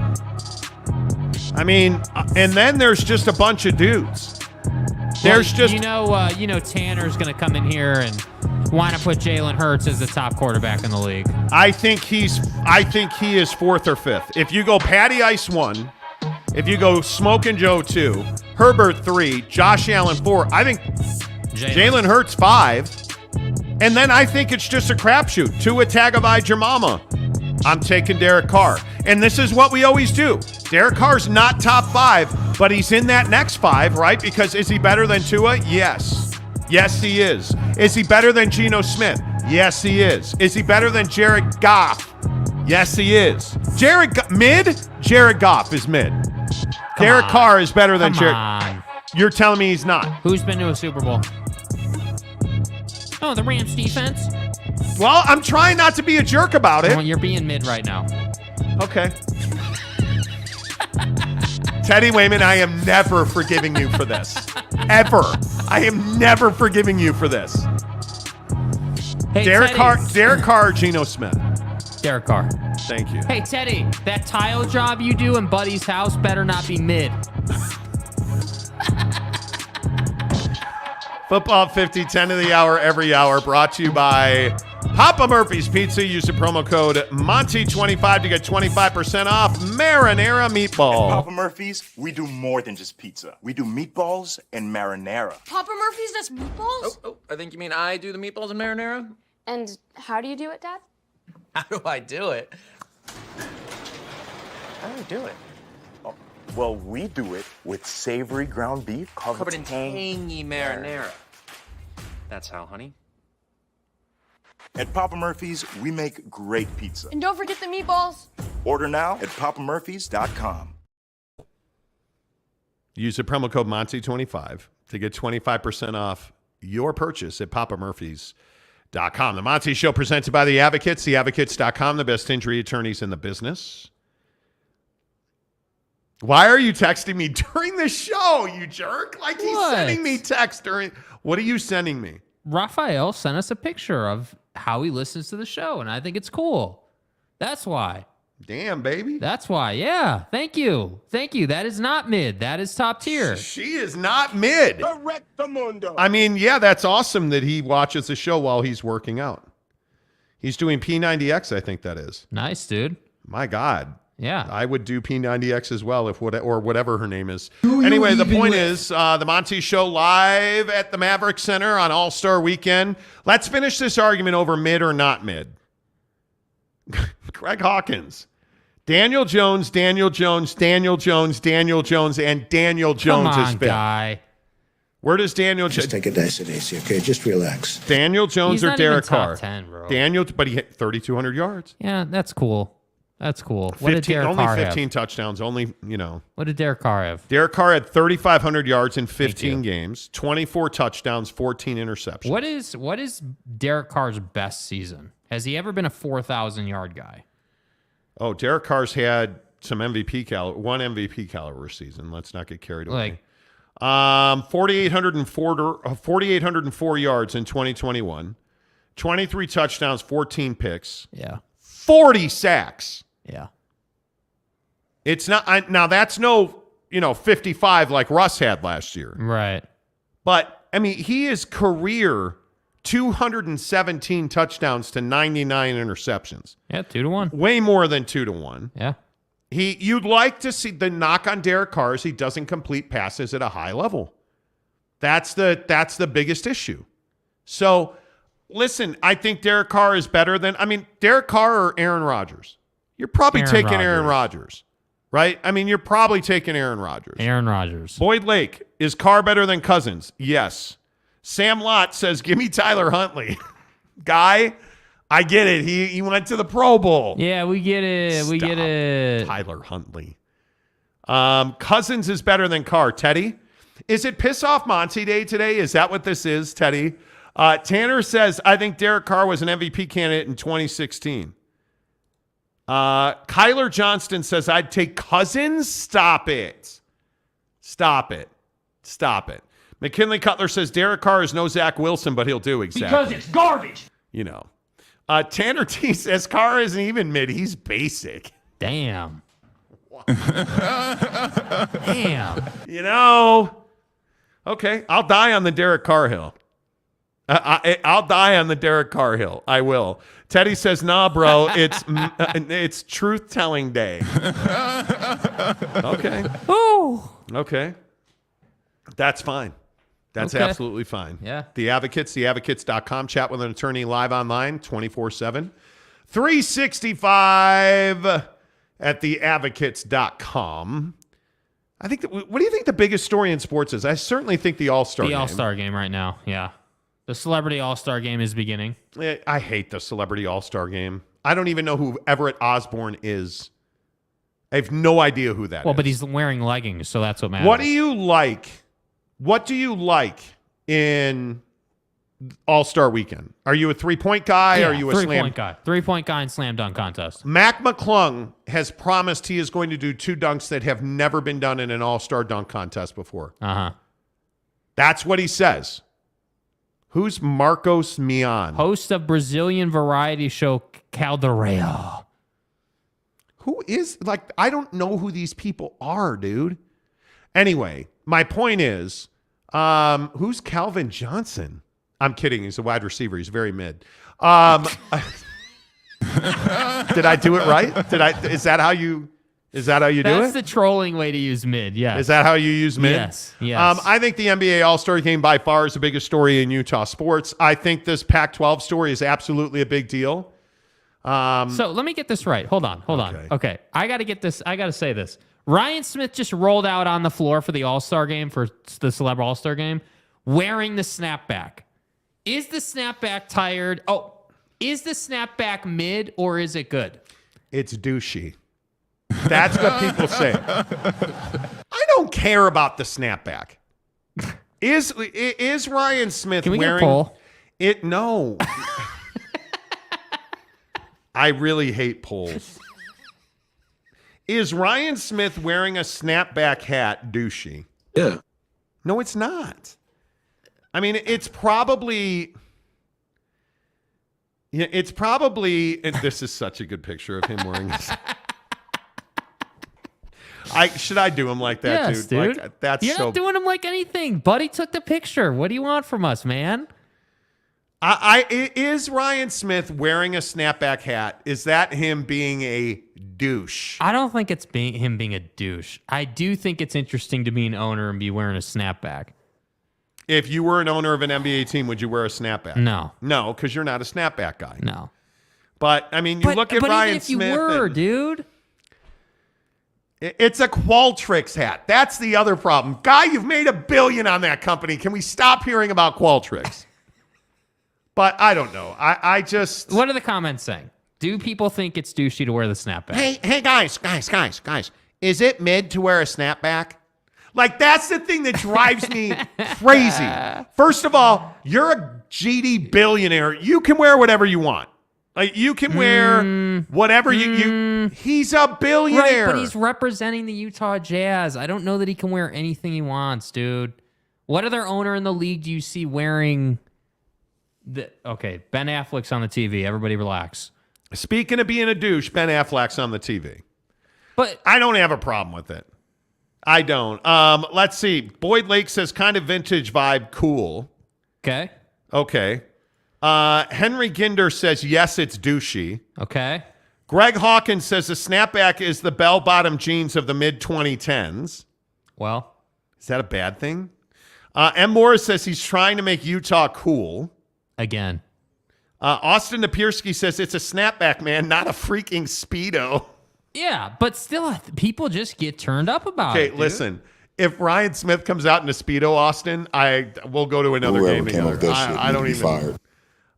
I mean, and then there's just a bunch of dudes. There's just Tanner's going to come in here and want to put Jalen Hurts as the top quarterback in the league. I think he is fourth or fifth. If you go Patty Ice 1, if you go Smokin' Joe 2, Herbert 3, Josh Allen 4, I think Jalen Hurts 5. And then I think it's just a crapshoot. Tua Tagovailoa. I'm taking Derek Carr. And this is what we always do. Derek Carr's not top 5, but he's in that next 5, right? Because is he better than Tua? Yes. Yes, he is. Is he better than Geno Smith? Yes, he is. Is he better than Jared Goff? Yes, he is. Jared Goff is mid. Derek Carr is better than Jared. You're telling me he's not? Who's been to a Super Bowl? Oh, the Rams defense. Well, I'm trying not to be a jerk about it. Well, you're being mid right now. Okay. Teddy Wayman, I am never forgiving you for this. Ever. I am never forgiving you for this. Hey, Derek Carr, Geno Smith. Derek Carr. Thank you. Hey, Teddy, that tile job you do in Buddy's house better not be mid. Football 50, 10 of the hour, every hour, brought to you by Papa Murphy's Pizza. Use the promo code Monty25 to get 25% off marinara meatball. At Papa Murphy's, we do more than just pizza. We do meatballs and marinara. Papa Murphy's does meatballs? Oh, I think you mean I do the meatballs and marinara? And how do you do it, Dad? How do I do it? How do I do it? Well, we do it with savory ground beef Covered in tangy marinara. That's how, honey. At Papa Murphy's, we make great pizza. And don't forget the meatballs. Order now at papamurphys.com. Use the promo code Monty25 to get 25% off your purchase at papamurphys.com. The Monty Show presented by The Advocates, theadvocates.com, the best injury attorneys in the business. Why are you texting me during the show, you jerk? Like he's sending me text during. What are you sending me? Raphael sent us a picture of how he listens to the show, and I think it's cool. That's why. Damn, baby. That's why. Yeah. Thank you. Thank you. That is not mid. That is top tier. She is not mid. I mean, yeah, that's awesome that he watches the show while he's working out. He's doing P90X, I think that is. Nice, dude. My God. Yeah. I would do P90X as well, or whatever her name is. Anyway, the point is, the Monty Show live at the Maverick Center on All-Star Weekend. Let's finish this argument over mid or not mid. Greg Hawkins. Daniel Jones, and Daniel Jones is fifth. Guy. Where does Daniel Just take it nice and easy, okay? Just relax. Daniel Jones or Derek Carr? Top 10, bro. But he hit 3,200 yards. Yeah, that's cool. That's cool. 15, what did Derek Carr have? 15 touchdowns. Only, What did Derek Carr have? Derek Carr had 3,500 yards in 15 games, 24 touchdowns, 14 interceptions. What is Derek Carr's best season? Has he ever been a 4,000-yard guy? Oh, Derek Carr's had some one MVP caliber season. Let's not get carried away. 4,804 yards in 2021, 23 touchdowns, 14 picks. Yeah. 40 sacks. Yeah. It's not now that's no, 55 like Russ had last year. Right. But I mean, he is career 217 touchdowns to 99 interceptions. Yeah, 2-1. Way more than 2-1. Yeah. You'd like to see the knock on Derek Carr is he doesn't complete passes at a high level. That's the biggest issue. So listen, I think Derek Carr is better than Derek Carr or Aaron Rodgers. You're probably taking Aaron Rodgers, right? I mean, you're probably taking Aaron Rodgers. Aaron Rodgers. Boyd Lake, is Carr better than Cousins? Yes. Sam Lott says, give me Tyler Huntley. Guy, I get it. He went to the Pro Bowl. Yeah, we get it. We get it. Tyler Huntley. Cousins is better than Carr. Teddy, is it Piss Off Monty Day today? Is that what this is, Teddy? Tanner says, I think Derek Carr was an MVP candidate in 2016. Kyler Johnston says, I'd take Cousins. Stop it. McKinley Cutler says, Derek Carr is no Zach Wilson, but he'll do exactly. Because it's garbage. Tanner T says Carr isn't even mid. He's basic. Damn. Damn. You know. Okay, I'll die on the Derek Carr hill. I'll die on the Derek Carr hill. I will. Teddy says, nah, bro, it's truth-telling day. Okay. Ooh. Okay. That's fine. That's Okay. absolutely fine. Yeah. The Advocates, theadvocates.com. Chat with an attorney live online 24/7. 365 at theadvocates.com. I think what do you think the biggest story in sports is? I certainly think the All-Star game. The All-Star game right now, yeah. The Celebrity All-Star game is beginning. I hate the Celebrity All-Star game. I don't even know who Everett Osborne is. I have no idea who that is. Well, but he's wearing leggings, so that's what matters. What do you like? What do you like in All-Star Weekend? Are you a three-point guy? Or are you a three-point guy? Three-point guy and slam dunk contest. Mac McClung has promised he is going to do 2 dunks that have never been done in an All-Star dunk contest before. Uh-huh. That's what he says. Who's Marcos Mion? Host of Brazilian variety show Caldeirão. Who is, I don't know who these people are, dude. Anyway, my point is, who's Calvin Johnson? I'm kidding. He's a wide receiver. He's very mid. Did I do it right? Is that how you do it? That's the trolling way to use mid, yes. Is that how you use mid? Yes. I think the NBA All-Star Game by far is the biggest story in Utah sports. I think this Pac-12 story is absolutely a big deal. So let me get this right. Hold on. Okay. I got to say this. Ryan Smith just rolled out on the floor for the All-Star Game, for the Celeb All-Star Game, wearing the snapback. Is the snapback tired? Oh, is the snapback mid or is it good? It's douchey. That's what people say. I don't care about the snapback. Is Ryan Smith Can we wearing get a poll? it? No. I really hate polls. Is Ryan Smith wearing a snapback hat douchey? Yeah. No, it's not. I mean, it's probably. Yeah, it's probably. And this is such a good picture of him wearing this. Should I do him like that, yes, dude? dude. That's You're not doing him like anything. Buddy took the picture. What do you want from us, man? Is Ryan Smith wearing a snapback hat? Is that him being a douche? I don't think it's him being a douche. I do think it's interesting to be an owner and be wearing a snapback. If you were an owner of an NBA team, would you wear a snapback? No. No, because you're not a snapback guy. No. But, I mean, you look at Ryan Smith. But even if you were, dude. It's a Qualtrics hat. That's the other problem. Guy, you've made $1 billion on that company. Can we stop hearing about Qualtrics? But I don't know. I just... What are the comments saying? Do people think it's douchey to wear the snapback? Hey, guys. Is it mid to wear a snapback? Like, that's the thing that drives me crazy. First of all, you're a GD billionaire. You can wear whatever you want. Like, you can wear whatever you... He's a billionaire. Right, but he's representing the Utah Jazz. I don't know that he can wear anything he wants, dude. What other owner in the league do you see wearing... Okay, Ben Affleck's on the TV. Everybody relax. Speaking of being a douche, Ben Affleck's on the TV. But I don't have a problem with it. I don't. Let's see. Boyd Lake says kind of vintage vibe, cool. Okay. Henry Ginder says yes, it's douchey. Okay. Greg Hawkins says the snapback is the bell-bottom jeans of the mid-2010s. Well. Is that a bad thing? M. Morris says he's trying to make Utah cool. Again. Austin Napierski says it's a snapback, man, not a freaking Speedo. Yeah, but still, people just get turned up about it. Okay, listen. If Ryan Smith comes out in a Speedo, Austin, we'll go to another game together. I don't even. Fired.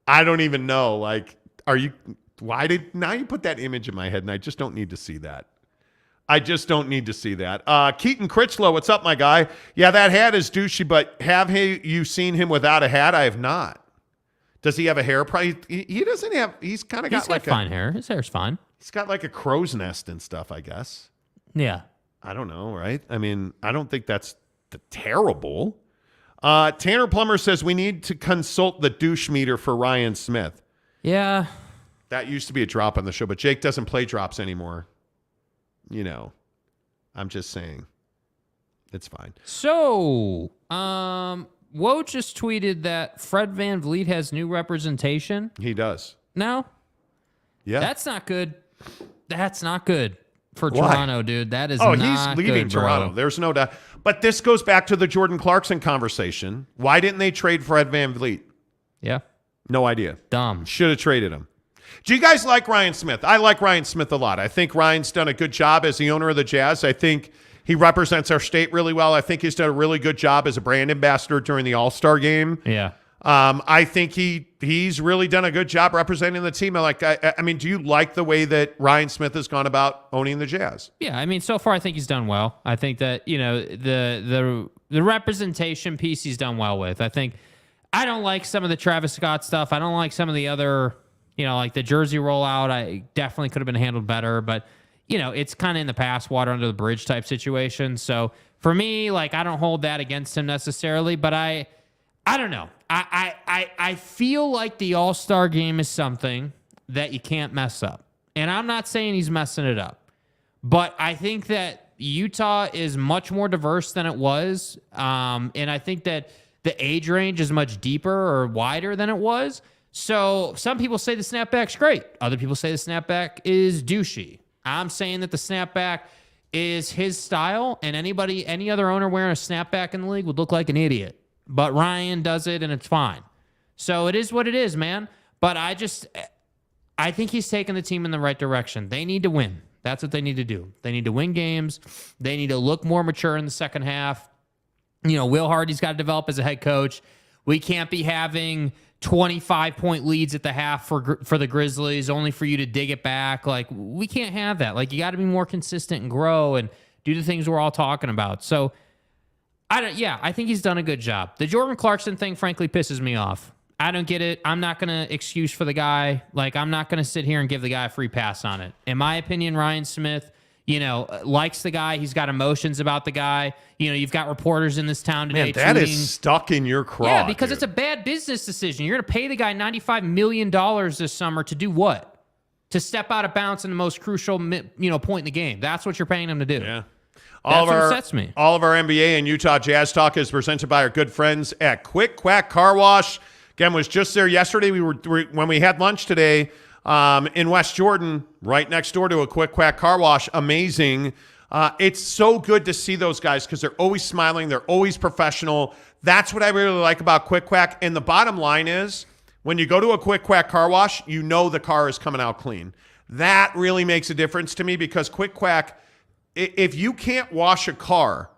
I don't even know. Like, now you put that image in my head, and I just don't need to see that. Keaton Critchlow, what's up, my guy? Yeah, that hat is douchey, but have you seen him without a hat? I have not. Does he have a hair? He doesn't have. He's kind of got like fine hair. His hair's fine. He's got like a crow's nest and stuff, I guess. Yeah. I don't know, right? I mean, I don't think that's terrible. Tanner Plummer says we need to consult the douche meter for Ryan Smith. Yeah. That used to be a drop on the show, but Jake doesn't play drops anymore. I'm just saying. It's fine. So, Woj just tweeted that Fred VanVleet has new representation. He does. No? Yeah. That's not good. That's not good for Why? Toronto, dude. That is not good, he's leaving bro. Toronto. There's no doubt. But this goes back to the Jordan Clarkson conversation. Why didn't they trade Fred VanVleet? Yeah. No idea. Dumb. Should have traded him. Do you guys like Ryan Smith? I like Ryan Smith a lot. I think Ryan's done a good job as the owner of the Jazz. I think he represents our state really well. I think he's done a really good job as a brand ambassador during the All-Star game. Yeah. I think he's really done a good job representing the team. I mean, do you like the way that Ryan Smith has gone about owning the Jazz? Yeah, I mean, so far I think he's done well. I think that, the representation piece he's done well with. I don't like some of the Travis Scott stuff. I don't like some of the other, like the jersey rollout. I definitely could have been handled better, but it's kind of in the past, water under the bridge type situation. So for me, I don't hold that against him necessarily, but I don't know. I feel like the All-Star game is something that you can't mess up. And I'm not saying he's messing it up, but I think that Utah is much more diverse than it was. And I think that the age range is much deeper or wider than it was. So some people say the snapback's great. Other people say the snapback is douchey. I'm saying that the snapback is his style, and any other owner wearing a snapback in the league would look like an idiot. But Ryan does it, and it's fine. So it is what it is, man. But I think he's taking the team in the right direction. They need to win. That's what they need to do. They need to win games. They need to look more mature in the second half. Will Hardy's got to develop as a head coach. We can't be having 25-point leads at the half for the Grizzlies, only for you to dig it back. We can't have that. You got to be more consistent and grow and do the things we're all talking about. So, I think he's done a good job. The Jordan Clarkson thing, frankly, pisses me off. I don't get it. I'm not going to excuse for the guy. I'm not going to sit here and give the guy a free pass on it. In my opinion, Ryan Smith, likes the guy. He's got emotions about the guy. You've got reporters in this town today. Man, that tweeting, is stuck in your craw. Yeah, because it's a bad business decision. You're going to pay the guy $95 million this summer to do what? To step out of bounds in the most crucial, point in the game. That's what you're paying him to do. Yeah. That's what upsets me. All of our NBA and Utah Jazz talk is presented by our good friends at Quick Quack Car Wash. Again, was just there yesterday. When we had lunch today in West Jordan, right next door to a Quick Quack Car Wash. Amazing. It's so good to see those guys because they're always smiling. They're always professional. That's what I really like about Quick Quack. And the bottom line is, when you go to a Quick Quack Car Wash, the car is coming out clean. That really makes a difference to me because Quick Quack, if you can't wash a car,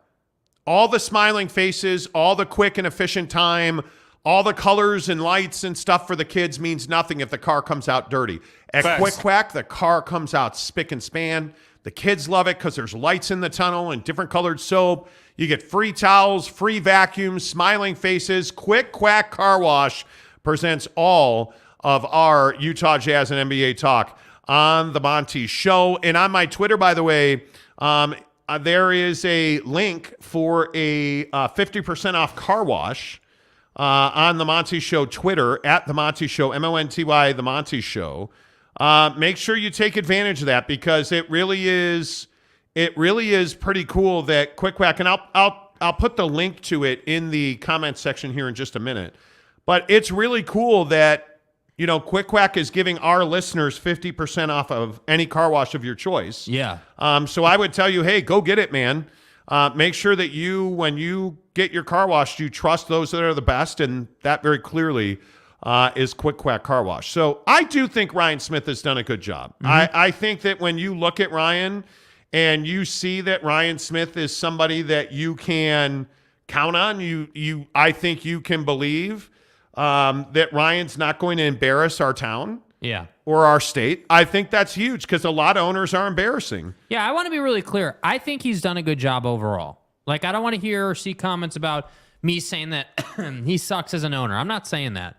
all the smiling faces, all the quick and efficient time, all the colors and lights and stuff for the kids means nothing if the car comes out dirty. At Quick Quack, the car comes out spick and span. The kids love it because there's lights in the tunnel and different colored soap. You get free towels, free vacuums, smiling faces. Quick Quack Car Wash presents all of our Utah Jazz and NBA talk on the Monty Show. And on my Twitter, by the way, there is a link for a 50% off car wash on the Monty Show Twitter, at the Monty Show, Monty, the Monty Show. Make sure you take advantage of that because it really is pretty cool that Quick Quack, and I'll put the link to it in the comment section here in just a minute. But it's really cool that Quick Quack is giving our listeners 50% off of any car wash of your choice. Yeah. So I would tell you, hey, go get it, man. Make sure that when you get your car washed, you trust those that are the best, and that very clearly is Quick Quack Car Wash. So I do think Ryan Smith has done a good job. Mm-hmm. I think that when you look at Ryan and you see that Ryan Smith is somebody that you can count on, I think you can believe that Ryan's not going to embarrass our town. Yeah. Or our state. I think that's huge because a lot of owners are embarrassing. Yeah, I want to be really clear. I think he's done a good job overall. I don't want to hear or see comments about me saying that he sucks as an owner. I'm not saying that.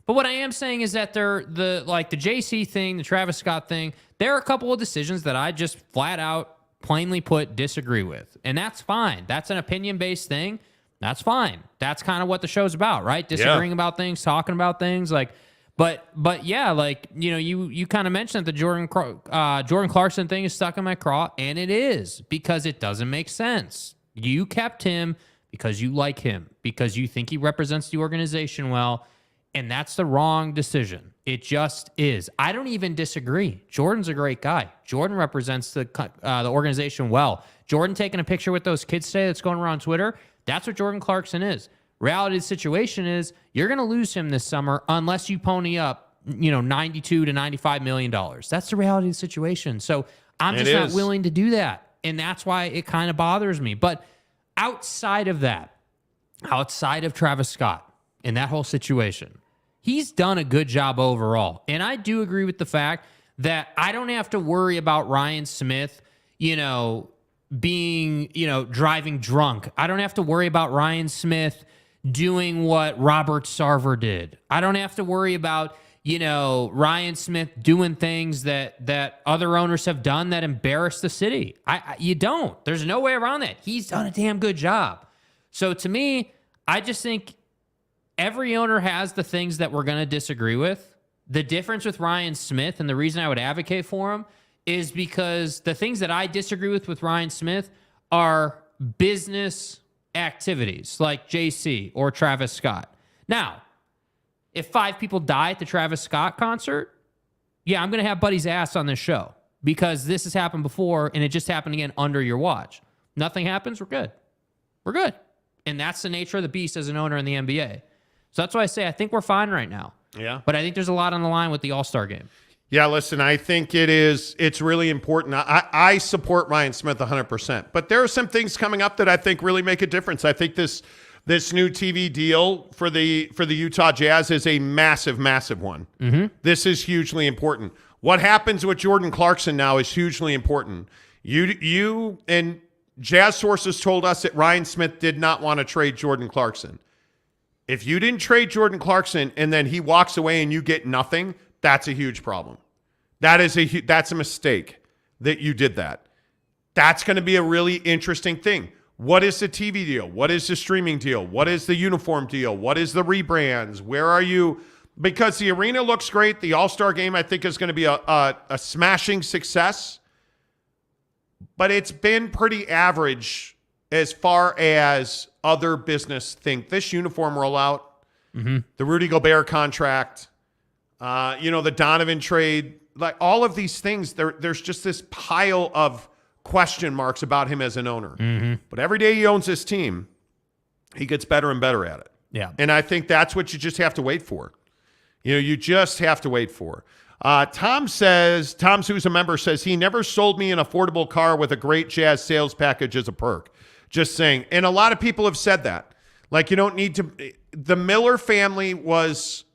But what I am saying is that the JC thing, the Travis Scott thing, there are a couple of decisions that I just flat out, plainly put, disagree with. And that's fine. That's an opinion-based thing. That's fine. That's kind of what the show's about, right? Disagreeing about things, talking about things. But yeah, like, you know, you kind of mentioned that the Jordan Clarkson thing is stuck in my craw, and it is, because it doesn't make sense. You kept him because you like him, because you think he represents the organization well, and that's the wrong decision. It just is. I don't even disagree. Jordan's a great guy. Jordan represents the organization well. Jordan taking a picture with those kids today that's going around Twitter, that's what Jordan Clarkson is. Reality of the situation is you're going to lose him this summer unless you pony up, you know, $92 to $95 million. That's the reality of the situation. So I'm just not willing to do that. And that's why it kind of bothers me. But outside of that, outside of Travis Scott in that whole situation, he's done a good job overall. And I do agree with the fact that I don't have to worry about Ryan Smith, you know, being, you know, driving drunk. I don't have to worry about Ryan Smith doing what Robert Sarver did. I don't have to worry about, you know, Ryan Smith doing things that other owners have done that embarrass the city. You don't. There's no way around that. He's done a damn good job. So to me, I just think every owner has the things that we're going to disagree with. The difference with Ryan Smith, and the reason I would advocate for him, is because the things that I disagree with Ryan Smith are business activities like JC or Travis Scott. Now, if 5 people die at the Travis Scott concert, yeah, I'm going to have Buddy's ass on this show, because this has happened before and it just happened again under your watch. Nothing happens, we're good. We're good. And that's the nature of the beast as an owner in the NBA. So that's why I say I think we're fine right now. Yeah. But I think there's a lot on the line with the All-Star game. Yeah, listen, I think it's really important. I support Ryan Smith 100%, but there are some things coming up that I think really make a difference. I think this new TV deal for the Utah Jazz is a massive, massive one. Mm-hmm. This is hugely important. What happens with Jordan Clarkson now is hugely important. You and Jazz sources told us that Ryan Smith did not want to trade Jordan Clarkson. If you didn't trade Jordan Clarkson and then he walks away and you get nothing, that's a huge problem. That's a mistake that you did that. That's going to be a really interesting thing. What is the TV deal? What is the streaming deal? What is the uniform deal? What is the rebrands? Where are you? Because the arena looks great. The All-Star game, I think, is going to be a smashing success. But it's been pretty average as far as other business think. This uniform rollout, the Rudy Gobert contract, the Donovan trade, like all of these things, there's just this pile of question marks about him as an owner. Mm-hmm. But every day he owns this team, he gets better and better at it. Yeah. And I think that's what you just have to wait for. You just have to wait for. Tom, who's a member, says he never sold me an affordable car with a great Jazz sales package as a perk. Just saying. And a lot of people have said that. Like, you don't need to. The Miller family was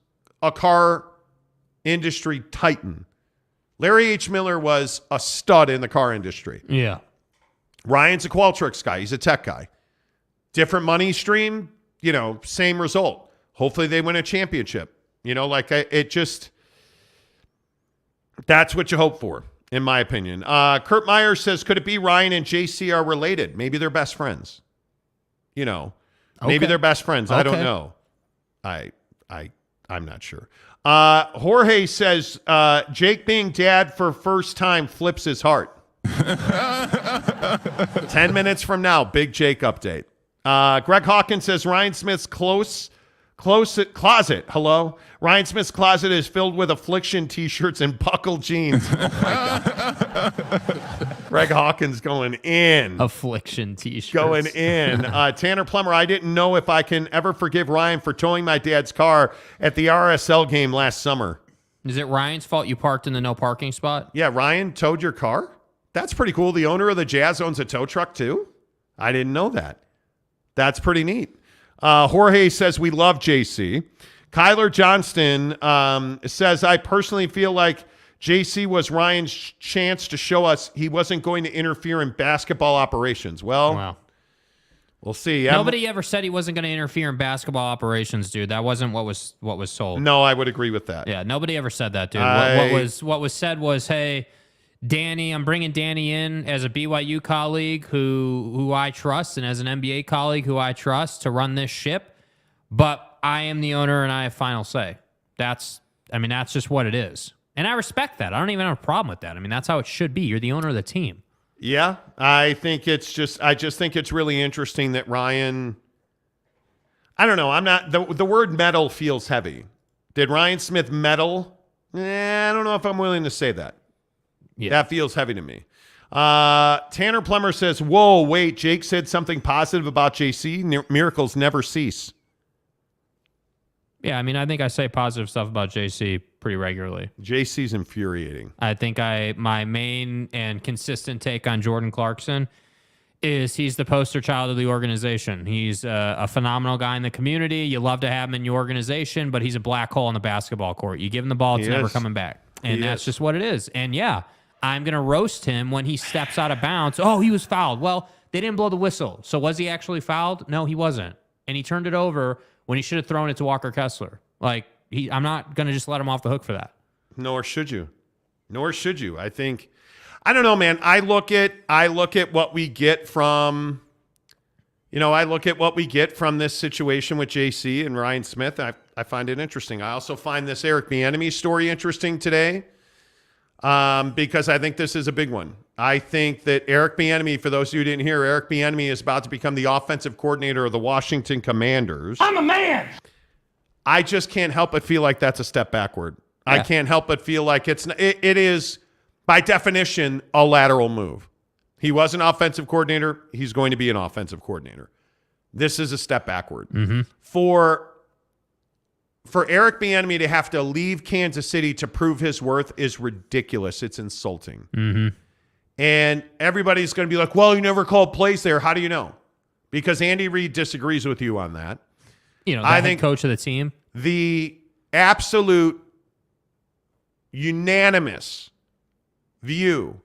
a car industry titan. Larry H. Miller was a stud in the car industry. Yeah. Ryan's a Qualtrics guy. He's a tech guy. Different money stream, same result. Hopefully they win a championship. That's what you hope for, in my opinion. Kurt Meyer says, could it be Ryan and JC are related? Maybe they're best friends. Maybe they're best friends. I don't know. I'm not sure. Jorge says, Jake being dad for first time flips his heart. 10 minutes from now, big Jake update. Greg Hawkins says, Ryan Smith's closet. Hello? Ryan Smith's closet is filled with affliction t-shirts and buckle jeans. Oh my God. Greg Hawkins going in. Affliction t-shirts. Going in. Tanner Plummer, I didn't know if I can ever forgive Ryan for towing my dad's car at the RSL game last summer. Is it Ryan's fault you parked in the no parking spot? Yeah, Ryan towed your car? That's pretty cool. The owner of the Jazz owns a tow truck too? I didn't know that. That's pretty neat. Jorge says, we love JC. Kyler Johnston says, I personally feel like JC was Ryan's chance to show us he wasn't going to interfere in basketball operations. Well, wow. We'll see. Nobody ever said he wasn't going to interfere in basketball operations, dude. That wasn't what was sold. No, I would agree with that. Yeah, nobody ever said that, dude. What was said was, hey, Danny, I'm bringing Danny in as a BYU colleague who I trust, and as an NBA colleague who I trust to run this ship. But I am the owner and I have final say. I mean, that's just what it is. And I respect that. I don't even have a problem with that. I mean, that's how it should be. You're the owner of the team. Yeah, I just think it's really interesting that Ryan, I don't know, the word meddle feels heavy. Did Ryan Smith meddle? I don't know if I'm willing to say that. Yeah. That feels heavy to me. Tanner Plummer says, whoa, wait, Jake said something positive about JC. Miracles never cease. Yeah, I mean, I think I say positive stuff about JC pretty regularly. JC's infuriating. I think my main and consistent take on Jordan Clarkson is he's the poster child of the organization. He's a phenomenal guy in the community. You love to have him in your organization, but he's a black hole in the basketball court. You give him the ball, it's never coming back. And that's just what it is. And yeah, I'm going to roast him when he steps out of bounds. Oh, he was fouled. Well, they didn't blow the whistle. So was he actually fouled? No, he wasn't. And he turned it over when he should have thrown it to Walker Kessler. Like, I'm not going to just let him off the hook for that. Nor should you. I think, I don't know, man. I look at what we get from, this situation with JC and Ryan Smith. I find it interesting. I also find this Eric Bieniemy story interesting today because I think this is a big one. I think that Eric Bieniemy, for those of you who didn't hear, Eric Bieniemy is about to become the offensive coordinator of the Washington Commanders. I'm a man. I just can't help but feel like that's a step backward. Yeah. I can't help but feel like it is, by definition, a lateral move. He was an offensive coordinator. He's going to be an offensive coordinator. This is a step backward. Mm-hmm. For Eric Bieniemy to have to leave Kansas City to prove his worth is ridiculous. It's insulting. Mm-hmm. And everybody's going to be like, well, you never called plays there. How do you know? Because Andy Reid disagrees with you on that. The head coach of the team. The absolute unanimous view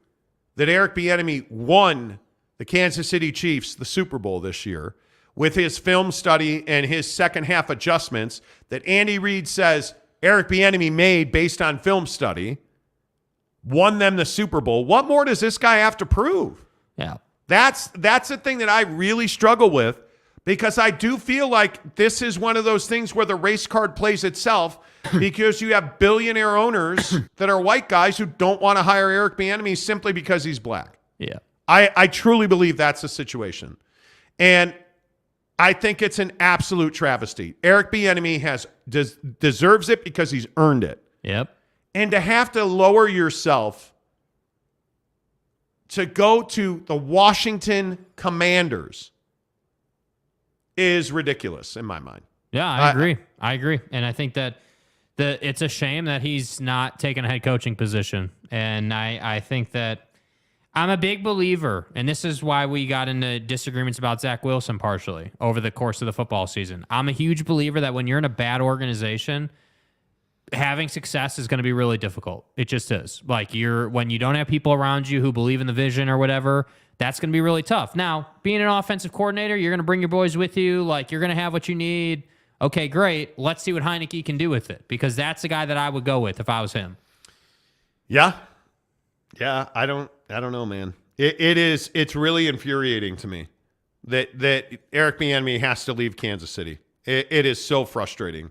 that Eric Bieniemy won the Kansas City Chiefs the Super Bowl this year with his film study and his second half adjustments that Andy Reid says Eric Bieniemy made based on film study, won them the Super Bowl. What more does this guy have to prove? Yeah. That's the thing that I really struggle with, because I do feel like this is one of those things where the race card plays itself because you have billionaire owners that are white guys who don't want to hire Eric Bieniemy simply because he's black. Yeah. I truly believe that's the situation. And I think it's an absolute travesty. Eric Bieniemy deserves it because he's earned it. Yep. And to have to lower yourself to go to the Washington Commanders is ridiculous in my mind. Yeah, I agree. And I think that it's a shame that he's not taking a head coaching position. And I think that I'm a big believer, and this is why we got into disagreements about Zach Wilson partially over the course of the football season. I'm a huge believer that when you're in a bad organization, having success is going to be really difficult. It just is. Like when you don't have people around you who believe in the vision or whatever, that's going to be really tough. Now, being an offensive coordinator, you're going to bring your boys with you. Like, you're going to have what you need. Okay, great. Let's see what Heineke can do with it, because that's the guy that I would go with if I was him. Yeah. Yeah, I don't know, man. It's really infuriating to me that Eric Bieniemy has to leave Kansas City. It is so frustrating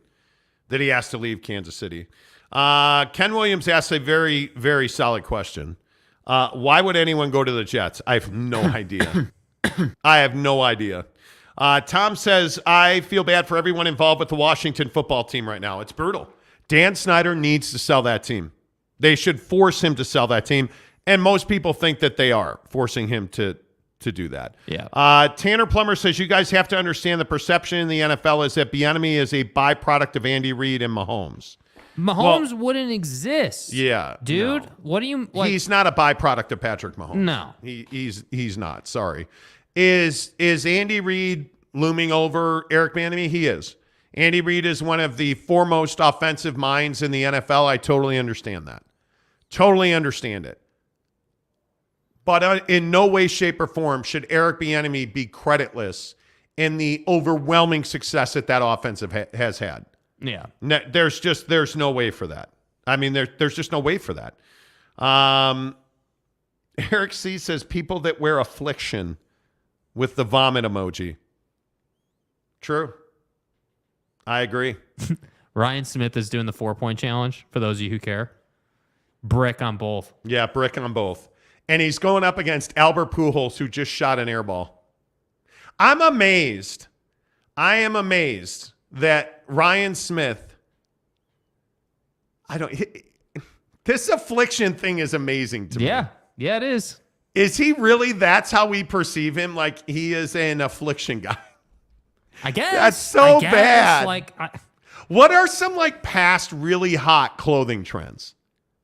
that he has to leave Kansas City. Ken Williams asks a very, very solid question. Why would anyone go to the Jets? I have no idea. I have no idea. Tom says, I feel bad for everyone involved with the Washington football team right now. It's brutal. Dan Snyder needs to sell that team. They should force him to sell that team. And most people think that they are forcing him to do that. Yeah. Tanner Plummer says, you guys have to understand the perception in the NFL is that Bieniemy is a byproduct of Andy Reid and Mahomes. Mahomes wouldn't exist. Yeah. Dude, no. What do you... Like, he's not a byproduct of Patrick Mahomes. No. He's not. Sorry. Is Andy Reid looming over Eric Bieniemy? He is. Andy Reid is one of the foremost offensive minds in the NFL. I totally understand that. Totally understand it. But in no way, shape, or form should Eric Bieniemy be creditless in the overwhelming success that offense has had. Yeah. There's no way for that. I mean, there's just no way for that. Eric C. says, people that wear affliction with the vomit emoji. True. I agree. Ryan Smith is doing the 4-point challenge, for those of you who care. Brick on both. Yeah, brick on both. And he's going up against Albert Pujols, who just shot an air ball. I'm amazed. I am amazed that Ryan Smith, this affliction thing is amazing to me. Yeah, it is. Is he really, that's how we perceive him? Like he is an affliction guy? I guess. That's so bad. What are some like past really hot clothing trends?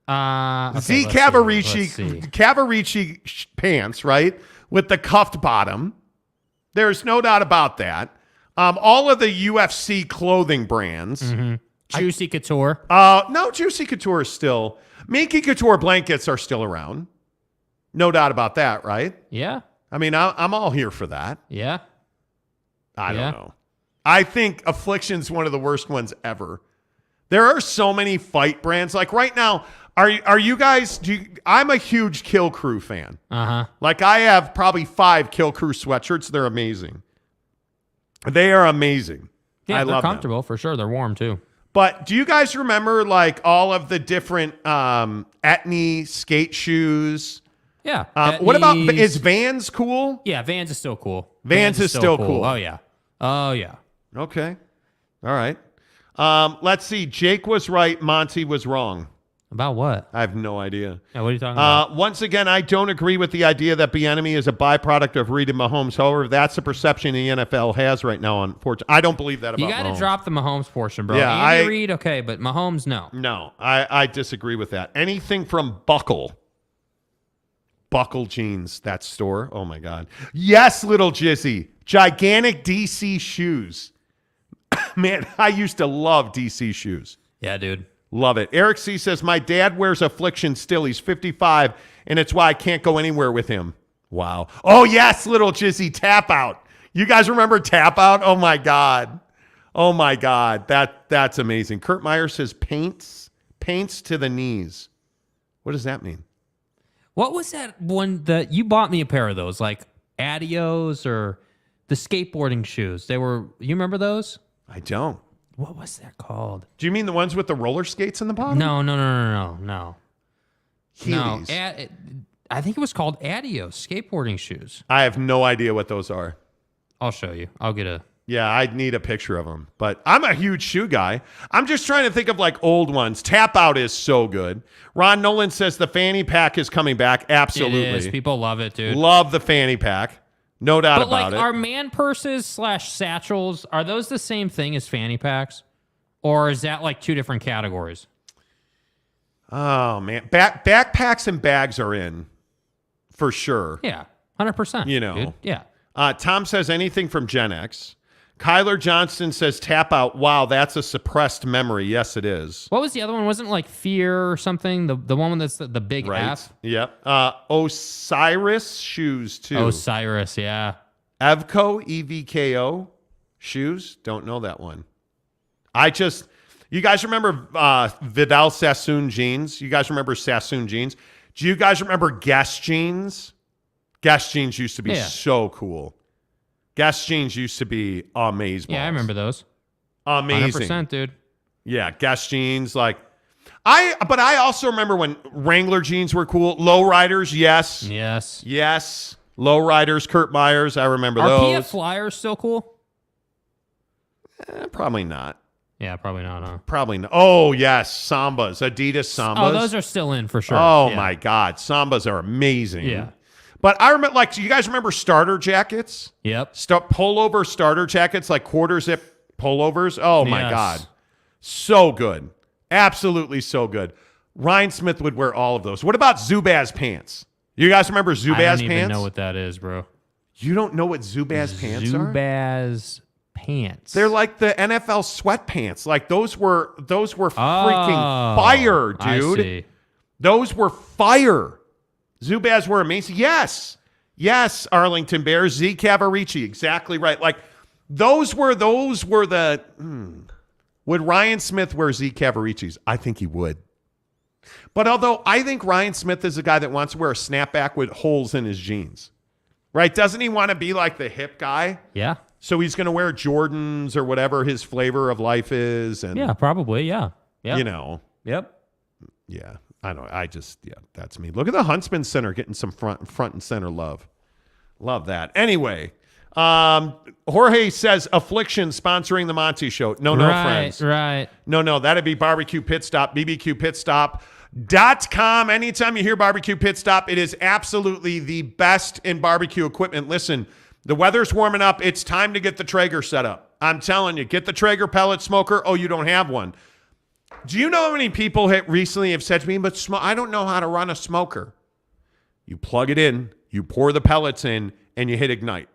Okay, Cavarici pants, right? With the cuffed bottom. There's no doubt about that. All of the UFC clothing brands. Mm-hmm. Juicy Couture. No, Juicy Couture is still. Minky Couture blankets are still around. No doubt about that, right? Yeah. I mean, I'm all here for that. Yeah. I don't know. I think Affliction's one of the worst ones ever. There are so many fight brands. Like right now, are you guys, I'm a huge Kill Crew fan. Uh-huh. Like I have probably 5 Kill Crew sweatshirts. They're amazing. They are amazing. Yeah, I they're love comfortable for sure. They're warm too. But do you guys remember like all of the different Etnies skate shoes? Yeah. What about, is Vans cool? Yeah, Vans is still cool. Vans is still cool. Oh, yeah. Oh, yeah. Okay. All right. Let's see. Jake was right. Monty was wrong. About what? I have no idea. Yeah, what are you talking about? Once again, I don't agree with the idea that Bieniemy is a byproduct of Reed and Mahomes. However, that's the perception the NFL has right now. Unfortunately, I don't believe that about Mahomes. You got to drop the Mahomes portion, bro. Yeah, Andy Reid, okay, but Mahomes, no. No, I disagree with that. Anything from Buckle jeans, that store. Oh, my God. Yes, little Jizzy. Gigantic DC shoes. Man, I used to love DC shoes. Yeah, dude. Love it. Eric C. says, my dad wears Affliction still. He's 55, and it's why I can't go anywhere with him. Wow. Oh, yes, little Jizzy. Tap Out. You guys remember Tap Out? Oh, my God. Oh, my God. That's amazing. Kurt Meyer says, paints to the knees. What does that mean? What was that one that you bought me a pair of those, like Adios or the skateboarding shoes? You remember those? I don't. What was that called? Do you mean the ones with the roller skates in the bottom? No. Heelys. No. I think it was called Adios skateboarding shoes. I have no idea what those are. I'll show you. I'll get a... Yeah, I'd need a picture of them. But I'm a huge shoe guy. I'm just trying to think of like old ones. Tap Out is so good. Ron Nolan says the fanny pack is coming back. Absolutely. It is. People love it, dude. Love the fanny pack. No doubt about it. Are man purses / satchels, are those the same thing as fanny packs? Or is that like 2 different categories? Oh, man. Backpacks and bags are in for sure. Yeah, 100%. You know. Dude. Yeah. Tom says anything from Gen X. Kyler Johnston says Tap Out. Wow, that's a suppressed memory. Yes, it is. What was the other one? Wasn't it like Fear or something? The one that's the big right. F? Yep. Osiris shoes, too. Osiris, yeah. Evco, EVKO shoes. Don't know that one. You guys remember Vidal Sassoon jeans? You guys remember Sassoon jeans? Do you guys remember Guess jeans? Guess jeans used to be so cool. Guess jeans used to be amazing. Yeah, I remember those. Amazing. 100%, dude. Yeah, Guess jeans. But I also remember when Wrangler jeans were cool. Lowriders, yes. Yes. Lowriders, Kurt Myers, I remember those. Are PF Flyers still cool? Probably not. Yeah, probably not, huh? Probably not. Oh, yes. Sambas. Adidas Sambas. Oh, those are still in for sure. Oh, my God. Sambas are amazing. Yeah. But I remember, do you guys remember starter jackets? Yep. Pullover starter jackets, like quarter zip pullovers. Oh, my God. So good. Absolutely so good. Ryan Smith would wear all of those. What about Zubaz pants? You guys remember Zubaz pants? I don't even know what that is, bro. You don't know what Zubaz pants are? Zubaz pants. They're like the NFL sweatpants. Like those were freaking fire, dude. I see. Those were fire. Zubaz were amazing. Yes, Arlington Bears, Z Cavarici, exactly right. Like those were the. Would Ryan Smith wear Z Cavariccis? I think he would. But although I think Ryan Smith is a guy that wants to wear a snapback with holes in his jeans, right? Doesn't he want to be like the hip guy? Yeah. So he's going to wear Jordans or whatever his flavor of life is. And Yeah, probably. Yeah. Yep. you know, Yep. yeah, I don't. That's me. Look at the Huntsman Center getting some front and center love. Love that. Anyway, Jorge says Affliction sponsoring the Monty Show. No, friends. Right. No, that'd be Barbecue Pit Stop, bbqpitstop.com. Anytime you hear Barbecue Pit Stop, it is absolutely the best in barbecue equipment. Listen, the weather's warming up. It's time to get the Traeger set up. I'm telling you, get the Traeger pellet smoker. Oh, you don't have one. Do you know how many people recently have said to me, but I don't know how to run a smoker? You plug it in, you pour the pellets in, and you hit ignite.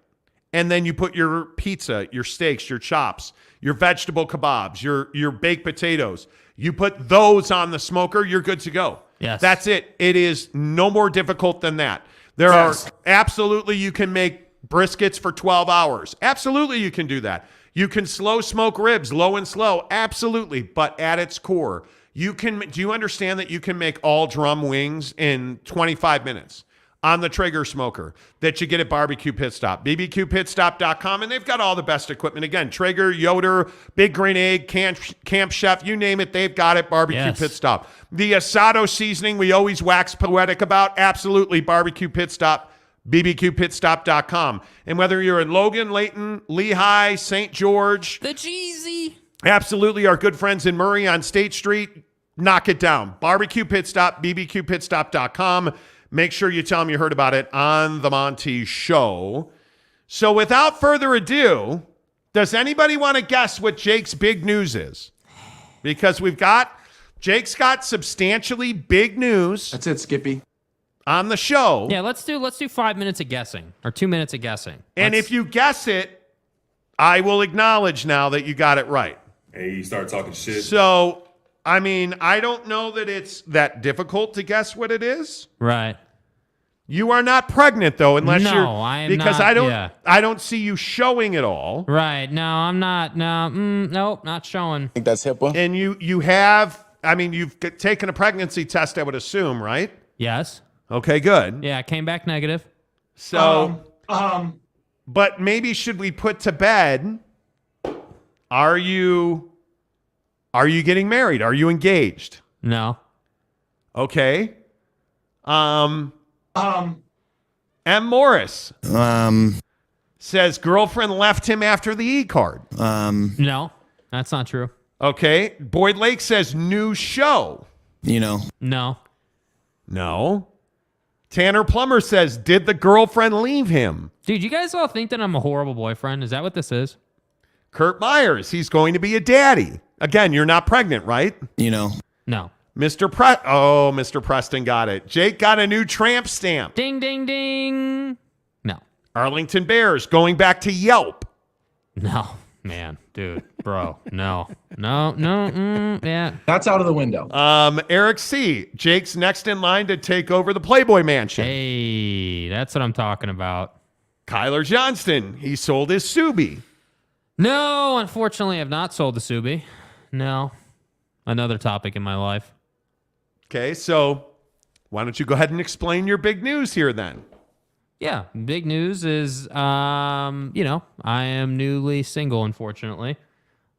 And then you put your pizza, your steaks, your chops, your vegetable kebabs, your baked potatoes. You put those on the smoker, you're good to go. Yes. That's it. It is no more difficult than that. There are absolutely, you can make briskets for 12 hours. Absolutely, you can do that. You can slow smoke ribs, low and slow. Absolutely. But at its core, do you understand that you can make all drum wings in 25 minutes on the Traeger smoker that you get at Barbecue Pit Stop? bbqpitstop.com, and they've got all the best equipment. Again, Traeger, Yoder, Big Green Egg, Camp Chef, you name it, they've got it. Barbecue Pit Stop. The asado seasoning we always wax poetic about, absolutely, Barbecue Pit Stop. bbqpitstop.com. And whether you're in Logan, Layton, Lehigh, St. George, the Jeezy, absolutely, our good friends in Murray on State Street, knock it down. Barbecue Pit Stop, bbqpitstop.com. Make sure you tell them you heard about it on the Monty Show. So without further ado, does anybody want to guess what Jake's big news is? Because Jake's got substantially big news. That's it, Skippy. On the show. Yeah, let's do 5 minutes of guessing or 2 minutes of guessing. And if you guess it, I will acknowledge now that you got it right. Hey, you start talking shit. So, I mean, I don't know that it's that difficult to guess what it is. Right. You are not pregnant though, unless you're. I am because not, I don't see you showing it all. Right. No, I'm not. No. Nope. Not showing. I think that's HIPAA. And you have. I mean, you've taken a pregnancy test, I would assume, right? Yes. Okay, good. Yeah, it came back negative. So, but maybe should we put to bed? Are you getting married? Are you engaged? No. Okay. M. Morris says girlfriend left him after the E-card. No, that's not true. Okay. Boyd Lake says new show. No. Tanner Plummer says, did the girlfriend leave him? Dude, you guys all think that I'm a horrible boyfriend? Is that what this is? Kurt Myers, he's going to be a daddy. Again, you're not pregnant, right? No. Mr. Preston got it. Jake got a new tramp stamp. Ding, ding, ding. No. Arlington Bears going back to Yelp. No, man, dude, bro, no, yeah. That's out of the window. Eric C. Jake's next in line to take over the Playboy Mansion. Hey, that's what I'm talking about. Kyler Johnston, he sold his Subi. No, unfortunately, I've not sold the Subi. No. Another topic in my life. Okay, so why don't you go ahead and explain your big news here then? Yeah, big news is, I am newly single, unfortunately.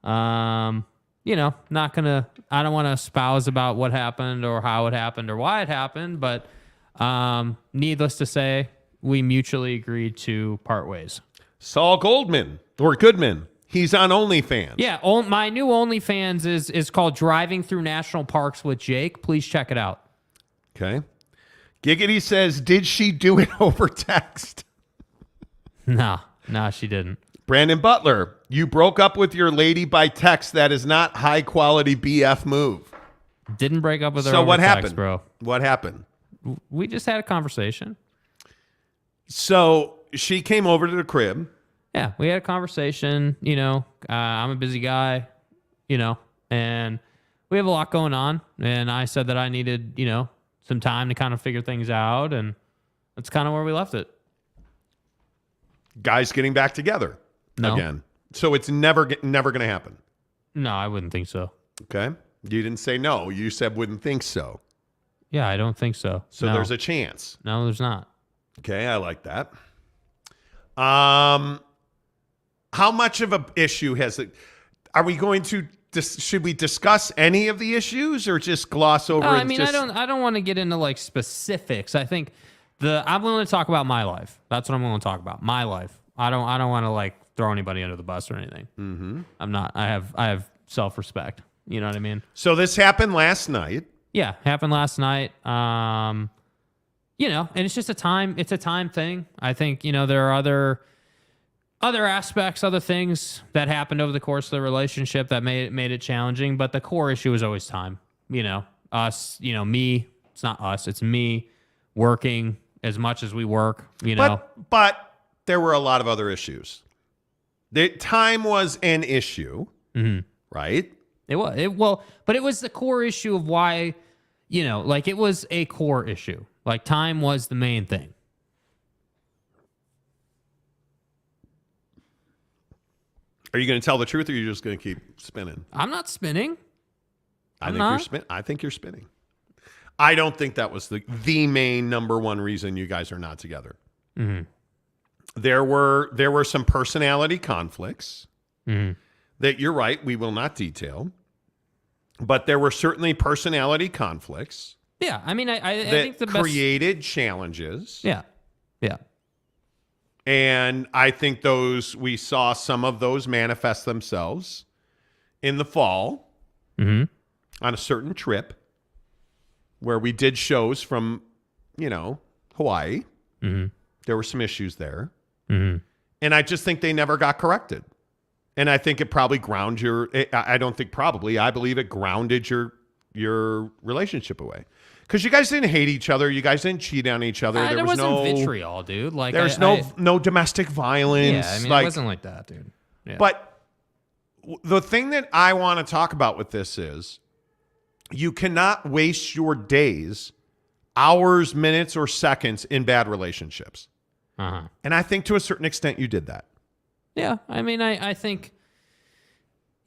I don't want to espouse about what happened or how it happened or why it happened, but needless to say, we mutually agreed to part ways. Saul Goodman, he's on OnlyFans. Yeah, my new OnlyFans is called Driving Through National Parks with Jake. Please check it out. Okay. Giggity says, did she do it over text? No, she didn't. Brandon Butler, you broke up with your lady by text. That is not high quality BF move. Didn't break up with her so over what text, happened, bro. What happened? We just had a conversation. So she came over to the crib. Yeah, we had a conversation. I'm a busy guy, and we have a lot going on. And I said that I needed, some time to kind of figure things out. And that's kind of where we left it. Guys getting back together again. So it's never going to happen. No, I wouldn't think so. Okay. You didn't say no. You said wouldn't think so. Yeah, I don't think so. So there's a chance. No, there's not. Okay, I like that. How much of an issue has it? Are we going to? Should we discuss any of the issues or just gloss over? I mean, I don't want to get into like specifics. I think I'm willing to talk about my life. That's what I'm willing to talk about. My life. I don't want to like throw anybody under the bus or anything. Mm-hmm. I'm not. I have self-respect. You know what I mean? So this happened last night. Yeah, happened last night. You know, and it's just a time thing. I think, you know, there are other aspects, other things that happened over the course of the relationship that made it challenging, but the core issue was always time. You know, us, you know, me, it's not us, it's me working as much as we work, you know. But there were a lot of other issues. Time was an issue, right? It was. But it was the core issue of why, you know, like it was a core issue. Like time was the main thing. Are you going to tell the truth or are you just going to keep spinning? I'm not spinning. I think you're spinning. I don't think that was the main number one reason you guys are not together. Mm-hmm. There were some personality conflicts that you're right, we will not detail. But there were certainly personality conflicts. Yeah, I mean, I think the best created challenges. Yeah. And I think we saw some of those manifest themselves in the fall on a certain trip where we did shows from, you know, Hawaii. There were some issues there. And I just think they never got corrected. And I think it probably I believe it grounded your relationship away. Because you guys didn't hate each other. You guys didn't cheat on each other. There wasn't no vitriol, dude. Like there was no domestic violence. Yeah, I mean, it wasn't like that, dude. Yeah. But the thing that I want to talk about with this is you cannot waste your days, hours, minutes, or seconds in bad relationships. And I think to a certain extent you did that. Yeah, I mean, I think,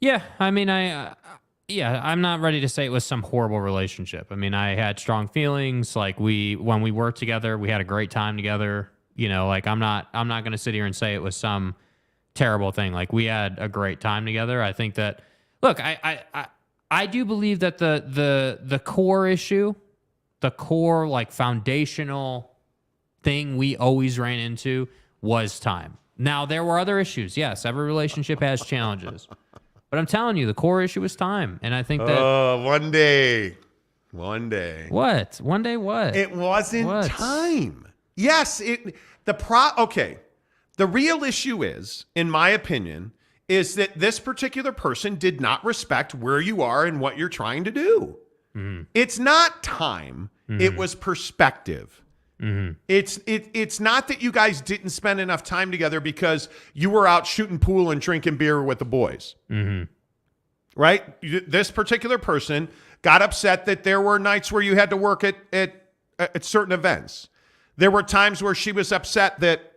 yeah, I mean, I'm not ready to say it was some horrible relationship. I mean, I had strong feelings. Like when we worked together, we had a great time together. You know, like I'm not going to sit here and say it was some terrible thing. Like we had a great time together. I think that, look, I do believe that the core issue, the core like foundational thing we always ran into was time. Now, there were other issues. Yes, every relationship has challenges. But I'm telling you, the core issue is time. And I think that... One day. What? One day what? It wasn't time. Yes. Okay. The real issue is, in my opinion, is that this particular person did not respect where you are and what you're trying to do. It's not time. It was perspective. It's not that you guys didn't spend enough time together because you were out shooting pool and drinking beer with the boys. Right? This particular person got upset that there were nights where you had to work at certain events. There were times where she was upset that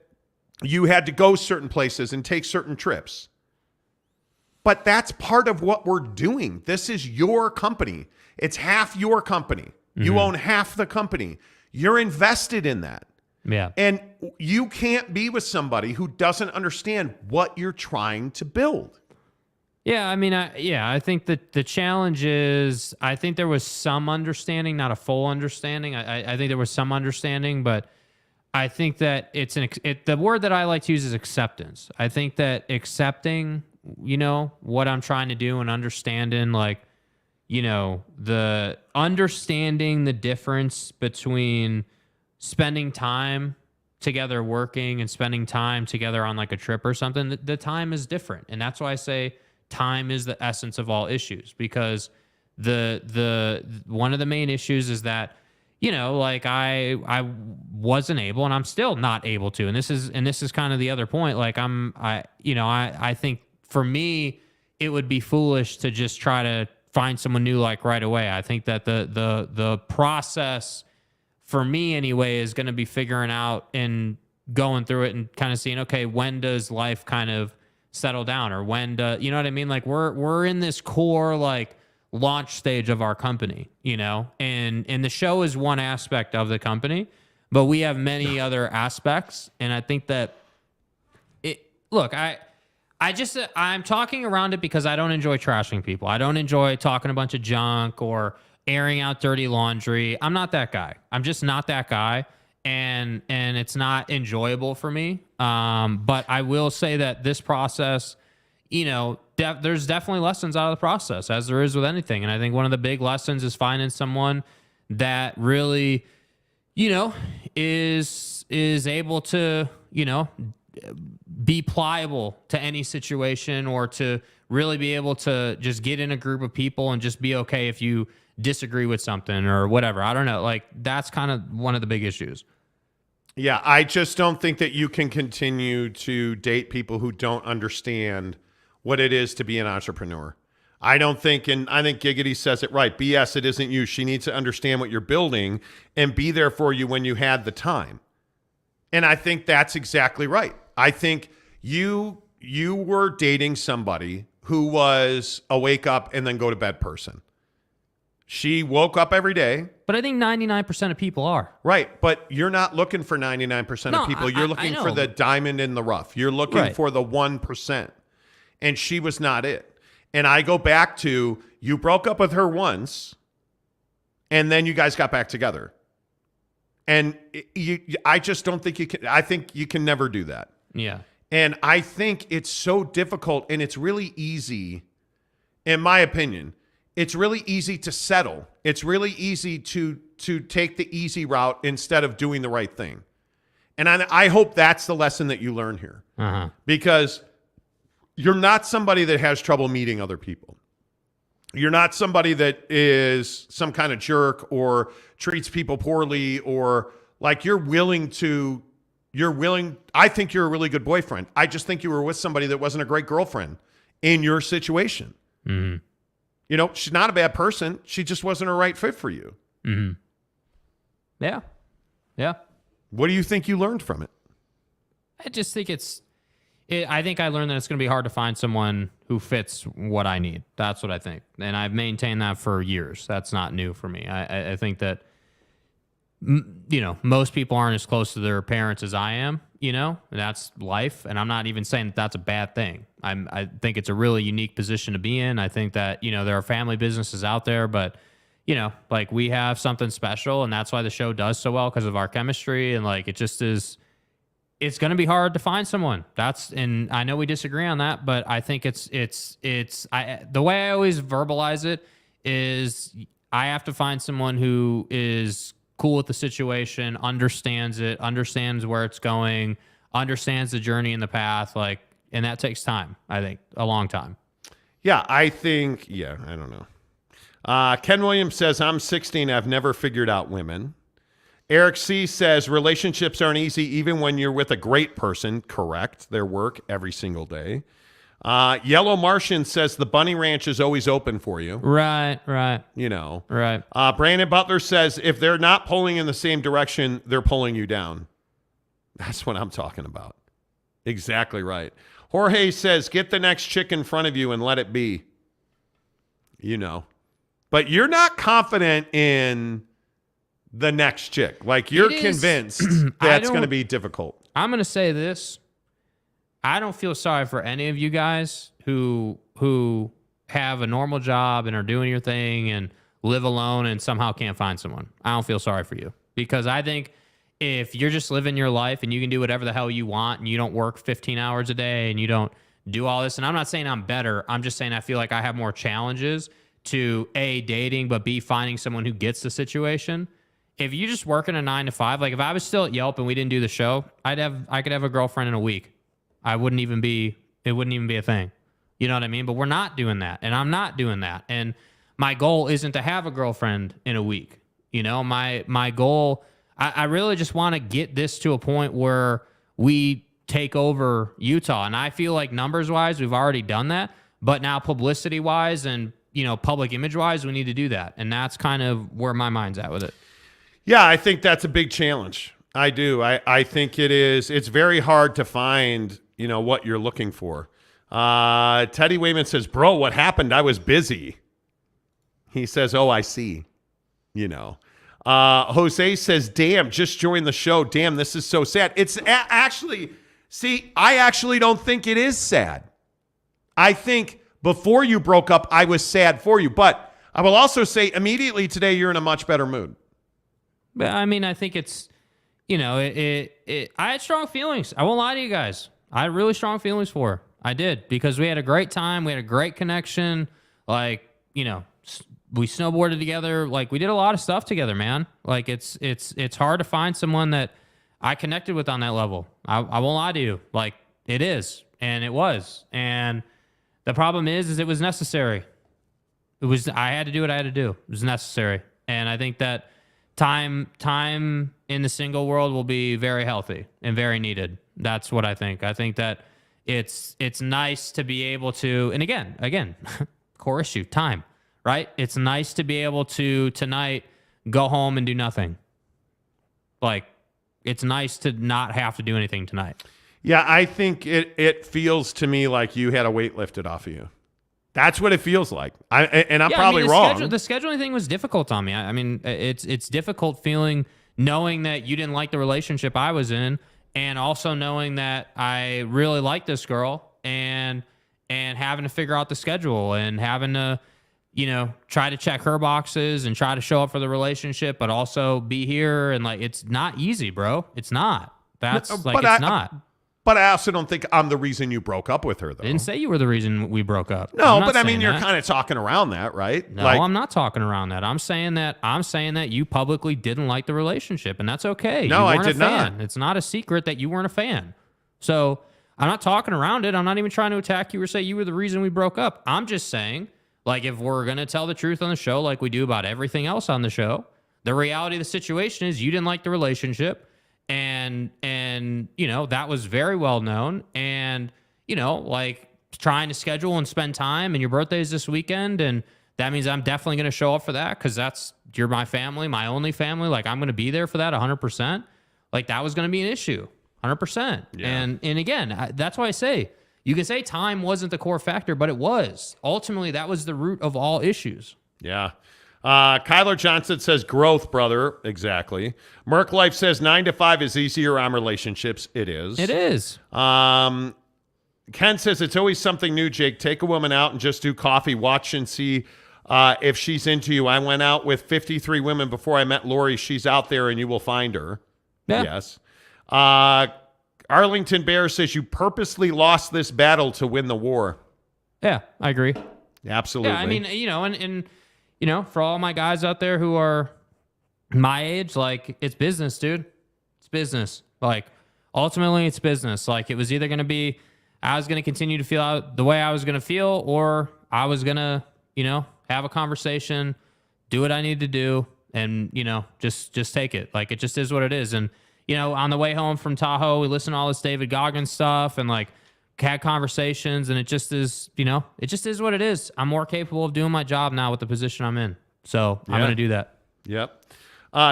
you had to go certain places and take certain trips. But that's part of what we're doing. This is your company. It's half your company. You own half the company. You're invested in that. Yeah. And you can't be with somebody who doesn't understand what you're trying to build. Yeah, I mean, I think that the challenge is, I think there was some understanding, not a full understanding. I think there was some understanding, but I think that the word that I like to use is acceptance. I think that accepting, you know, what I'm trying to do and understanding, like, you know, the understanding the difference between spending time together working and spending time together on like a trip or something, the time is different. And that's why I say time is the essence of all issues, because the one of the main issues is that, you know, like I wasn't able, and I'm still not able to. And this is kind of the other point. Like I think for me, it would be foolish to just try to find someone new like right away. I think that the process for me anyway is going to be figuring out and going through it and kind of seeing, okay, when does life kind of settle down, or you know what I mean? Like we're in this core like launch stage of our company, you know, and the show is one aspect of the company, but we have many other aspects. And I think that look, I'm talking around it because I don't enjoy trashing people. I don't enjoy talking a bunch of junk or airing out dirty laundry. I'm not that guy. I'm just not that guy. And it's not enjoyable for me. But I will say that this process, there's definitely lessons out of the process, as there is with anything. And I think one of the big lessons is finding someone that really, is able to, be pliable to any situation, or to really be able to just get in a group of people and just be okay if you disagree with something or whatever. I don't know. Like, that's kind of one of the big issues. Yeah, I just don't think that you can continue to date people who don't understand what it is to be an entrepreneur. I don't think, and I think Giggity says it right. BS, it isn't you. She needs to understand what you're building and be there for you when you had the time. And I think that's exactly right. I think you were dating somebody who was a wake up and then go to bed person. She woke up every day. But I think 99% of people are. Right, but you're not looking for 99% of people. You're looking for the diamond in the rough. You're looking for the 1%. And she was not it. And I go back to, you broke up with her once, and then you guys got back together. And I just don't think you can. I think you can never do that. Yeah. And I think it's so difficult, and it's really easy, in my opinion, it's really easy to settle. It's really easy to take the easy route instead of doing the right thing. And I hope that's the lesson that you learn here. Because you're not somebody that has trouble meeting other people. You're not somebody that is some kind of jerk or treats people poorly, or like you're willing. I think you're a really good boyfriend. I just think you were with somebody that wasn't a great girlfriend in your situation. Mm-hmm. She's not a bad person. She just wasn't a right fit for you. Mm-hmm. Yeah. Yeah. What do you think you learned from it? I just think I think I learned that it's going to be hard to find someone who fits what I need. That's what I think. And I've maintained that for years. That's not new for me. I think that, most people aren't as close to their parents as I am, that's life. And I'm not even saying that that's a bad thing. I think it's a really unique position to be in. I think that, there are family businesses out there, but, like we have something special, and that's why the show does so well, because of our chemistry. And like, it just is. It's going to be hard to find someone. And I know we disagree on that, but I think the way I always verbalize it is I have to find someone who is cool with the situation, understands it, understands where it's going, understands the journey and the path, and that takes time. I think a long time. Yeah, I don't know. Ken Williams says, I'm 16. I've never figured out women. Eric C. says, relationships aren't easy even when you're with a great person. Correct. Their work every single day. Yellow Martian says the Bunny Ranch is always open for you. Right. Right. Brandon Butler says, if they're not pulling in the same direction, they're pulling you down. That's what I'm talking about. Exactly right. Jorge says, get the next chick in front of you and let it be. But you're not confident in the next chick. Like, you're convinced that's going to be difficult. I'm going to say this. I don't feel sorry for any of you guys who have a normal job and are doing your thing and live alone and somehow can't find someone. I don't feel sorry for you, because I think if you're just living your life and you can do whatever the hell you want and you don't work 15 hours a day and you don't do all this, and I'm not saying I'm better. I'm just saying I feel like I have more challenges to A, dating, but B, finding someone who gets the situation. If you just work in a 9 to 5, like if I was still at Yelp and we didn't do the show, I could have a girlfriend in a week. It wouldn't even be a thing. You know what I mean? But we're not doing that, and I'm not doing that. And my goal isn't to have a girlfriend in a week. My goal, I really just want to get this to a point where we take over Utah. And I feel like numbers wise, we've already done that, but now publicity wise and, public image wise, we need to do that. And that's kind of where my mind's at with it. Yeah, I think that's a big challenge. I do. I think it is. It's very hard to find, what you're looking for. Teddy Wayman says, bro, what happened? I was busy. He says, oh, I see. Jose says, damn, just joined the show. Damn, this is so sad. It's actually, I actually don't think it is sad. I think before you broke up, I was sad for you. But I will also say immediately today, you're in a much better mood. But I mean, I think it's, I had strong feelings. I won't lie to you guys. I had really strong feelings for her. I did, because we had a great time. We had a great connection. Like, we snowboarded together. Like, we did a lot of stuff together, man. Like, it's hard to find someone that I connected with on that level. I won't lie to you. Like, it is, and it was. And the problem is it was necessary. I had to do what I had to do. It was necessary. And I think that time in the single world will be very healthy and very needed. That's what I think. I think that it's nice to be able to, and again, core issue, time, right? It's nice to be able to tonight go home and do nothing. Like, it's nice to not have to do anything tonight. Yeah, I think it feels to me like you had a weight lifted off of you. That's what it feels like. I'm probably wrong. The scheduling thing was difficult on me. I mean, it's difficult knowing that you didn't like the relationship I was in, and also knowing that I really like this girl, and having to figure out the schedule, and having to, try to check her boxes and try to show up for the relationship, but also be here. And like, it's not easy, bro. It's not. It's not. But I also don't think I'm the reason you broke up with her, though. I didn't say you were the reason we broke up. No, but I mean, you're kind of talking around that, right? No, I'm not talking around that. I'm saying that you publicly didn't like the relationship, and that's okay. No, I did not. It's not a secret that you weren't a fan. So I'm not talking around it. I'm not even trying to attack you or say you were the reason we broke up. I'm just saying, like, if we're going to tell the truth on the show like we do about everything else on the show, the reality of the situation is you didn't like the relationship. And that was very well known. And, like, trying to schedule and spend time, and your birthday is this weekend, and that means I'm definitely going to show up for that, because you're my family, my only family. Like, I'm going to be there for that 100%. Like, that was going to be an issue, 100%. Yeah. And again, that's why I say, you can say time wasn't the core factor, but it was. Ultimately, that was the root of all issues. Yeah. Kyler Johnson says growth, brother. Exactly. Merc Life says 9 to 5 is easier on relationships. It is. It is. Ken says it's always something new, Jake. Take a woman out and just do coffee. Watch and see if she's into you. I went out with 53 women before I met Lori. She's out there and you will find her. Yeah. Yes. Arlington Bear says you purposely lost this battle to win the war. Yeah, I agree. Absolutely. Yeah, I mean, and for all my guys out there who are my age, like, it's business, dude. It's business. Like, ultimately, it's business. Like, it was either going to be I was going to continue to feel out the way I was going to feel, or I was going to, have a conversation, do what I need to do, and, just take it. Like, it just is what it is. And, on the way home from Tahoe, we listened to all this David Goggins stuff and, like, had conversations, and it just is, it just is what it is. I'm more capable of doing my job now with the position I'm in. So I'm going to do that. Yep.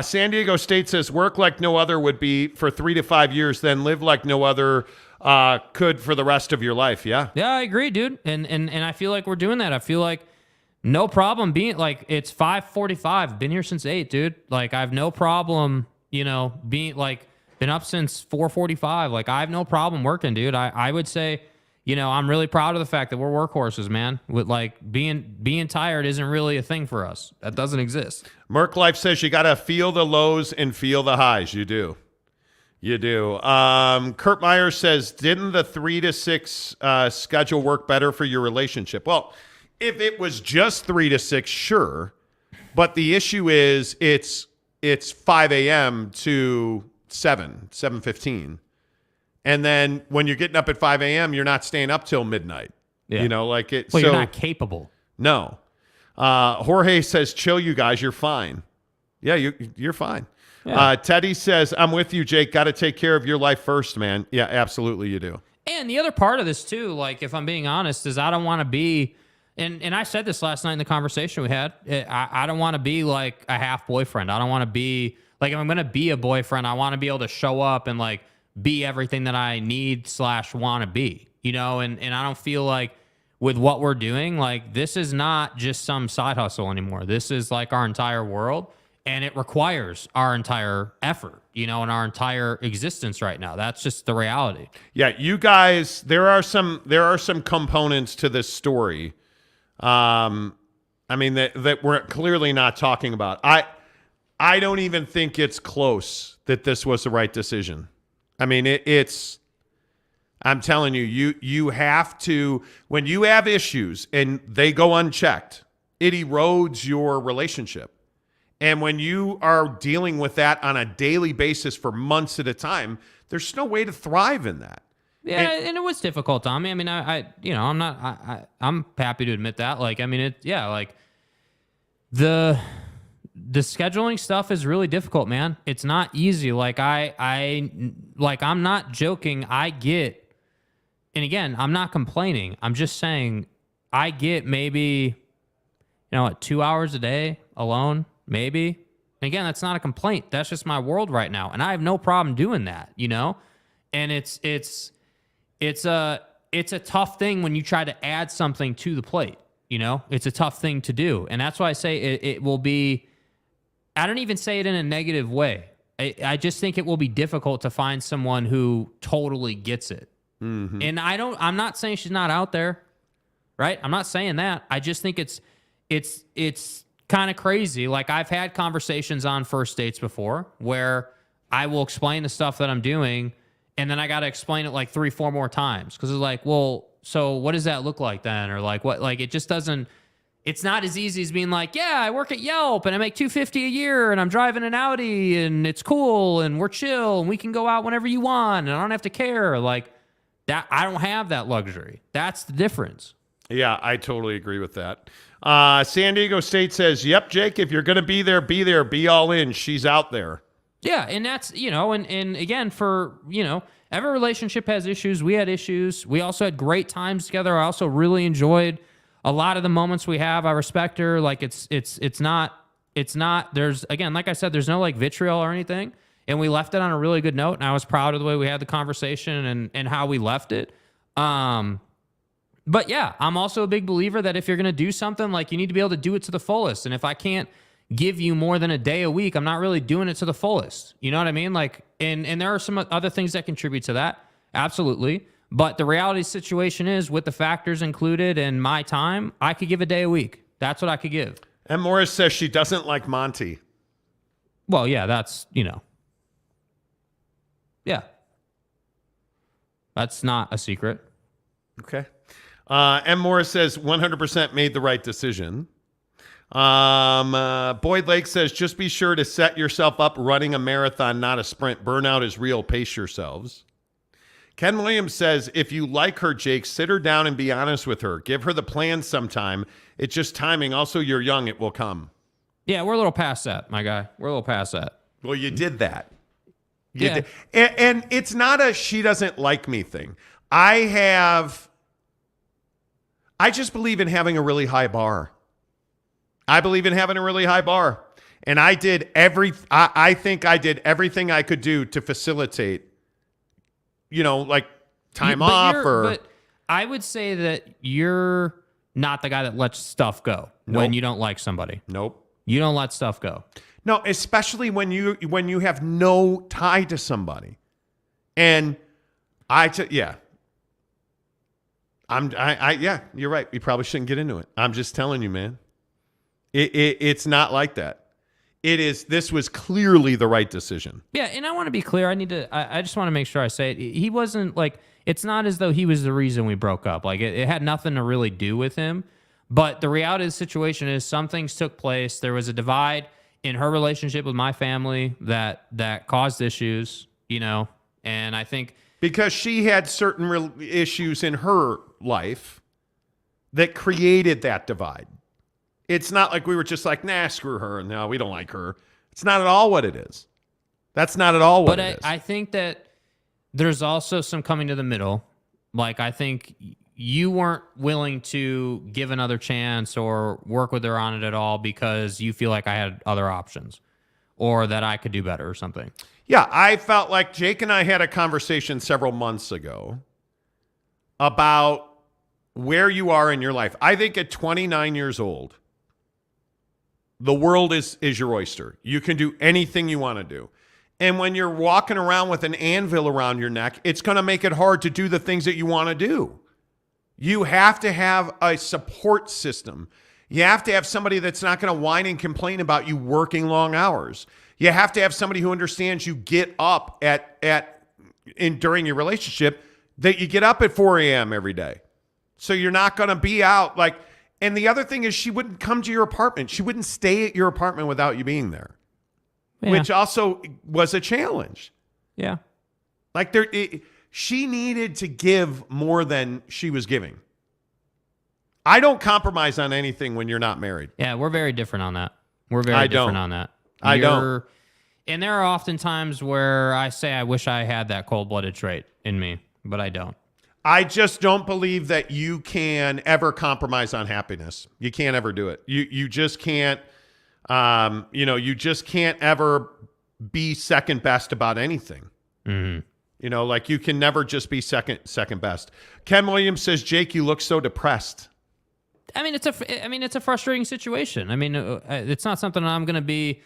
San Diego State says work like no other would be for 3 to 5 years, then live like no other could for the rest of your life. Yeah. Yeah, I agree, dude. And I feel like we're doing that. I feel like no problem being like, it's 5:45. Been here since 8, dude. Like, I have no problem, being like, been up since 4:45. Like, I have no problem working, dude. I would say, I'm really proud of the fact that we're workhorses, man. With, like, being tired isn't really a thing for us. That doesn't exist. Merc Life says you got to feel the lows and feel the highs. You do. You do. Kurt Myers says, didn't the 3 to 6 schedule work better for your relationship? Well, if it was just 3 to 6, sure. But the issue is it's 5 a.m. to 7:15. And then when you're getting up at 5 a.m., you're not staying up till midnight. Yeah. Well, you're not capable. No. Jorge says, chill, you guys. You're fine. Yeah, you're fine. Yeah. Teddy says, I'm with you, Jake. Got to take care of your life first, man. Yeah, absolutely you do. And the other part of this, too, like, if I'm being honest, is I don't want to be, and I said this last night in the conversation we had, I don't want to be like a half boyfriend. I don't want to be, like, if I'm going to be a boyfriend, I want to be able to show up and, like, be everything that I need / want to be, and I don't feel like with what we're doing, like, this is not just some side hustle anymore. This is, like, our entire world. And it requires our entire effort, and our entire existence right now. That's just the reality. Yeah, you guys, there are some components to this story. That we're clearly not talking about. I don't even think it's close that this was the right decision. I mean, it's I'm telling you, you have to, when you have issues and they go unchecked, it erodes your relationship. And when you are dealing with that on a daily basis for months at a time, there's no way to thrive in that. Yeah, and it was difficult, Tommy. I mean, I'm happy to admit that. The scheduling stuff is really difficult, man. It's not easy. I'm not joking. I get, and again, I'm not complaining. I'm just saying I get maybe, 2 hours a day alone. Maybe. And again, that's not a complaint. That's just my world right now. And I have no problem doing that, And it's a tough thing when you try to add something to the plate, It's a tough thing to do. And that's why I say it will be, I don't even say it in a negative way. I just think it will be difficult to find someone who totally gets it. Mm-hmm. And I'm not saying she's not out there, right? I'm not saying that. I just think it's kind of crazy. Like, I've had conversations on first dates before where I will explain the stuff that I'm doing, and then I got to explain it like 3-4 more times because it's like, well, so what does that look like then? Or like what? Like, it just doesn't. It's not as easy as being like, yeah, I work at Yelp and I make $250 a year and I'm driving an Audi and it's cool and we're chill and we can go out whenever you want and I don't have to care. Like that, I don't have that luxury. That's the difference. Yeah, I totally agree with that. San Diego State says, yep, Jake, if you're going to be there, be all in. She's out there. Yeah, and that's, and again, for, every relationship has issues. We had issues. We also had great times together. I also really enjoyed a lot of the moments we have. I respect her. Like, it's not, there's, again, like I said, there's no like vitriol or anything. And we left it on a really good note. And I was proud of the way we had the conversation and how we left it. But yeah, I'm also a big believer that if you're going to do something, like, you need to be able to do it to the fullest. And if I can't give you more than a day a week, I'm not really doing it to the fullest. You know what I mean? Like, and there are some other things that contribute to that. Absolutely. But the reality situation is, with the factors included and my time, I could give a day a week. That's what I could give. And Morris says she doesn't like Monty. Well, yeah, that's, yeah. That's not a secret. Okay. M. Morris says 100% made the right decision. Boyd Lake says, just be sure to set yourself up running a marathon, not a sprint. Burnout is real. Pace yourselves. Ken Williams says, if you like her, Jake, sit her down and be honest with her. Give her the plan sometime. It's just timing. Also, you're young. It will come. Yeah, we're a little past that, my guy. We're a little past that. Well, you did that. Yeah. And it's not a she doesn't like me thing. I just believe in having a really high bar. I believe in having a really high bar. And I think I did everything I could do to facilitate, like time off But I would say that you're not the guy that lets stuff go when you don't like somebody. Nope. You don't let stuff go. No, especially when you have no tie to somebody. And yeah, you're right. We probably shouldn't get into it. I'm just telling you, man. It's not like that. This was clearly the right decision. Yeah, and I want to be clear. I just want to make sure I say it. He wasn't like, it's not as though he was the reason we broke up. Like, it had nothing to really do with him. But the reality of the situation is some things took place. There was a divide in her relationship with my family that caused issues, and I think because she had certain issues in her life that created that divide. It's not like we were just like, nah, screw her. No, we don't like her. It's not at all what it is. That's not at all what it is. But I think that there's also some coming to the middle. Like, I think you weren't willing to give another chance or work with her on it at all because you feel like I had other options or that I could do better or something. Yeah, I felt like Jake and I had a conversation several months ago about where you are in your life. I think at 29 years old, The world is your oyster. You can do anything you want to do. And when you're walking around with an anvil around your neck, it's going to make it hard to do the things that you want to do. You have to have a support system. You have to have somebody that's not going to whine and complain about you working long hours. You have to have somebody who understands you get up during your relationship, that you get up at 4 a.m. every day. So you're not going to be out like, and the other thing is she wouldn't come to your apartment. She wouldn't stay at your apartment without you being there, which also was a challenge. Yeah. Like she needed to give more than she was giving. I don't compromise on anything when you're not married. Yeah, we're very different on that. We're very different on that. I don't. And there are often times where I say I wish I had that cold-blooded trait in me, but I don't. I just don't believe that you can ever compromise on happiness. You can't ever do it. You just can't. You just can't ever be second best about anything. Mm-hmm. Like you can never just be second best. Ken Williams says, Jake, you look so depressed. I mean, it's a frustrating situation. I mean, it's not something I'm going to be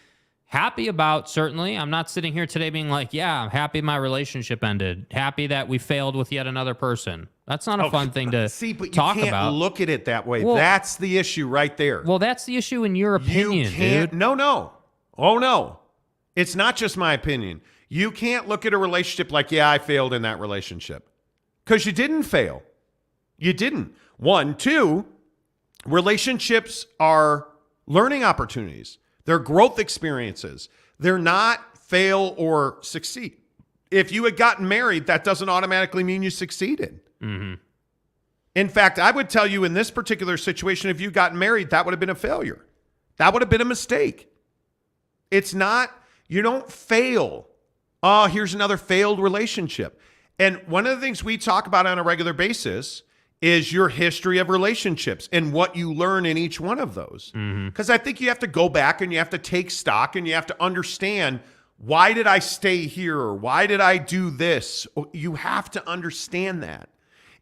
happy about, certainly. I'm not sitting here today being like, yeah, I'm happy my relationship ended. Happy that we failed with yet another person. That's not a fun thing to talk you can't about. Look at it that way. Well, that's the issue right there. Well, that's the issue in your opinion, dude. No. Oh, no. It's not just my opinion. You can't look at a relationship like, yeah, I failed in that relationship. Because you didn't fail. You didn't. 1, 2, relationships are learning opportunities. They're growth experiences. They're not fail or succeed. If you had gotten married, that doesn't automatically mean you succeeded. Mm-hmm. In fact, I would tell you in this particular situation, if you got married, that would have been a failure. That would have been a mistake. It's not, you don't fail. Oh, here's another failed relationship. And one of the things we talk about on a regular basis is your history of relationships and what you learn in each one of those. Because I think you have to go back and you have to take stock and you have to understand, why did I stay here? Or why did I do this? You have to understand that.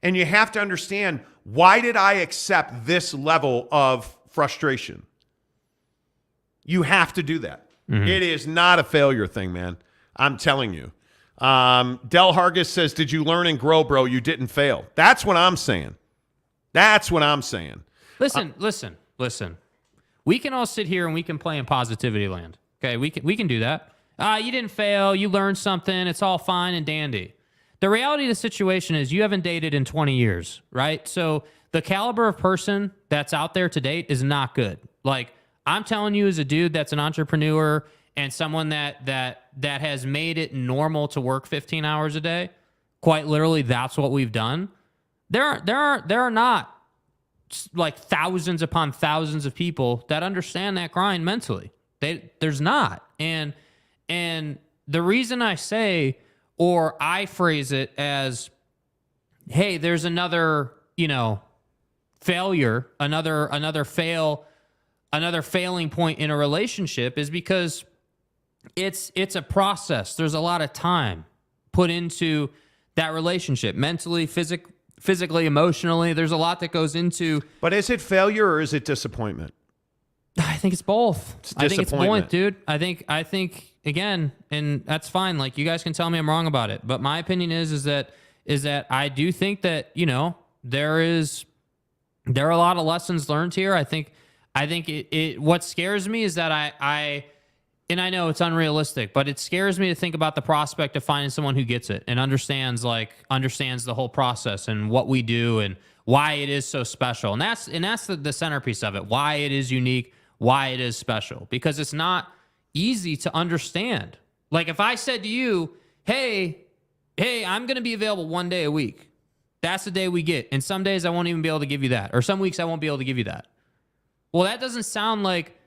And you have to understand, why did I accept this level of frustration? You have to do that. It is not a failure thing, man. I'm telling you. Del Hargis says, did you learn and grow, bro? You didn't fail. That's what I'm saying. That's what I'm saying. Listen. We can all sit here and we can play in positivity land. Okay, we can do that. You didn't fail. You learned something. It's all fine and dandy. The reality of the situation is you haven't dated in 20 years, right? So the caliber of person that's out there to date is not good. Like, I'm telling you, as a dude that's an entrepreneur and someone that has made it normal to work 15 hours a day, quite literally, that's what we've done. There are not like thousands upon thousands of people that understand that grind mentally. There's not. And the reason I say, or I phrase it as, hey, there's another, failure, another failing point in a relationship, is because it's a process. There's a lot of time put into that relationship, mentally, physically, emotionally. There's a lot that goes into. But is it failure or is it disappointment? I think it's both. I think it's both, dude. I think again, and that's fine. Like, you guys can tell me I'm wrong about it, but my opinion is that I do think that, there are a lot of lessons learned here. I think it what scares me is that I I know it's unrealistic, but it scares me to think about the prospect of finding someone who gets it and understands the whole process and what we do and why it is so special. And that's the centerpiece of it, why it is unique, why it is special, because it's not easy to understand. Like, if I said to you, hey, I'm going to be available 1 day a week. That's the day we get. And some days I won't even be able to give you that. Or some weeks I won't be able to give you that. Well, that doesn't sound like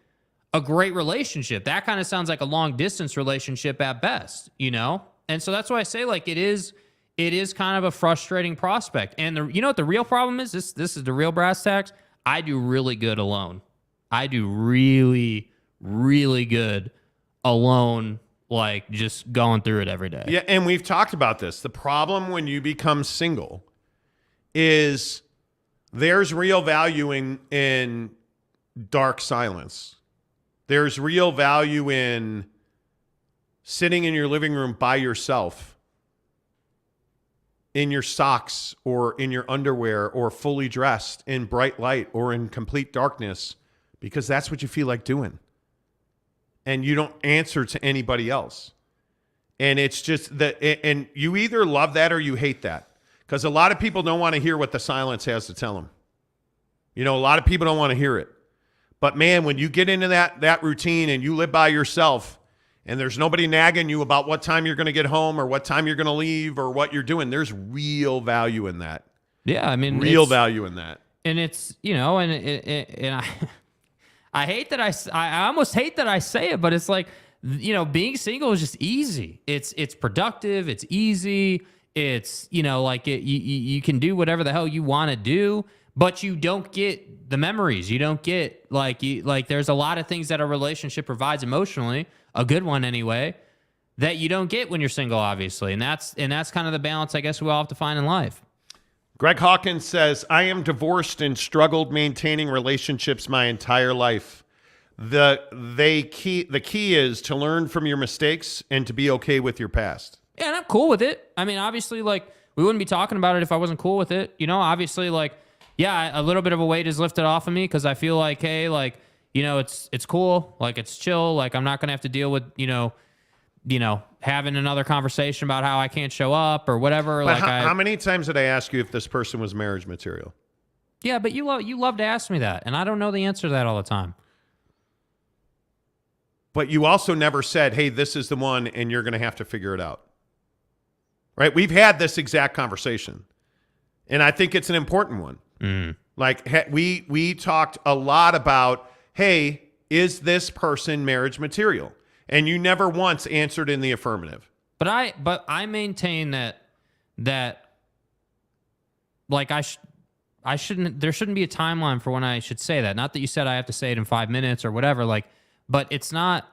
a great relationship. That kind of sounds like a long distance relationship at best, And so that's why I say, like, it is kind of a frustrating prospect. And you know what the real problem is? This is the real brass tacks. I do really good alone. I do really, really good alone, like just going through it every day. Yeah, and we've talked about this. The problem when you become single is there's real value in dark silence. There's real value in sitting in your living room by yourself in your socks or in your underwear or fully dressed in bright light or in complete darkness because that's what you feel like doing. And you don't answer to anybody else. And it's just that, and you either love that or you hate that. Because a lot of people don't want to hear what the silence has to tell them. You know, a lot of people don't want to hear it. But man, when you get into that routine and you live by yourself and there's nobody nagging you about what time you're going to get home or what time you're going to leave or what you're doing, there's real value in that. Yeah, I mean, real value in that. And it's, you know, and I hate that I almost hate that I say it, but it's like, you know, being single is just easy. It's productive. It's easy. It's, you know, like you can do whatever the hell you want to do, but you don't get the memories. You don't get like there's a lot of things that a relationship provides emotionally, a good one anyway, that you don't get when you're single, obviously. And that's kind of the balance I guess we all have to find in life. Greg Hawkins says, I am divorced and struggled maintaining relationships my entire life. The key is to learn from your mistakes and to be okay with your past. Yeah, and I'm cool with it. I mean, obviously, like, we wouldn't be talking about it if I wasn't cool with it. You know, obviously, like, yeah, a little bit of a weight is lifted off of me because I feel like, hey, like, you know, it's cool. Like, it's chill. Like, I'm not going to have to deal with, you know, having another conversation about how I can't show up or whatever. But like, how many times did I ask you if this person was marriage material? Yeah, but you love to ask me that, and I don't know the answer to that all the time. But you also never said, hey, this is the one, and you're going to have to figure it out. Right? We've had this exact conversation, and I think it's an important one. Mm. Like, we talked a lot about, hey, is this person marriage material? And you never once answered in the affirmative. But I maintain that like I shouldn't, there shouldn't be a timeline for when I should say that. Not that you said I have to say it in 5 minutes or whatever, like, but it's not,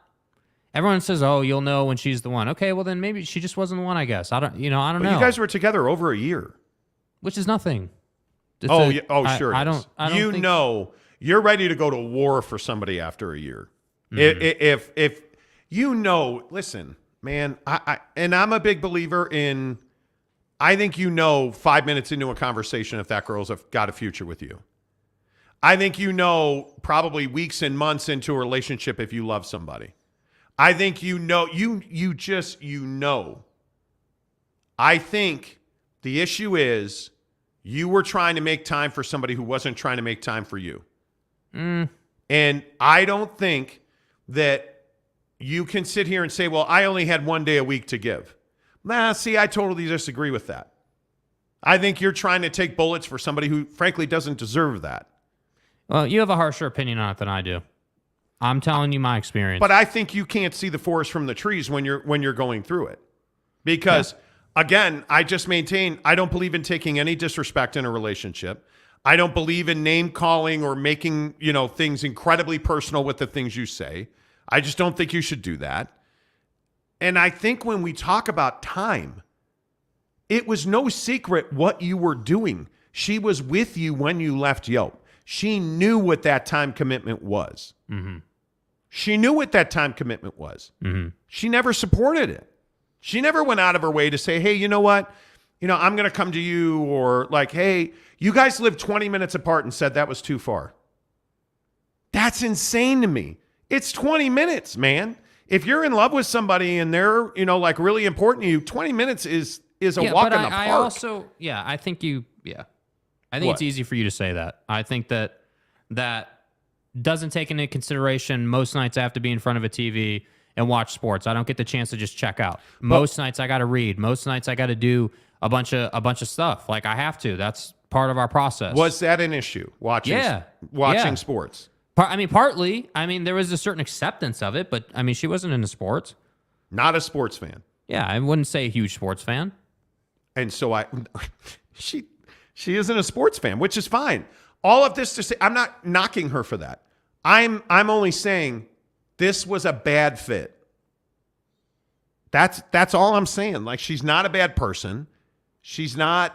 everyone says, oh, you'll know when she's the one. Okay, well then maybe she just wasn't the one, I guess. I don't know. You guys were together over a year. Which is nothing. Sure. I don't you think, know, you're ready to go to war for somebody after a year. Mm-hmm. If you know, listen, man, and I'm a big believer in, I think 5 minutes into a conversation if that girl's got a future with you. I think probably weeks and months into a relationship if you love somebody. I think you know. I think the issue is you were trying to make time for somebody who wasn't trying to make time for you. Mm. And I don't think that you can sit here and say, well, I only had 1 day a week to give. Nah, see, I totally disagree with that. I think you're trying to take bullets for somebody who, frankly, doesn't deserve that. Well, you have a harsher opinion on it than I do. I'm telling you my experience. But I think you can't see the forest from the trees when you're going through it. Because, again, I just maintain I don't believe in taking any disrespect in a relationship. I don't believe in name calling or making, things incredibly personal with the things you say. I just don't think you should do that. And I think when we talk about time, it was no secret what you were doing. She was with you when you left Yelp. She knew what that time commitment was. Mm-hmm. She knew what that time commitment was. Mm-hmm. She never supported it. She never went out of her way to say, hey, you know what? I'm going to come to you, or like, hey, you guys live 20 minutes apart, and said that was too far. That's insane to me. It's 20 minutes, man. If you're in love with somebody and they're, like really important to you, 20 minutes is a walk in the park. I also, I think it's easy for you to say that. I think that doesn't take into consideration most nights I have to be in front of a TV and watch sports. I don't get the chance to just check out. Most nights I got to read. Most nights I got to do a bunch of stuff. Like I have to. That's part of our process. Was that an issue? Watching sports? Partly. There was a certain acceptance of it, but she wasn't into sports. Not a sports fan. Yeah, I wouldn't say a huge sports fan. And so she isn't a sports fan, which is fine. All of this to say, I'm not knocking her for that. I'm only saying this was a bad fit. That's all I'm saying. Like, she's not a bad person. She's not.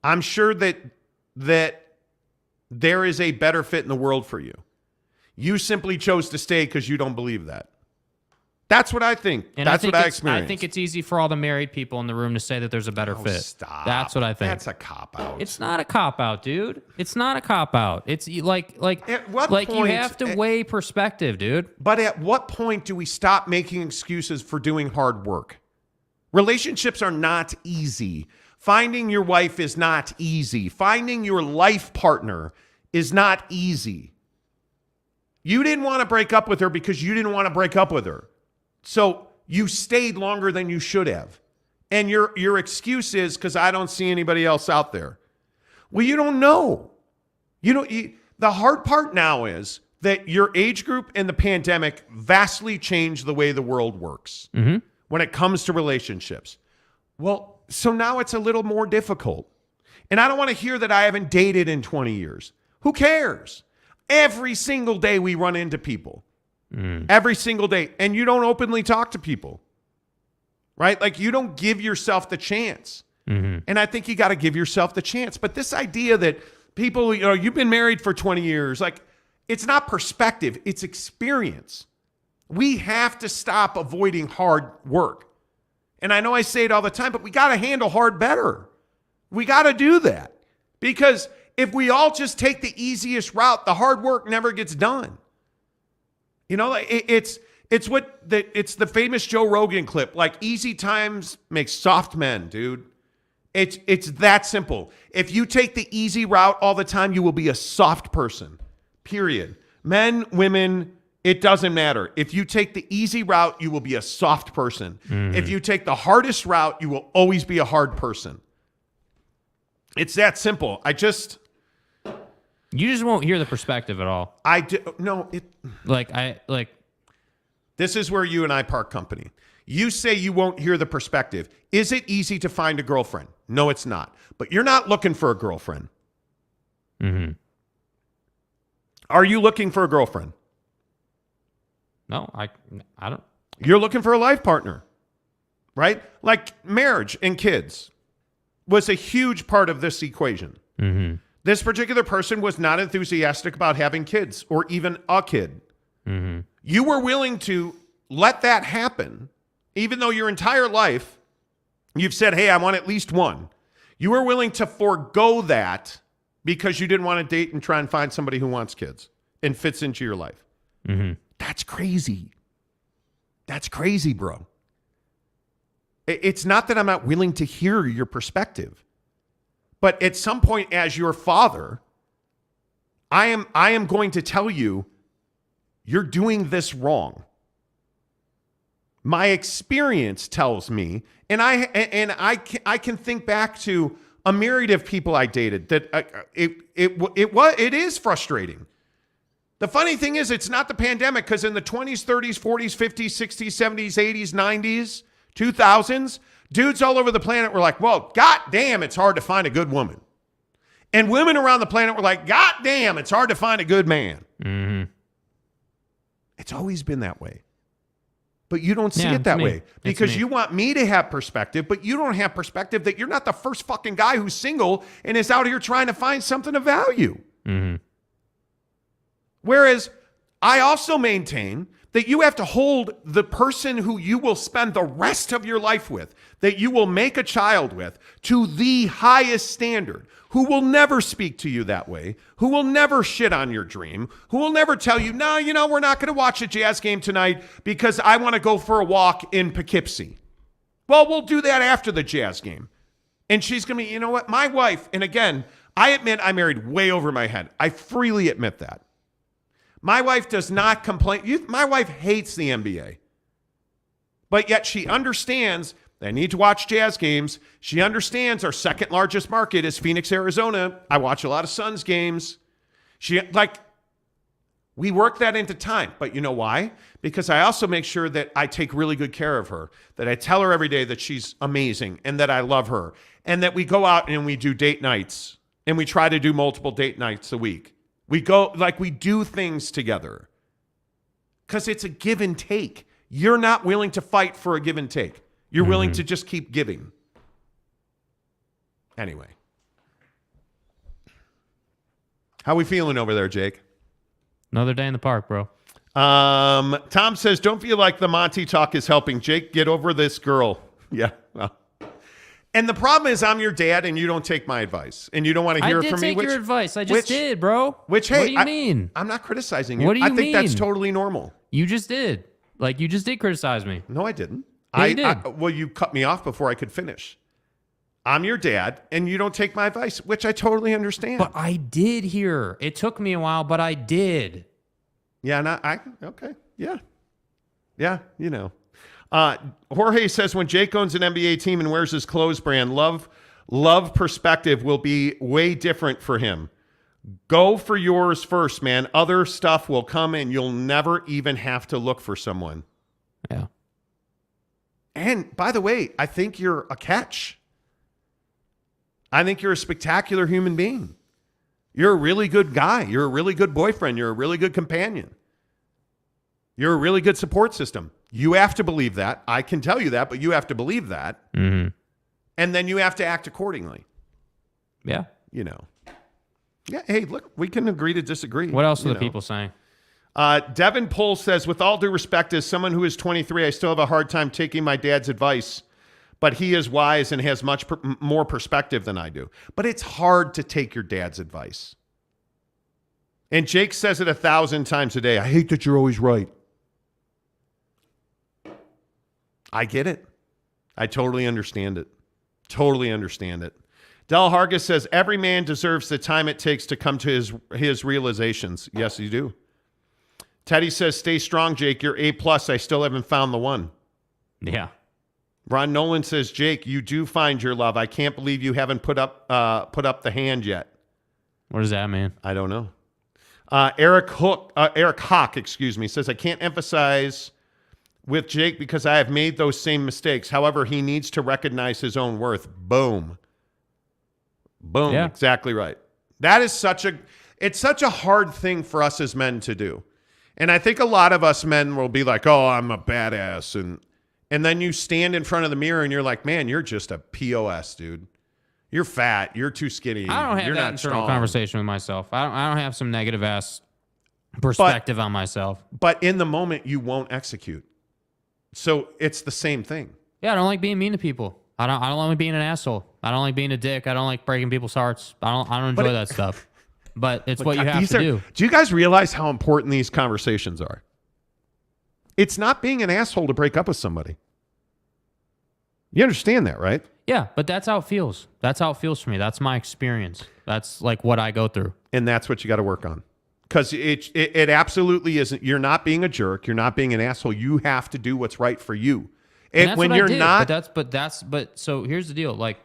I'm sure that there is a better fit in the world for you. You simply chose to stay because you don't believe that. That's what I think. And That's what I experienced. I think it's easy for all the married people in the room to say that there's a better fit. Stop. That's what I think. That's a cop-out. It's not a cop-out, dude. It's not a cop-out. It's like at what like point, you have to weigh perspective, dude. But at what point do we stop making excuses for doing hard work? Relationships are not easy. Finding your wife is not easy. Finding your life partner is not easy. You didn't want to break up with her because you didn't want to break up with her. So you stayed longer than you should have. And your excuse is because I don't see anybody else out there. Well, you don't know. The hard part now is that your age group and the pandemic vastly changed the way the world works when it comes to relationships. Well, so now it's a little more difficult. And I don't want to hear that I haven't dated in 20 years. Who cares? Every single day we run into people. Every single day. And you don't openly talk to people. Right? Like you don't give yourself the chance. And I think you got to give yourself the chance. But this idea that people, you've been married for 20 years, like it's not perspective, it's experience. We have to stop avoiding hard work. And I know I say it all the time, but we got to handle hard better. We got to do that. Because if we all just take the easiest route, the hard work never gets done. It's the famous Joe Rogan clip, like easy times make soft men, dude. It's that simple. If you take the easy route all the time, you will be a soft person, period. Men, women, it doesn't matter. If you take the easy route, you will be a soft person. If you take the hardest route, you will always be a hard person. It's that simple. You just won't hear the perspective at all. I do. No, this is where you and I part company. You say you won't hear the perspective. Is it easy to find a girlfriend? No, it's not. But you're not looking for a girlfriend. Are you looking for a girlfriend? No, I don't. You're looking for a life partner, right? Like marriage and kids was a huge part of this equation. This particular person was not enthusiastic about having kids or even a kid. You were willing to let that happen, even though your entire life you've said, hey, I want at least one. You were willing to forego that because you didn't want to date and try and find somebody who wants kids and fits into your life. That's crazy. That's crazy, bro. It's not that I'm not willing to hear your perspective. But at some point as your father, I am going to tell you, you're doing this wrong. My experience tells me, and I can think back to a myriad of people I dated that it is frustrating. The funny thing is, it's not the pandemic, because in the 20s, 30s, 40s, 50s, 60s, 70s, 80s, 90s, 2000s, dudes all over the planet were like, well, god damn, it's hard to find a good woman. And women around the planet were like, god damn, it's hard to find a good man. It's always been that way. But you don't see it that way because you want me to have perspective, but you don't have perspective that you're not the first fucking guy who's single and is out here trying to find something of value. Whereas I also maintain that you have to hold the person who you will spend the rest of your life with, that you will make a child with, to the highest standard, who will never speak to you that way, who will never shit on your dream, who will never tell you, no, we're not going to watch a Jazz game tonight because I want to go for a walk in Poughkeepsie. Well, we'll do that after the Jazz game. And she's going to be, you know what, my wife, and again, I admit I married way over my head. I freely admit that. My wife does not complain. My wife hates the NBA. But yet she understands they need to watch Jazz games. She understands our second largest market is Phoenix, Arizona. I watch a lot of Suns games. We work that into time. But you know why? Because I also make sure that I take really good care of her, that I tell her every day that she's amazing and that I love her, and that we go out and we do date nights, and we try to do multiple date nights a week. We do things together because it's a give and take. You're not willing to fight for a give and take. You're willing to just keep giving. Anyway. How we feeling over there, Jake? Another day in the park, bro. Tom says, don't feel like the Monty talk is helping. Jake, get over this girl. Yeah, well. And the problem is I'm your dad and you don't take my advice. And you don't want to hear it from me. I did take your advice. I just did, bro. Which, hey, what do you mean? I'm not criticizing you. What do you I think mean? that's totally normal. You just did. Like, you just did criticize me. No, I didn't. Yeah, you did. Well, you cut me off before I could finish. I'm your dad, and you don't take my advice, which I totally understand. But I did hear. It took me a while, but I did. Yeah, okay. Yeah. Yeah, you know. Jorge says, when Jake owns an NBA team and wears his clothes brand, love perspective will be way different for him. Go for yours first, man. Other stuff will come and you'll never even have to look for someone. Yeah. And by the way, I think you're a catch. I think you're a spectacular human being. You're a really good guy. You're a really good boyfriend. You're a really good companion. You're a really good support system. You have to believe that. I can tell you that, but you have to believe that. Mm-hmm. And then you have to act accordingly. Yeah. You know. Yeah, hey, look, we can agree to disagree. What else are the people saying? Devin Pohl says, with all due respect, as someone who is 23, I still have a hard time taking my dad's advice, but he is wise and has much more perspective than I do. But it's hard to take your dad's advice. And Jake says it 1,000 times a day. I hate that you're always right. I get it. I totally understand it. Totally understand it. Del Hargis says, every man deserves the time it takes to come to his realizations. Yes, you do. Teddy says, stay strong, Jake. You're A+. I still haven't found the one. Yeah. Ron Nolan says, Jake, you do find your love. I can't believe you haven't put up the hand yet. What does that mean? I don't know. Eric Hawk, excuse me, says, I can't emphasize with Jake because I have made those same mistakes. However, he needs to recognize his own worth. Boom. Boom. Yeah. Exactly right. That is such a hard thing for us as men to do. And I think a lot of us men will be like, oh, I'm a badass. And then you stand in front of the mirror and you're like, man, you're just a POS, dude. You're fat. You're too skinny. I don't have that internal conversation with myself. I don't have some negative ass perspective on myself. But in the moment, you won't execute. So it's the same thing. Yeah, I don't like being mean to people. I don't like being an asshole. I don't like being a dick. I don't like breaking people's hearts. I don't enjoy that stuff. But it's what you have to do. Do you guys realize how important these conversations are? It's not being an asshole to break up with somebody. You understand that, right? Yeah, but that's how it feels. That's how it feels for me. That's my experience. That's like what I go through. And that's what you got to work on. Because it absolutely isn't. You're not being a jerk. You're not being an asshole. You have to do what's right for you. And that's when you're not. But so here's the deal. Like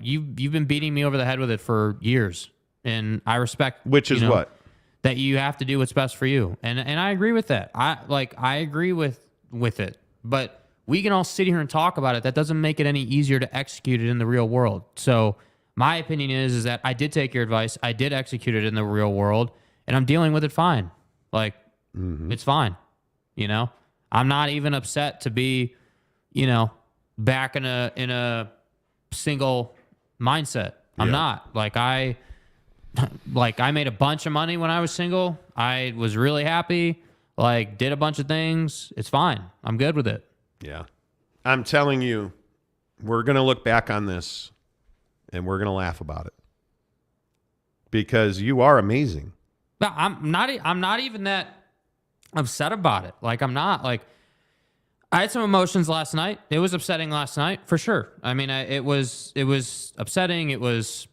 you've been beating me over the head with it for years, and I respect. Which is what? That you have to do what's best for you, and I agree with that. I agree with it, but we can all sit here and talk about it. That doesn't make it any easier to execute it in the real world. So my opinion is that I did take your advice. I did execute it in the real world, and I'm dealing with it fine. Like it's fine. You know, I'm not even upset to be, back in a single mindset. I'm not. I made a bunch of money when I was single. I was really happy. Did a bunch of things. It's fine. I'm good with it. Yeah. I'm telling you, we're going to look back on this and we're going to laugh about it. Because you are amazing. But I'm not even that upset about it. I'm not. I had some emotions last night. It was upsetting last night, for sure. I mean, it was upsetting. It was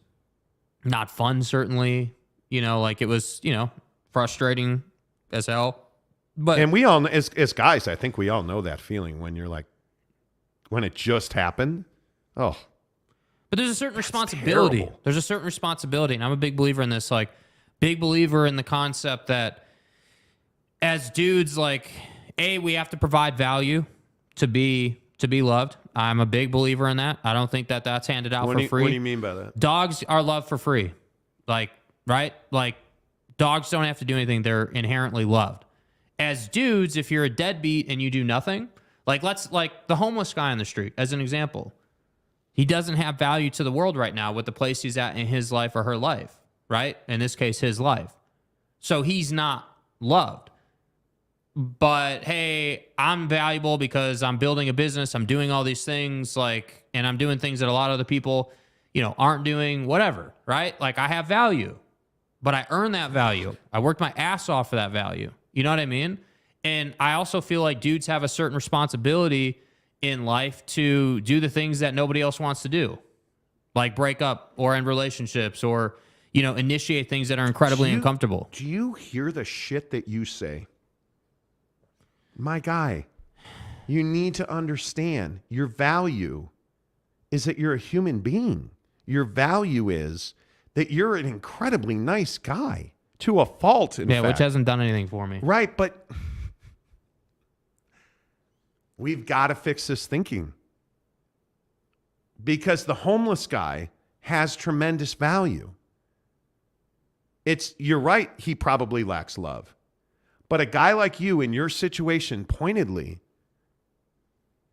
not fun, certainly. It was, frustrating as hell. And we all, as guys, I think we all know that feeling when you're when it just happened. Oh. But there's a certain responsibility. Terrible. There's a certain responsibility. And I'm a big believer in this. Big believer in the concept that as dudes, we have to provide value to be loved. I'm a big believer in that. I don't think that that's handed out for free. What do you mean by that? Dogs are loved for free. Right? Dogs don't have to do anything. They're inherently loved. As dudes, if you're a deadbeat and you do nothing, the homeless guy on the street, as an example, he doesn't have value to the world right now with the place he's at in his life or her life, right? In this case, his life. So he's not loved. But hey, I'm valuable because I'm building a business, I'm doing all these things, like, and I'm doing things that a lot of other people, aren't doing, whatever, right? Like, I have value, but I earn that value. I worked my ass off for that value. You know what I mean? And I also feel like dudes have a certain responsibility in life to do the things that nobody else wants to do, like break up or end relationships or, initiate things that are incredibly uncomfortable. Do you hear the shit that you say? My guy, you need to understand your value is that you're a human being. Your value is that you're an incredibly nice guy to a fault, in fact. Which hasn't done anything for me. Right, but we've got to fix this thinking. Because the homeless guy has tremendous value. You're right, he probably lacks love. But a guy like you in your situation, pointedly,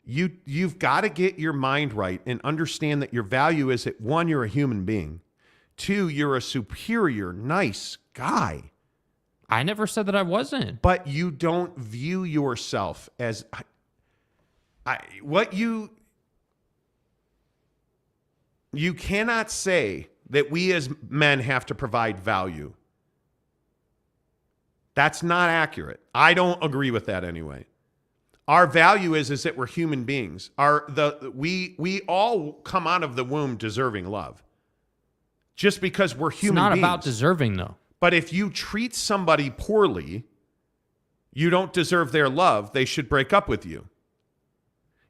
you've got to get your mind right and understand that your value is that, one, you're a human being. Two, you're a superior, nice guy. I never said that I wasn't. But you don't view yourself as you cannot say that we as men have to provide value. That's not accurate. I don't agree with that anyway. Our value is that we're human beings. We all come out of the womb deserving love. Just because we're human beings. It's not about deserving, though. But if you treat somebody poorly, you don't deserve their love. They should break up with you.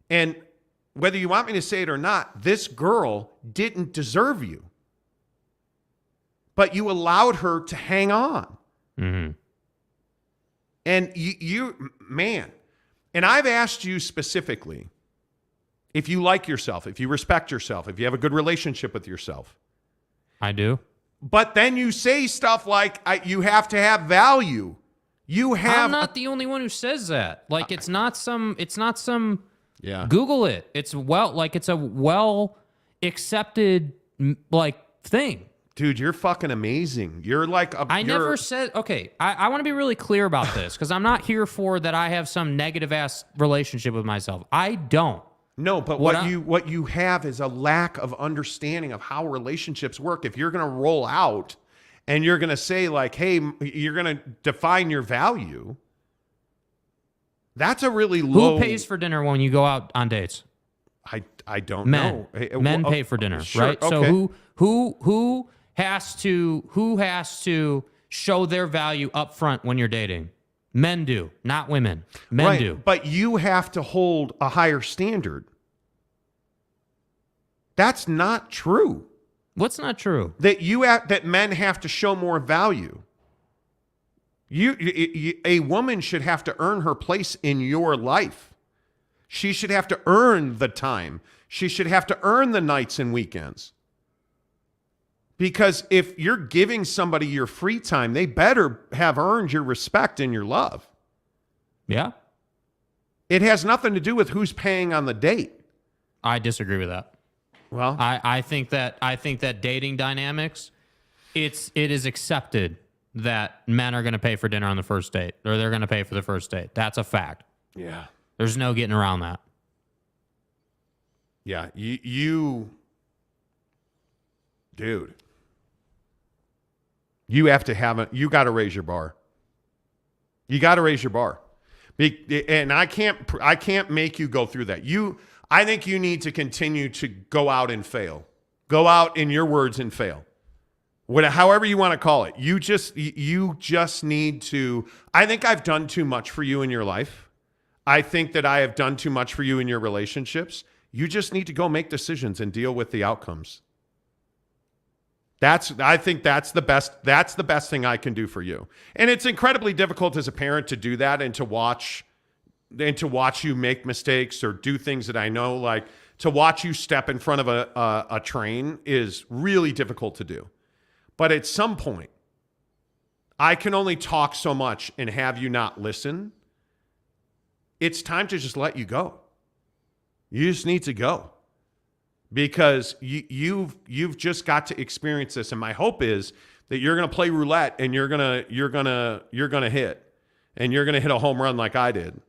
And whether you want me to say it or not, this girl didn't deserve you. But you allowed her to hang on. Mm-hmm. And you, man, and I've asked you specifically, if you like yourself, if you respect yourself, if you have a good relationship with yourself. I do. But then you say stuff like, you have to have value. I'm not the only one who says that. Like, it's not some, yeah. Google it. It's a well accepted, thing. Dude, you're fucking amazing. You're like never said, okay, I want to be really clear about this because I'm not here for that I have some negative ass relationship with myself. I don't. No, but what you have is a lack of understanding of how relationships work. If you're going to roll out and you're going to say like, hey, you're going to define your value, that's a really low. Who pays for dinner when you go out on dates? I don't know. Men pay for dinner, sure, right? Okay. So who has to show their value up front when you're dating? Men do, not women. Men do. But you have to hold a higher standard. That's not true. What's not true? That men have to show more value. A woman should have to earn her place in your life. She should have to earn the time. She should have to earn the nights and weekends. Because if you're giving somebody your free time, they better have earned your respect and your love. Yeah. It has nothing to do with who's paying on the date. I disagree with that. Well, I think that dating dynamics, it is accepted that men are going to pay for dinner on the first date, or they're going to pay for the first date. That's a fact. Yeah. There's no getting around that. Yeah, dude, you have to you got to raise your bar. You got to raise your bar. And I can't make you go through that. I think you need to continue to go out and fail. Go out, in your words, and fail. However you want to call it. You just need to. I think I've done too much for you in your life. I think that I have done too much for you in your relationships. You just need to go make decisions and deal with the outcomes. I think that's the best thing I can do for you. And it's incredibly difficult as a parent to do that and to watch you make mistakes or do things that I know, like to watch you step in front of a train is really difficult to do. But at some point, I can only talk so much and have you not listen. It's time to just let you go. You just need to go. Because you've just got to experience this. And my hope is that you're going to play roulette and you're going to hit, and you're going to hit a home run like I did,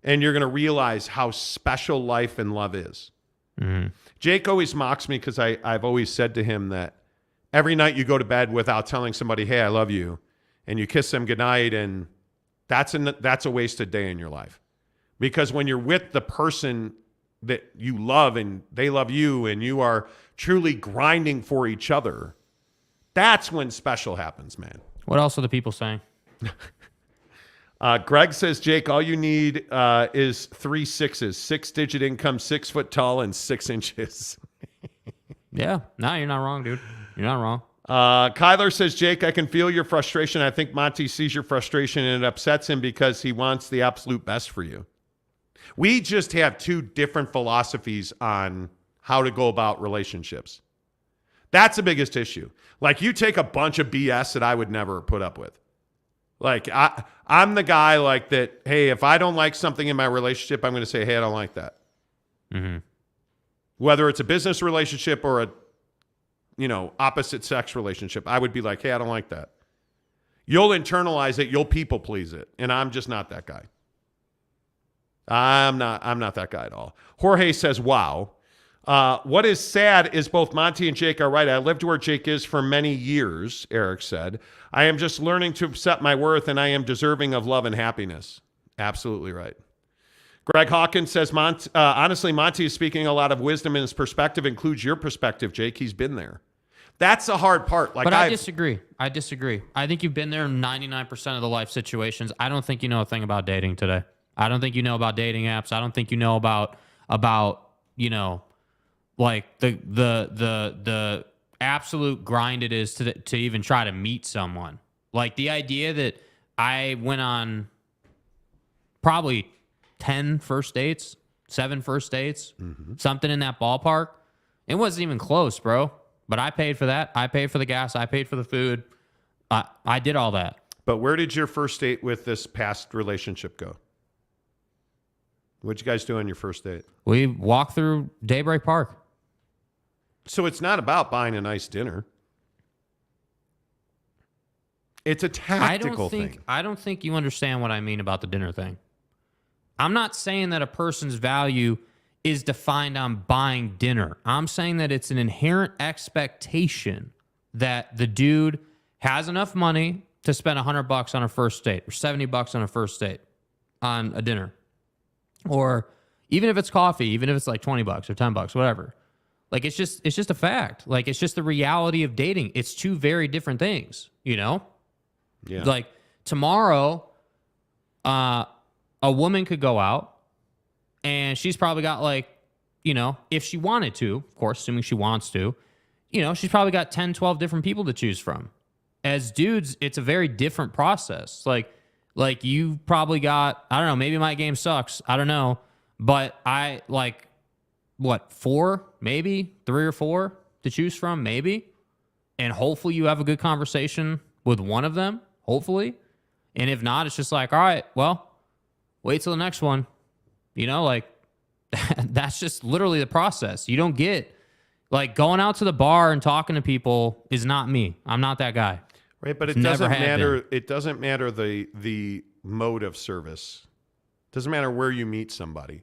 and you're going to realize how special life and love is. Mm-hmm. Jake always mocks me because I've always said to him that every night you go to bed without telling somebody, hey, I love you, and you kiss them goodnight, and that's a wasted day in your life. Because when you're with the person that you love and they love you and you are truly grinding for each other, that's when special happens, man. What else are the people saying? Greg says, Jake, all you need is 3 6s, 6-digit income, 6 foot tall, and 6 inches. Yeah. No, you're not wrong, dude. You're not wrong. Kyler says, Jake, I can feel your frustration. I think Monty sees your frustration and it upsets him because he wants the absolute best for you. We just have 2 different philosophies on how to go about relationships. That's the biggest issue. Like, you take a bunch of BS that I would never put up with. Like, I'm the guy like that, hey, if I don't like something in my relationship, I'm going to say, hey, I don't like that. Mm-hmm. Whether it's a business relationship or a, opposite sex relationship, I would be like, hey, I don't like that. You'll internalize it. You'll people please it. And I'm just not that guy. I'm not that guy at all. Jorge says, wow. What is sad is both Monty and Jake are right. I lived where Jake is for many years, Eric said. I am just learning to accept my worth, and I am deserving of love and happiness. Absolutely right. Greg Hawkins says, honestly, Monty is speaking a lot of wisdom, and his perspective includes your perspective, Jake. He's been there. That's the hard part. But I disagree. I think you've been there in 99% of the life situations. I don't think you know a thing about dating today. I don't think you know about dating apps. I don't think you know about like the absolute grind it is to even try to meet someone. Like, the idea that I went on probably 10 first dates, 7 first dates, something in that ballpark. It wasn't even close, bro. But I paid for that. I paid for the gas. I paid for the food. I did all that. But where did your first date with this past relationship go? What'd you guys do on your first date? We walked through Daybreak Park. So it's not about buying a nice dinner. It's a tactical thing. I don't think you understand what I mean about the dinner thing. I'm not saying that a person's value is defined on buying dinner. I'm saying that it's an inherent expectation that the dude has enough money to spend $100 on a first date or $70 on a first date on a dinner. Or even if it's coffee, even if it's like $20 or $10, whatever. Like, it's just a fact. Like, it's just the reality of dating. It's 2 very different things, Yeah. Like, tomorrow, a woman could go out and she's probably got if she wanted to, of course, assuming she wants to, she's probably got 10, 12 different people to choose from. As dudes, it's a very different process. Like you probably got, I don't know, maybe my game sucks. I don't know. But I 4, maybe 3 or 4 to choose from, maybe. And hopefully you have a good conversation with one of them, hopefully. And if not, it's just like, all right, well, wait till the next one. That's just literally the process. You don't get, going out to the bar and talking to people is not me. I'm not that guy. Right, but it doesn't matter. It doesn't matter the mode of service. It doesn't matter where you meet somebody.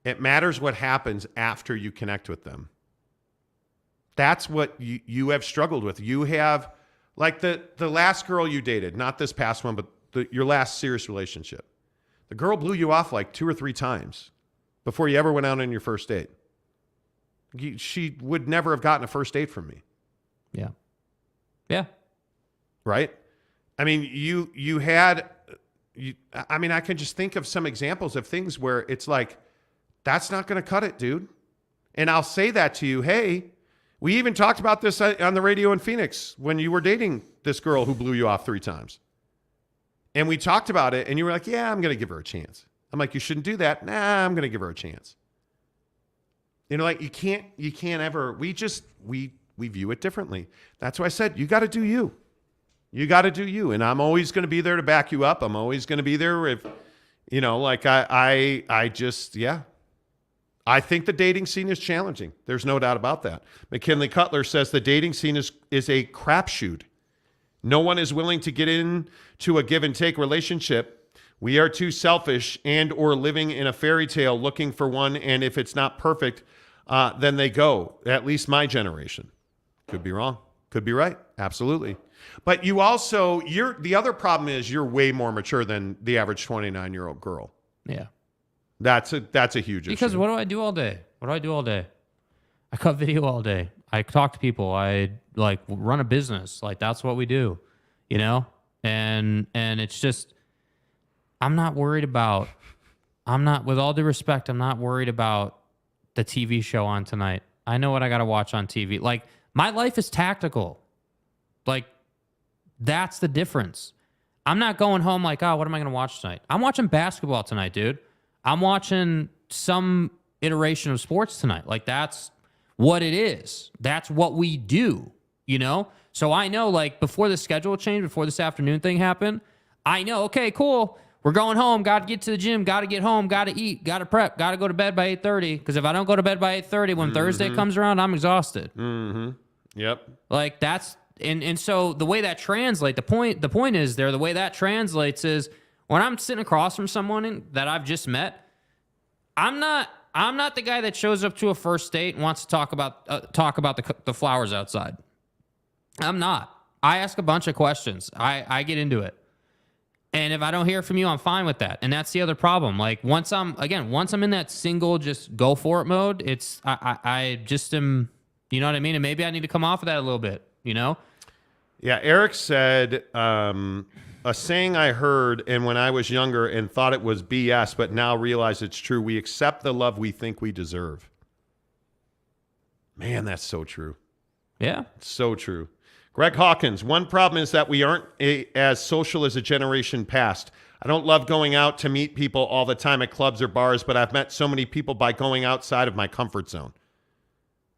It matters what happens after you connect with them. That's what you have struggled with. You have, like the last girl you dated, not this past one, but your last serious relationship. The girl blew you off like 2 or 3 times before you ever went out on your first date. She would never have gotten a first date from me. Yeah. Yeah. Right? I mean, I can just think of some examples of things where it's like, that's not going to cut it, dude. And I'll say that to you. Hey, we even talked about this on the radio in Phoenix when you were dating this girl who blew you off 3 times. And we talked about it, and you were like, yeah, I'm going to give her a chance. I'm like, you shouldn't do that. Nah, I'm going to give her a chance. Like, you can't ever, we view it differently. That's why I said, you got to do you. You got to do you. And I'm always going to be there to back you up. I'm always going to be there if, I think the dating scene is challenging. There's no doubt about that. McKinley Cutler says the dating scene is a crapshoot. No one is willing to get into a give and take relationship. We are too selfish and or living in a fairy tale looking for one. And if it's not perfect, then they go. At least my generation. Could be wrong. Could be right. Absolutely. But you also, the other problem is you're way more mature than the average 29-year-old girl. Yeah. That's a huge issue. Because what do I do all day? I cut video all day. I talk to people. I run a business. Like that's what we do, you know? And it's just, with all due respect, I'm not worried about the TV show on tonight. I know what I got to watch on TV. Like my life is tactical. Like that's the difference. I'm not going home like, oh, what am I going to watch tonight? I'm watching basketball tonight, dude. I'm watching some iteration of sports tonight. Like that's what it is. That's what we do, you know? So I know like before the schedule change, before this afternoon thing happened, I know, okay, cool. We're going home. Got to get to the gym. Got to get home. Got to eat. Got to prep. Got to go to bed by 8:30. Because if I don't go to bed by 8:30, when Thursday comes around, I'm exhausted. Mm-hmm. Yep. Like that's, and so the way that translates, the point is there, the way that translates is when I'm sitting across from someone that I've just met, I'm not the guy that shows up to a first date and wants to talk about the flowers outside. I'm not. I ask a bunch of questions. I get into it. And if I don't hear from you, I'm fine with that. And that's the other problem. Like once I'm in that single, just go for it mode, I just am, you know what I mean? And maybe I need to come off of that a little bit, you know? Yeah. Eric said, a saying I heard and when I was younger and thought it was BS, but now realize it's true. We accept the love we think we deserve. Man, that's so true. Yeah. So true. Greg Hawkins, one problem is that we aren't as social as a generation past. I don't love going out to meet people all the time at clubs or bars, but I've met so many people by going outside of my comfort zone.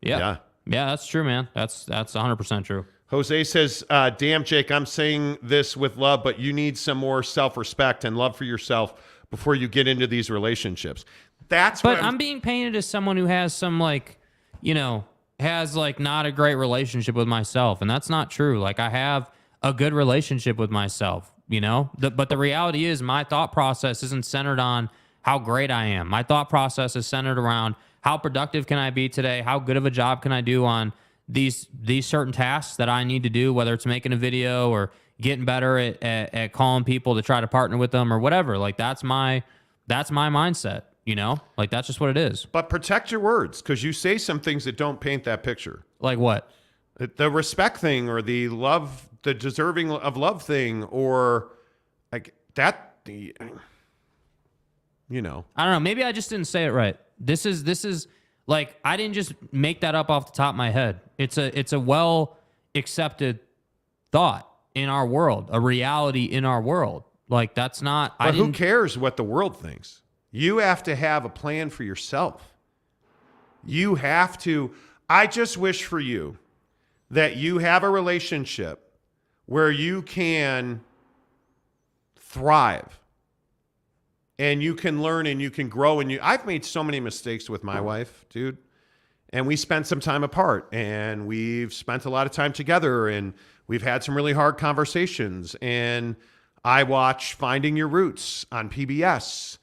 Yeah. Yeah, that's true, man. That's 100% true. Jose says, damn, Jake, I'm saying this with love, but you need some more self-respect and love for yourself before you get into these relationships. But I'm being painted as someone who has some has not a great relationship with myself. And that's not true. Like I have a good relationship with myself, you know, but the reality is my thought process isn't centered on how great I am. My thought process is centered around how productive can I be today? How good of a job can I do on these certain tasks that I need to do, whether it's making a video or getting better at calling people to try to partner with them or whatever. Like that's my mindset. You know, like that's just what it is. But protect your words because you say some things that don't paint that picture. Like what? The respect thing or the love, the deserving of love thing or like that, you know. I don't know. Maybe I just didn't say it right. This is like, I didn't just make that up off the top of my head. It's a well accepted thought in our world, a reality in our world. Like that's not, but who cares what the world thinks? You have to have a plan for yourself. You have to. I just wish for you that you have a relationship where you can thrive and you can learn and you can grow. And I've made so many mistakes with my wife, dude. And we spent some time apart and we've spent a lot of time together and we've had some really hard conversations. And I watch Finding Your Roots on PBS.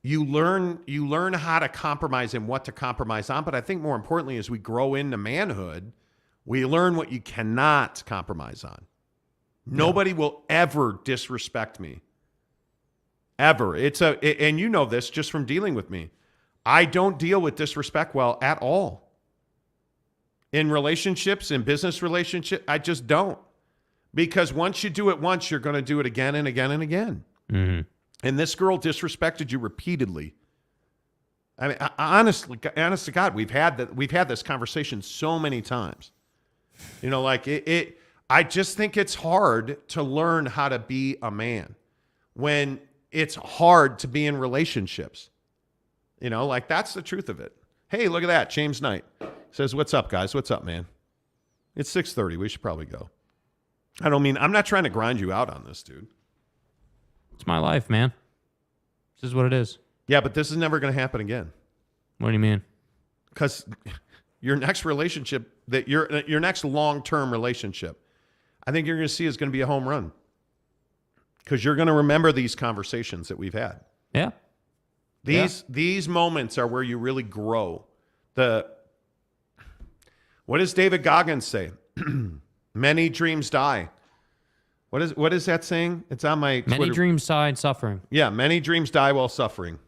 You learn how to compromise and what to compromise on. But I think more importantly, as we grow into manhood, we learn what you cannot compromise on. Nobody will ever disrespect me. Ever. And you know this just from dealing with me. I don't deal with disrespect well at all. In relationships, in business relationships, I just don't. Because once you do it once, you're going to do it again and again and again. Mm-hmm. And this girl disrespected you repeatedly. I mean, honest to God, we've had this conversation so many times. You know, like I just think it's hard to learn how to be a man when it's hard to be in relationships. You know, like that's the truth of it. Hey, look at that. James Knight says, "What's up, guys? What's up, man? It's 6:30. We should probably go." I'm not trying to grind you out on this, dude. It's my life, man. This is what it is. Yeah, but this is never going to happen again. What do you mean? Because your next relationship, your next long-term relationship, I think you're going to see is going to be a home run because you're going to remember these conversations that we've had. Yeah. These moments are where you really grow. What does David Goggins say? Many dreams die. What is that saying? It's on my Many Twitter. dreams die in suffering. Yeah, many dreams die while suffering.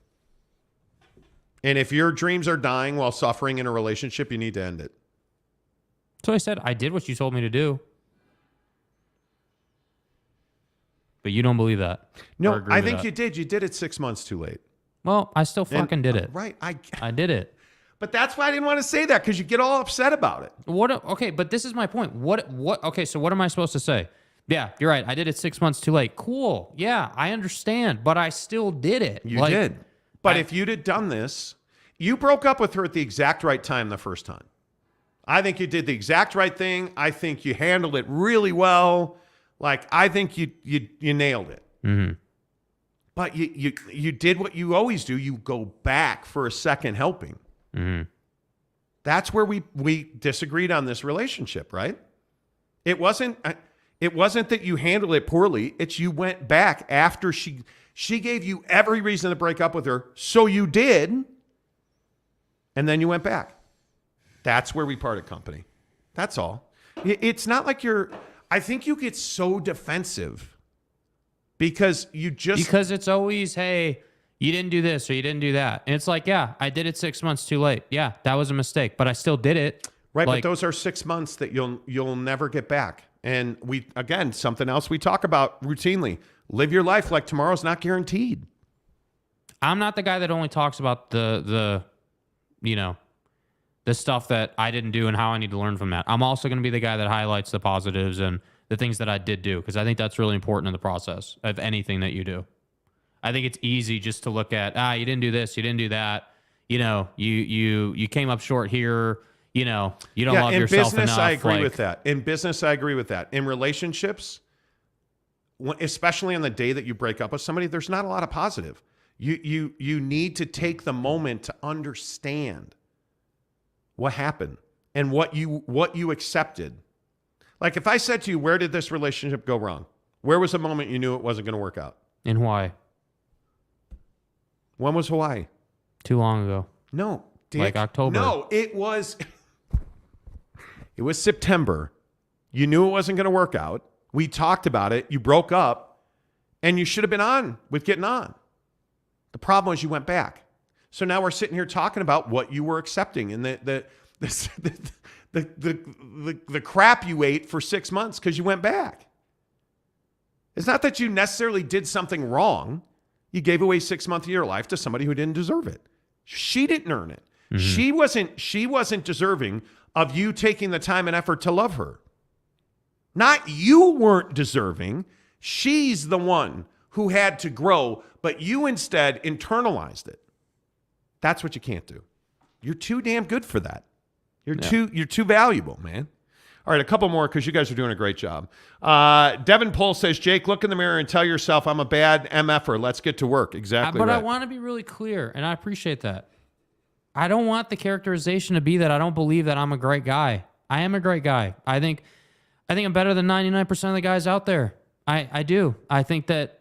And if your dreams are dying while suffering in a relationship, you need to end it. So I said, I did what you told me to do. But you don't believe that. No, I think you did. You did it 6 months too late. Well, I still fucking did it. Right. I did it. But that's why I didn't want to say that, because you get all upset about it. Okay, but this is my point. Okay, so what am I supposed to say? Yeah, you're right. I did it 6 months too late. Cool. Yeah, I understand, but I still did it. You did. But if you'd have done this, you broke up with her at the exact right time the first time. I think you did the exact right thing. I think you handled it really well. Like, I think you nailed it. Mm-hmm. But you did what you always do. You go back for a second helping. Mm-hmm. That's where we disagreed on this relationship, right? It wasn't that you handled it poorly. It's you went back after she gave you every reason to break up with her, so you did, and then you went back. That's where we parted company. That's all. It's not like I think you get so defensive because it's always, hey, you didn't do this or you didn't do that. And it's like, yeah, I did it 6 months too late. Yeah, that was a mistake, but I still did it. Right, but those are 6 months that you'll never get back. And something else we talk about routinely. Live your life like tomorrow's not guaranteed. I'm not the guy that only talks about the stuff that I didn't do and how I need to learn from that. I'm also going to be the guy that highlights the positives and the things that I did do, because I think that's really important in the process of anything that you do. I think it's easy just to look at, you didn't do this, you didn't do that. You came up short here. You don't love yourself enough. In business, I agree with that. In business, I agree with that. In relationships, especially on the day that you break up with somebody, there's not a lot of positive. You need to take the moment to understand what happened and what you accepted. Like if I said to you, where did this relationship go wrong? Where was the moment you knew it wasn't going to work out? In Hawaii. When was Hawaii? Too long ago. No. Dick. Like October. No, it was September. You knew it wasn't going to work out. We talked about it. You broke up, and you should have been on with getting on. The problem was you went back. So now we're sitting here talking about what you were accepting and the crap you ate for 6 months because you went back. It's not that you necessarily did something wrong. You gave away 6 months of your life to somebody who didn't deserve it. She didn't earn it. Mm-hmm. She wasn't deserving of you taking the time and effort to love her. Not you weren't deserving. She's the one who had to grow, but you instead internalized it. That's what you can't do. You're too damn good for that. You're too valuable, man. All right, a couple more because you guys are doing a great job. Devin Pohl says, Jake, look in the mirror and tell yourself I'm a bad MFer. Let's get to work. Exactly but right. I want to be really clear, and I appreciate that. I don't want the characterization to be that I don't believe that I'm a great guy. I am a great guy. I think I'm better than 99% of the guys out there. I do. I think that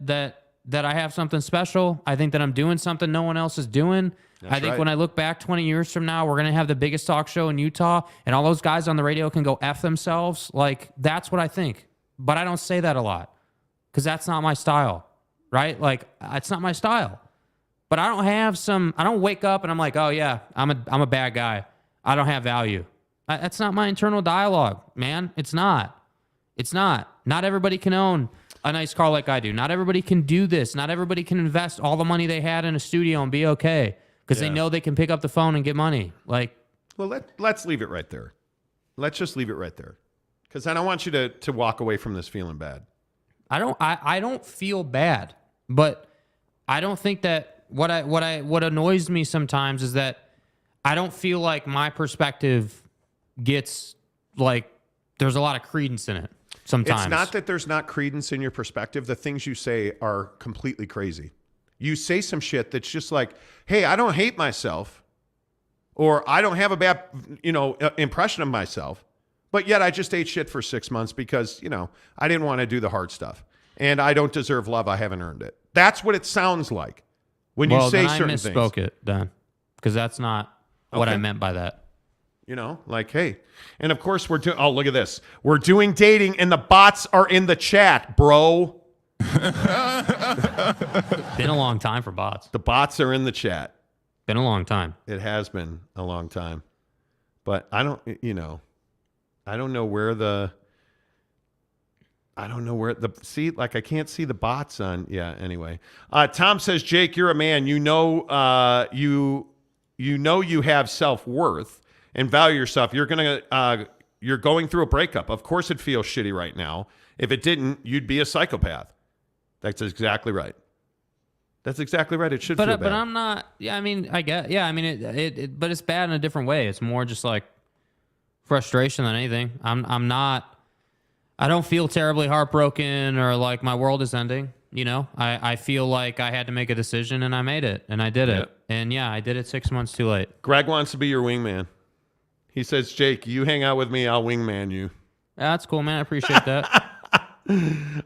I have something special. I think that I'm doing something no one else is doing. I think when I look back 20 years from now, we're going to have the biggest talk show in Utah, and all those guys on the radio can go F themselves. Like, that's what I think. But I don't say that a lot because that's not my style, right? Like, it's not my style. But I don't wake up and I'm like, oh, yeah, I'm a bad guy. I don't have value. That's not my internal dialogue, man. It's not. It's not. Not everybody can own a nice car like I do. Not everybody can do this. Not everybody can invest all the money they had in a studio and be okay because they know they can pick up the phone and get money. Like, well, let's leave it right there. Let's just leave it right there because I don't want you to walk away from this feeling bad. I don't feel bad, but I don't think that what annoys me sometimes is that I don't feel like my perspective gets like there's a lot of credence in it. Sometimes it's not that there's not credence in your perspective. The things you say are completely crazy. You say some shit that's just like, hey, I don't hate myself or I don't have a bad, impression of myself, But yet I just ate shit for 6 months because, I didn't want to do the hard stuff. And I don't deserve love. I haven't earned it. That's what it sounds like when you say certain things. I misspoke it then, because that's not what I meant by that. Hey. And of course we're doing, look at this. We're doing dating and the bots are in the chat, bro. Been a long time for bots. The bots are in the chat. Been a long time. It has been a long time. But I don't know where I can't see the bots on. Yeah, anyway. Tom says, Jake, you're a man. You know you have self-worth and value yourself. You're going through a breakup. Of course it feels shitty right now. If it didn't, you'd be a psychopath. That's exactly right. That's exactly right. It should feel bad. But I'm not. Yeah, I mean, I get. Yeah, I mean, but it's bad in a different way. It's more just like frustration than anything. I'm not. I don't feel terribly heartbroken or like my world is ending. I feel like I had to make a decision and I made it and I did it. And yeah, I did it 6 months too late. Greg wants to be your wingman. He says, Jake, you hang out with me, I'll wingman you. That's cool, man. I appreciate that.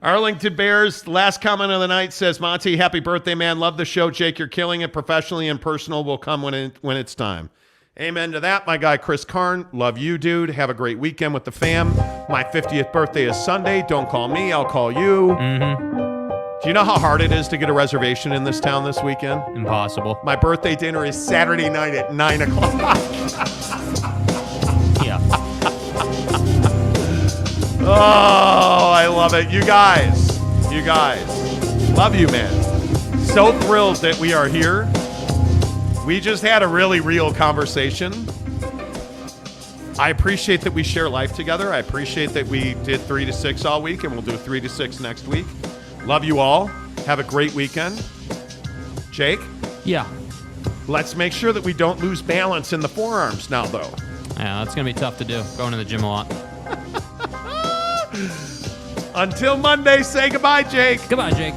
Arlington Bears, last comment of the night says, Monty, happy birthday, man. Love the show, Jake. You're killing it. Professionally and personal will come when it's time. Amen to that, my guy Chris Karn. Love you, dude. Have a great weekend with the fam. My 50th birthday is Sunday. Don't call me. I'll call you. Do you know how hard it is to get a reservation in this town this weekend? Impossible. My birthday dinner is Saturday night at 9 o'clock. Yeah. Oh, I love it. You guys. Love you, man. So thrilled that we are here. We just had a really real conversation. I appreciate that we share life together. I appreciate that we did 3 to 6 all week, and we'll do 3 to 6 next week. Love you all. Have a great weekend. Jake? Yeah. Let's make sure that we don't lose balance in the forearms now, though. Yeah, that's going to be tough to do. Going to the gym a lot. Until Monday, say goodbye, Jake. Goodbye, Jake.